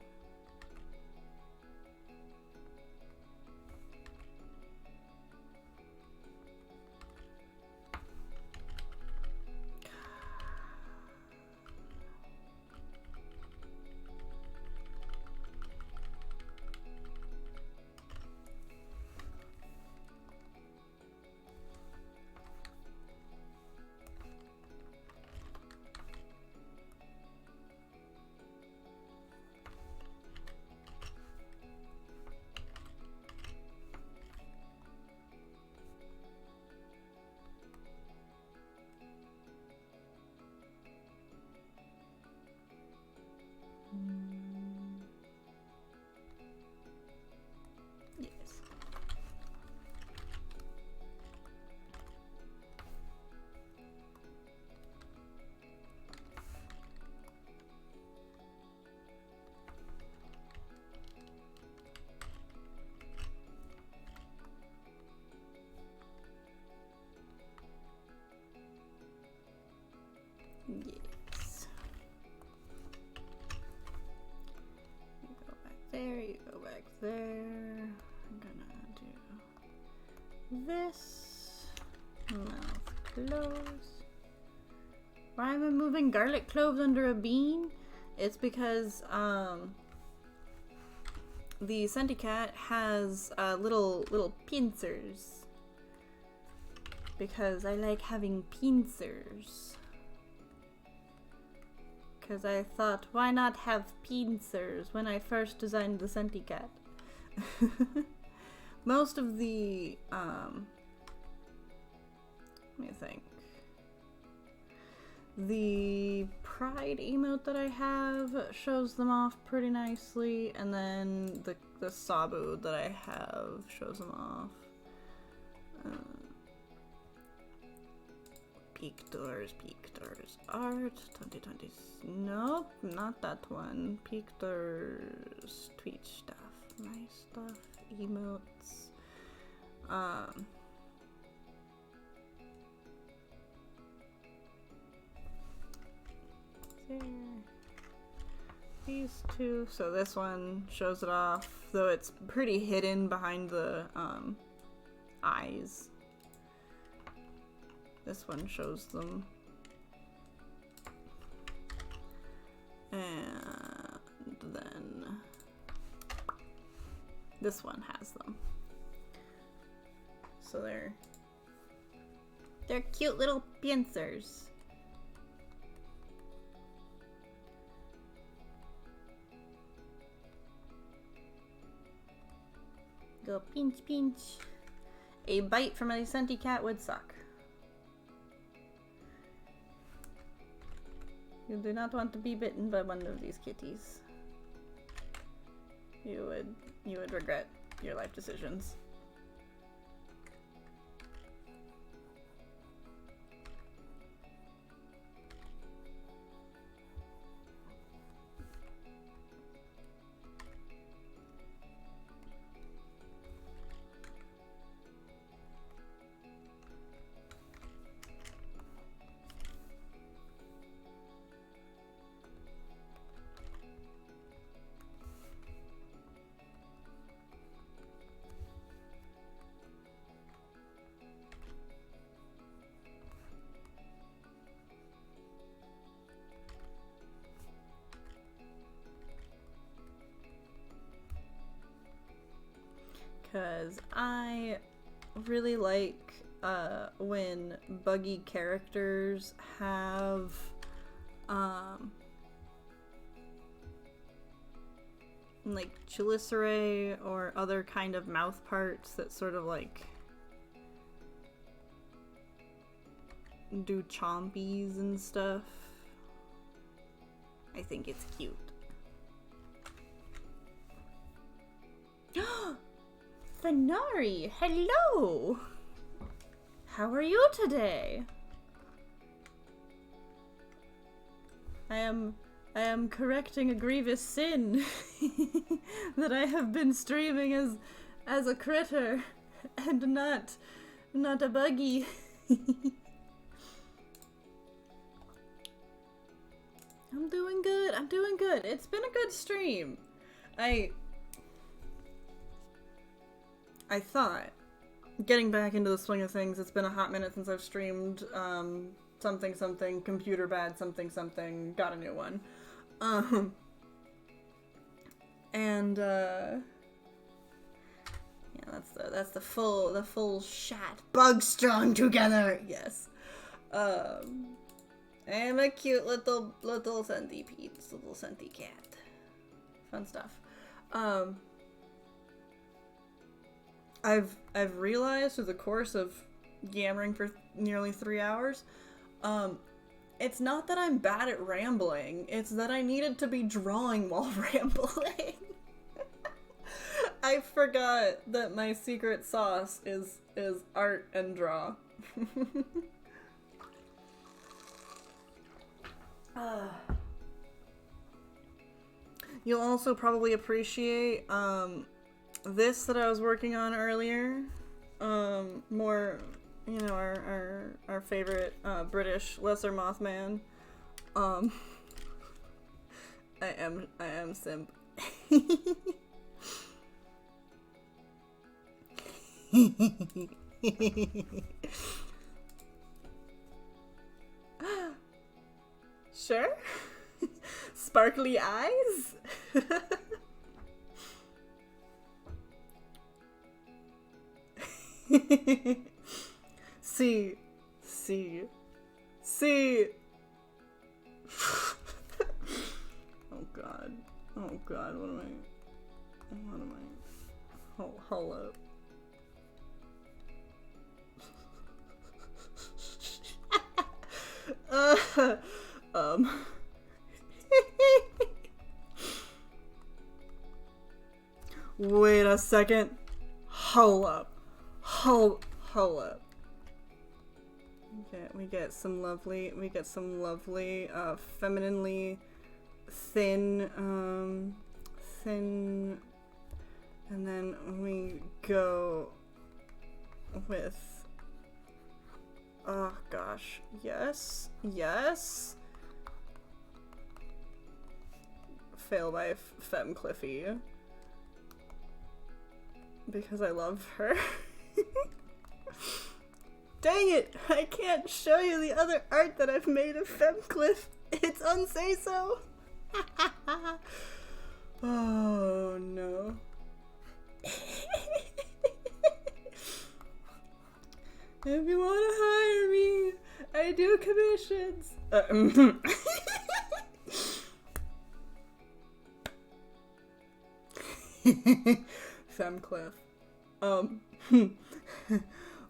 Yes. Yes. You go back there, you go back there. I'm gonna do this. Mouth close. Why am I moving garlic cloves under a bean? It's because the centicat has little pincers. Because I like having pincers. Because I thought, why not have pincers when I first designed the centicat? Most of the, let me think. The Pride emote that I have shows them off pretty nicely, and then the Sabu that I have shows them off. Pictures, art, 2020. Nope, not that one. Pictures, tweet stuff, my stuff, emotes. There. These two. So this one shows it off, though it's pretty hidden behind the eyes. This one shows them. And then this one has them. so they're cute little pincers. Go pinch, pinch. A bite from a cat would suck. You do not want to be bitten by one of these kitties. You would regret your life decisions. Because I really like when buggy characters have like chelicerae or other kind of mouth parts that sort of like do chompies and stuff. I think it's cute. Fanari, hello! How are you today? I am correcting a grievous sin that I have been streaming as a critter and not a buggy. I'm doing good. I'm doing good. It's been a good stream. I thought, getting back into the swing of things, it's been a hot minute since I've streamed something, computer bad, something, got a new one. Yeah, that's the full shot. Bug strung together, yes. I'm a cute little centipede, little cat. Fun stuff. I've realized through the course of yammering for nearly 3 hours, it's not that I'm bad at rambling, it's that I needed to be drawing while rambling. I forgot that my secret sauce is art and draw. You'll also probably appreciate this that I was working on earlier. More, you know, our favorite British lesser Mothman. I am simp. Sure. Sparkly eyes. See. Oh god, what am I? Hold up. Wait a second. Hold up. Okay, we get some lovely, femininely thin, and then we go with, oh gosh, yes, fail by Femme Cliffy, because I love her. Dang it! I can't show you the other art that I've made of Femcliff. It's unsay-so. Oh no. shits. Femcliff.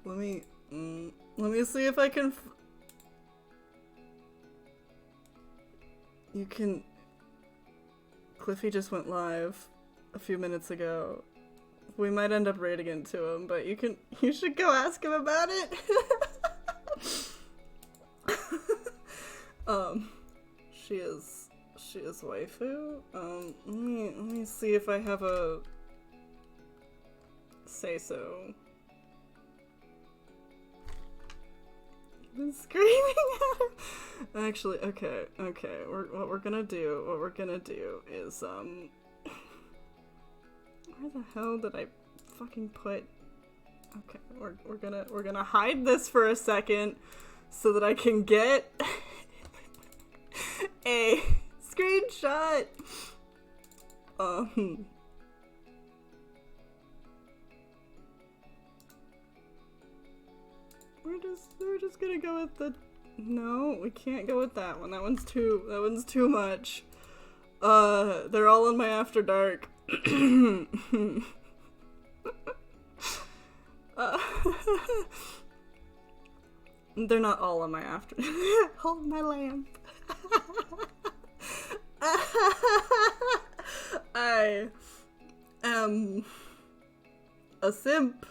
Let me see if I can. You can. Cliffy just went live a few minutes ago. We might end up raiding into him, but you should go ask him about it. She is waifu. Let me see if I have a say so. I've been screaming at him. Actually, okay. What we're gonna do is where the hell did I fucking put? Okay, we're gonna hide this for a second so that I can get a screenshot. We're just gonna go with the. No, we can't go with that one. That one's too much. They're all in my After Dark. They're not all on my After. Hold my lamp. I am a simp.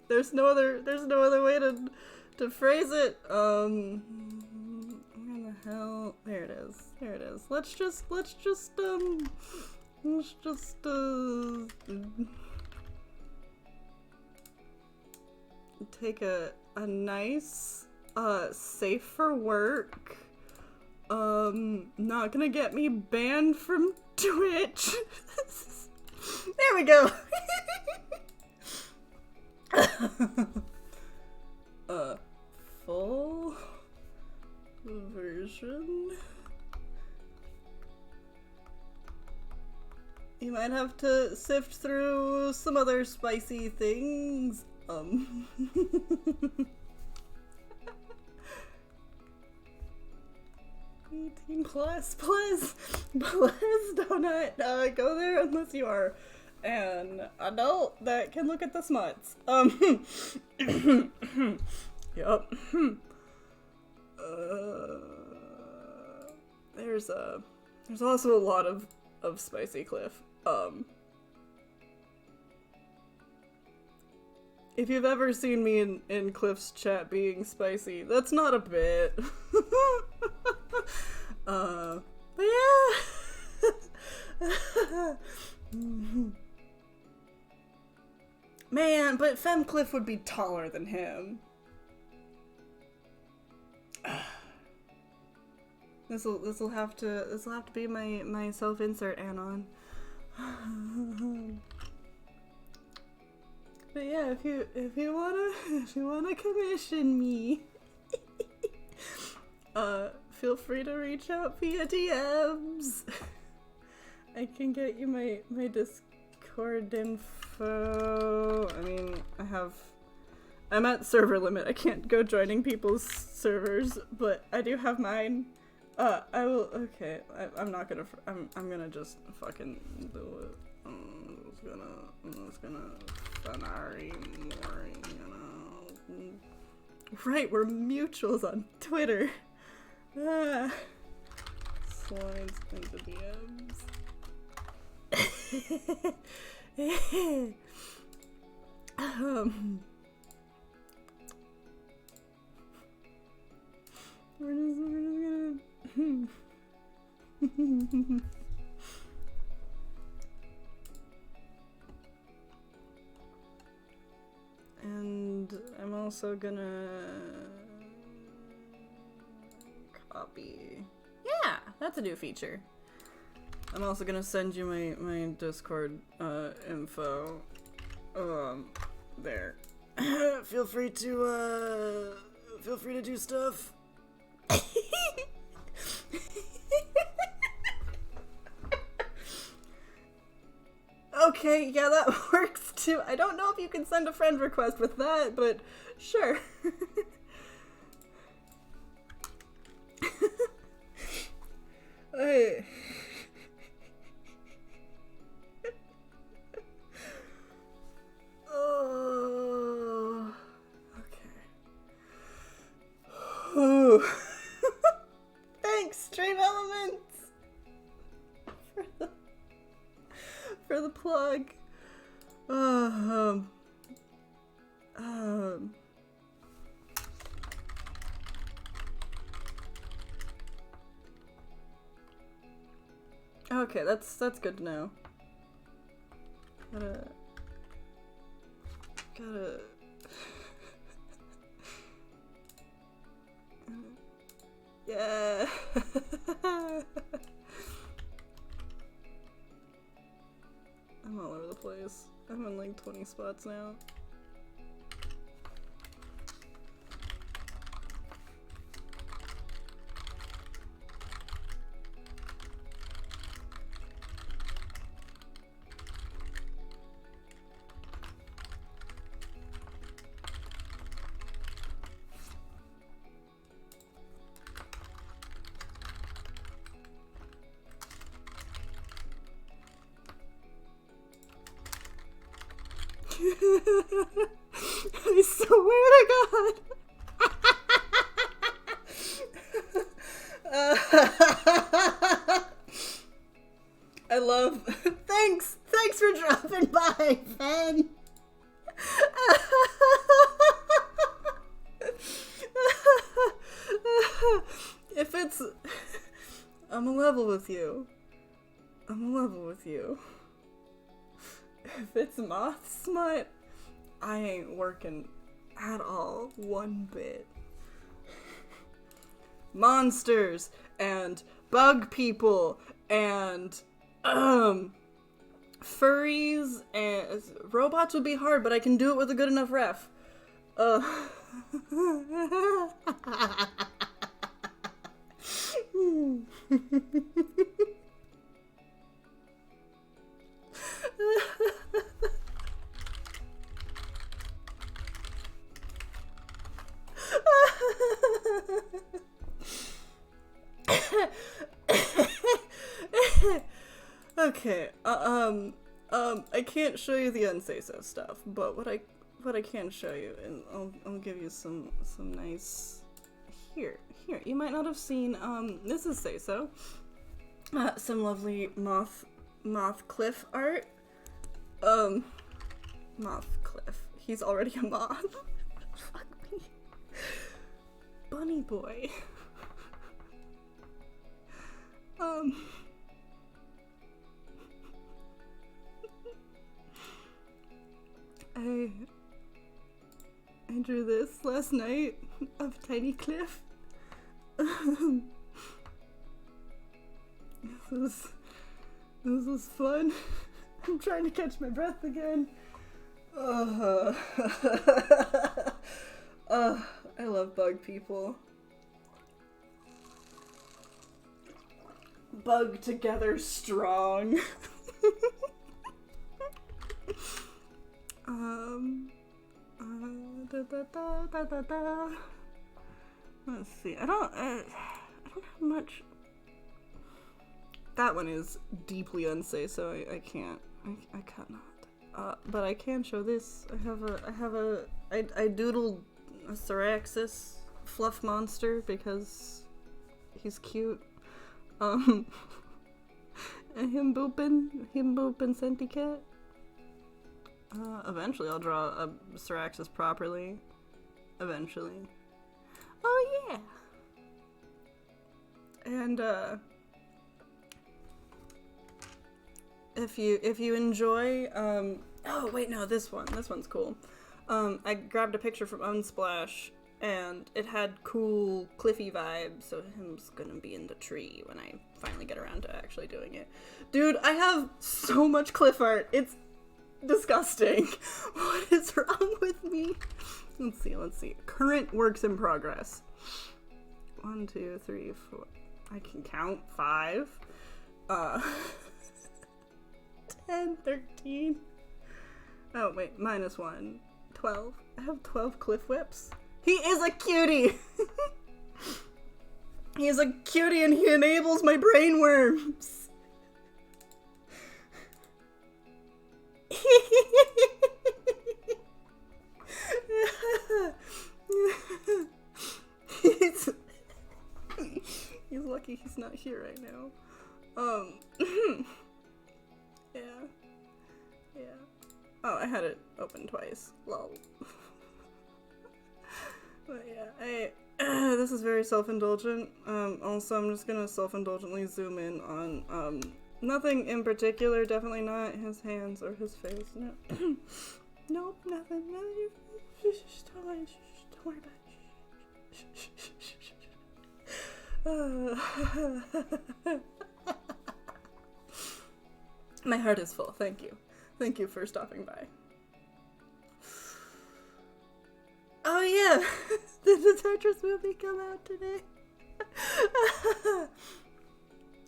There's no other way to phrase it. Where the hell? There it is. Let's just take a nice safe for work. Not gonna get me banned from Twitch. There we go. Full version. You might have to sift through some other spicy things. 18 plus, donut, go there unless you are an adult that can look at the smuts. Yup. There's also a lot of spicy Cliff. If you've ever seen me in Cliff's chat being spicy, that's not a bit. But yeah. Man, but Femcliff would be taller than him. This'll have to be my self-insert anon. But yeah, if you wanna commission me, feel free to reach out via DMs. I can get you my Discord info. I mean, I'm at server limit. I can't go joining people's servers, but I do have mine. I will. Okay, I'm gonna just fucking do it. I'm just gonna fanari more, you know. Right, we're mutuals on Twitter. Slides into DMs. We're just gonna and I'm also gonna copy. Yeah, that's a new feature. I'm also gonna send you my Discord info. There. Feel free to do stuff. Okay, yeah, that works too. I don't know if you can send a friend request with that, but sure. I... Oh, okay. Ooh. Thanks, Stream Elements, for the plug. Okay, that's good to know. Gotta yeah. I'm all over the place. I'm in like 20 spots now. I swear to God. I love. Thanks for dropping by, Fan. If it's, I'm a level with you. If it's moth smut, I ain't working at all, one bit. Monsters and bug people and furries and robots would be hard, but I can do it with a good enough ref. Okay, I can't show you the unsay-so stuff, but what I can show you, and I'll give you some nice, here, you might not have seen, this is say-so, some lovely moth cliff art, moth cliff, he's already a moth, fuck me, bunny boy, I drew this last night of Tiny Cliff. This was fun. I'm trying to catch my breath again. I love bug people. Bug together strong. Let's see. I don't have much. That one is deeply unsay, so I can't. I cannot. But I can show this. I doodled a Thoraxis fluff monster because he's cute. And him booping Centicat. Eventually I'll draw a Thoraxis properly. Eventually. Oh yeah! And, if you enjoy, oh wait, no, this one's cool. I grabbed a picture from Unsplash, and it had cool cliffy vibes, so him's gonna be in the tree when I finally get around to actually doing it. Dude, I have so much cliff art, it's disgusting. What is wrong with me? Let's see. Current works in progress. 1, 2, 3, 4. I can count 5. 10, 13. Oh, wait, -1. 12. I have 12 cliff whips. He is a cutie! He's a cutie and he enables my brainworms. he's, he's lucky he's not here right now. Yeah. Yeah. Oh, I had it open twice. Lol. But yeah, this is very self-indulgent. Also, I'm just gonna self-indulgently zoom in on, nothing in particular, definitely not his hands or his face, no. Nope, nothing, just don't worry about it. My heart is full, thank you. Thank you for stopping by. Oh yeah, did the Tetris movie come out today?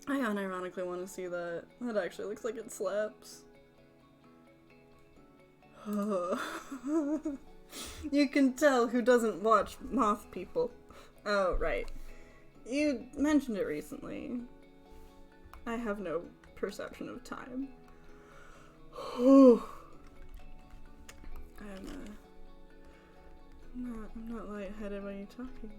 I unironically want to see that. That actually looks like it slaps. You can tell who doesn't watch Moth People. Oh, right. You mentioned it recently. I have no perception of time. I'm not lightheaded. What are you talking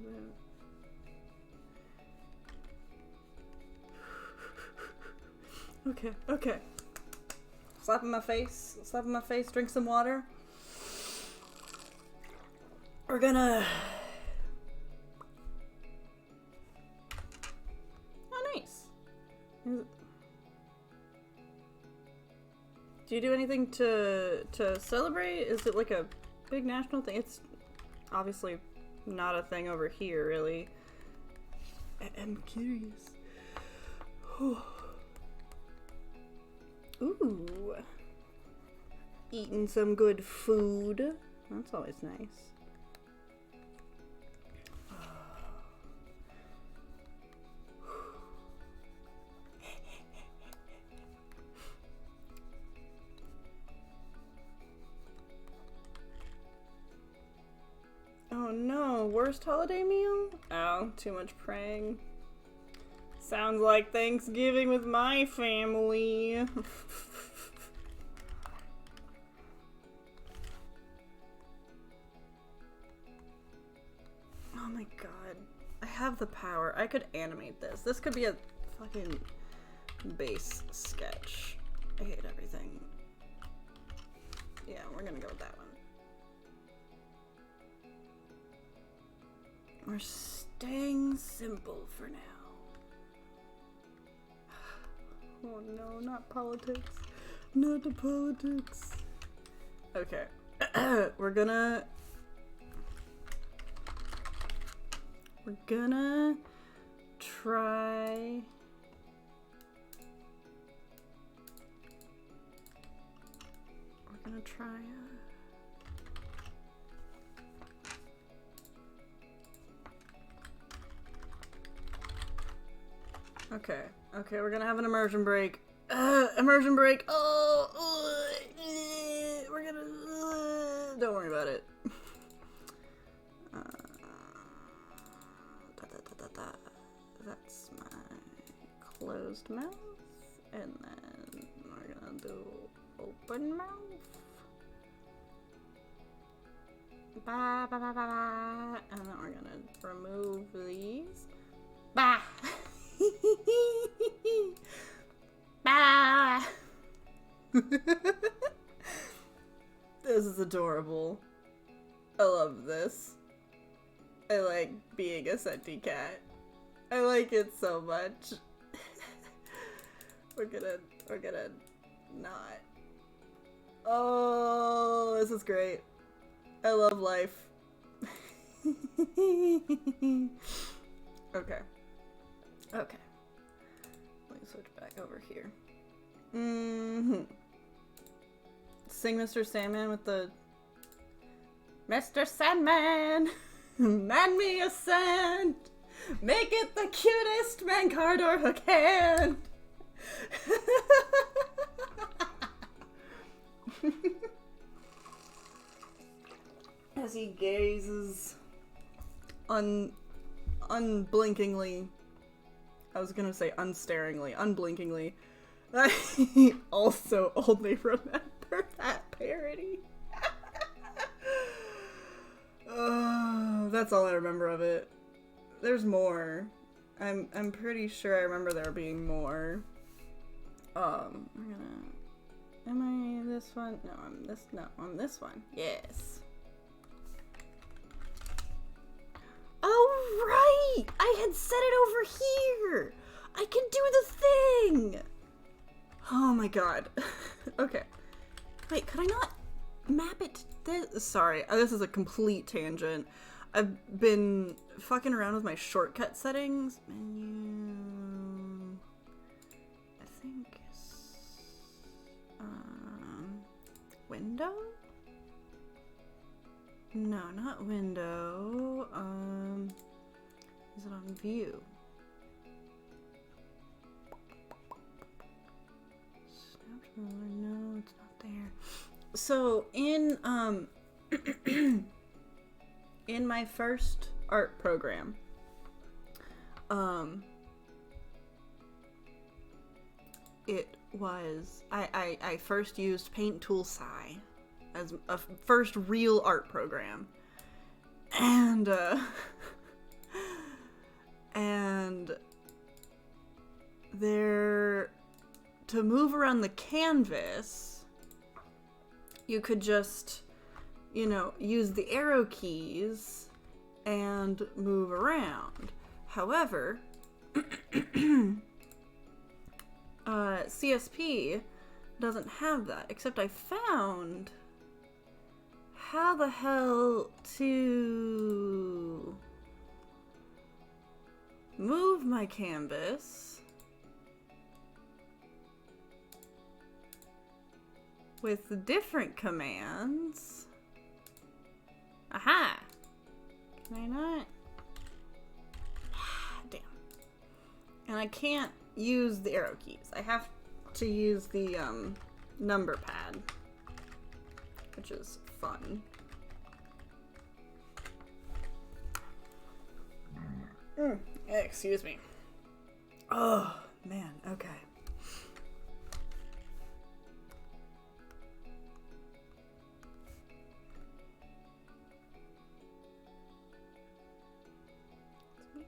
about? Okay. Slap in my face, drink some water. We're gonna... Oh, nice. Do you do anything to celebrate? Is it like a big national thing? It's obviously not a thing over here, really. I'm curious. Ooh. Eating some good food. That's always nice. Oh no, worst holiday meal? Oh, too much praying. Sounds like Thanksgiving with my family. Oh my god. I have the power. I could animate this. This could be a fucking base sketch. I hate everything. Yeah, we're gonna go with that one. We're staying simple for now. Oh no, not politics. Not the politics. Okay. We're gonna try... Okay, we're gonna have an immersion break. Immersion break! We're gonna... don't worry about it. That's my closed mouth. And then we're gonna do open mouth. Ba ba ba ba ba. And then we're gonna remove these. Ba! Bah! This is adorable. I love this. I like being a centy-cat. I like it so much. We're gonna not. Oh, this is great. I love life. Okay. Okay. Let me switch back over here. Sing Mr. Sandman with the... Mr. Sandman! Man me a sand! Make it the cutest man card or hook hand! As he gazes unblinkingly I was gonna say unstaringly, unblinkingly. I also only remember that parody. Oh, that's all I remember of it. There's more. I'm pretty sure I remember there being more. We're gonna. Am I this one? No, I'm this. No, I'm this one. Yes. Oh right! I had set it over here. I can do the thing. Oh my god. Okay. Wait, could I not map it to this? Sorry, this is a complete tangent. I've been fucking around with my shortcut settings. Menu. I think it's window? No, not window. Is it on view? No, it's not there. So in in my first art program, it was I first used Paint Tool Sci as a first real art program, and and there, to move around the canvas, you could just, you know, use the arrow keys and move around. However, CSP doesn't have that, except I found how the hell to move my canvas with different commands. Aha! Can I not? Damn. And I can't use the arrow keys. I have to use the number pad, which is fun. Excuse me. Oh, man, okay.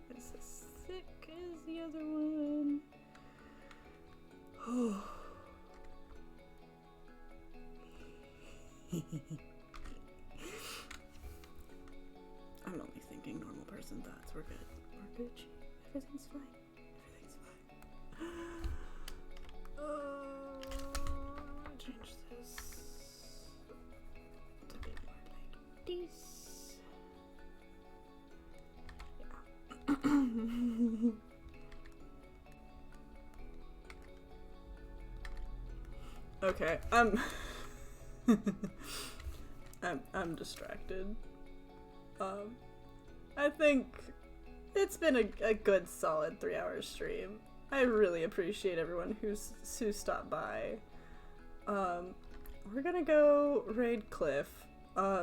It's as thick as the other one. Oh. I'm only thinking normal person thoughts. We're good. We're good. Everything's fine. Everything's fine. Change this to be more like this. Yeah. Okay. I'm distracted. I think it's been a good solid 3-hour stream. I really appreciate everyone who stopped by. We're gonna go raid Cliff,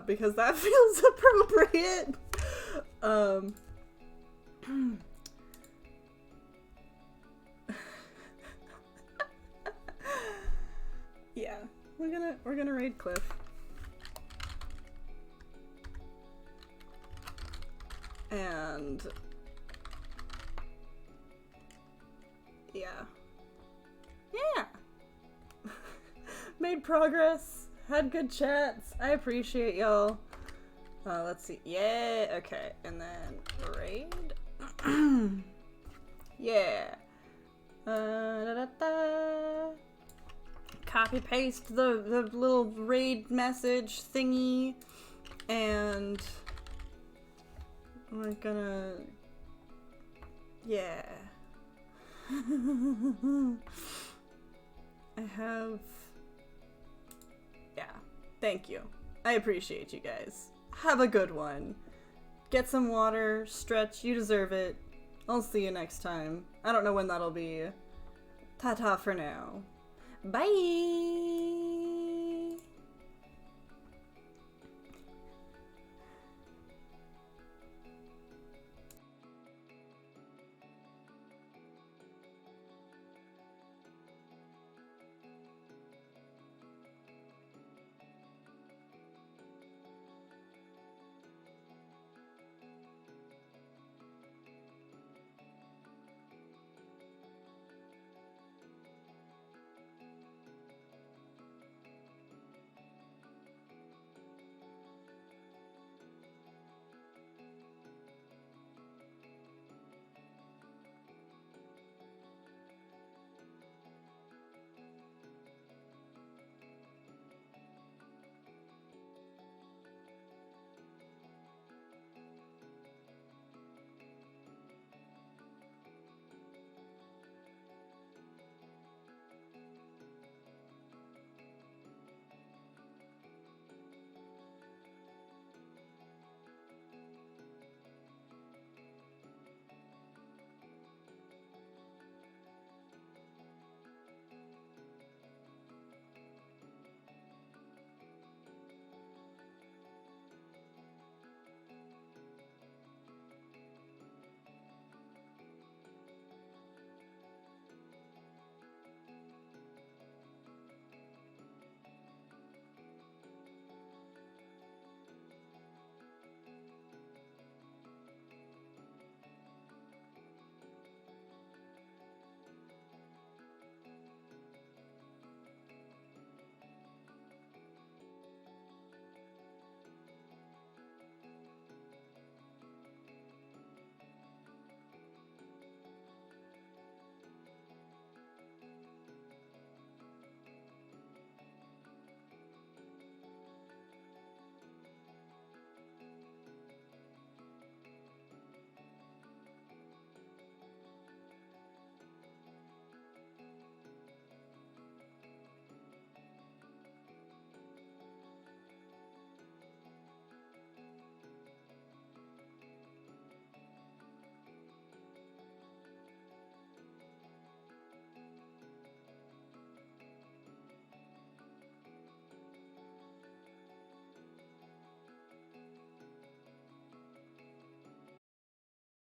because that feels appropriate. Yeah, we're gonna raid Cliff. And yeah. Made progress, had good chats. I appreciate y'all. Let's see. Yeah, okay. And then raid. Yeah. Copy paste the little raid message thingy, and we're gonna, yeah. I have, yeah, thank you. I appreciate you guys. Have a good one. Get some water, stretch, you deserve it. I'll see you next time. I don't know when that'll be. Ta-ta for now. Bye!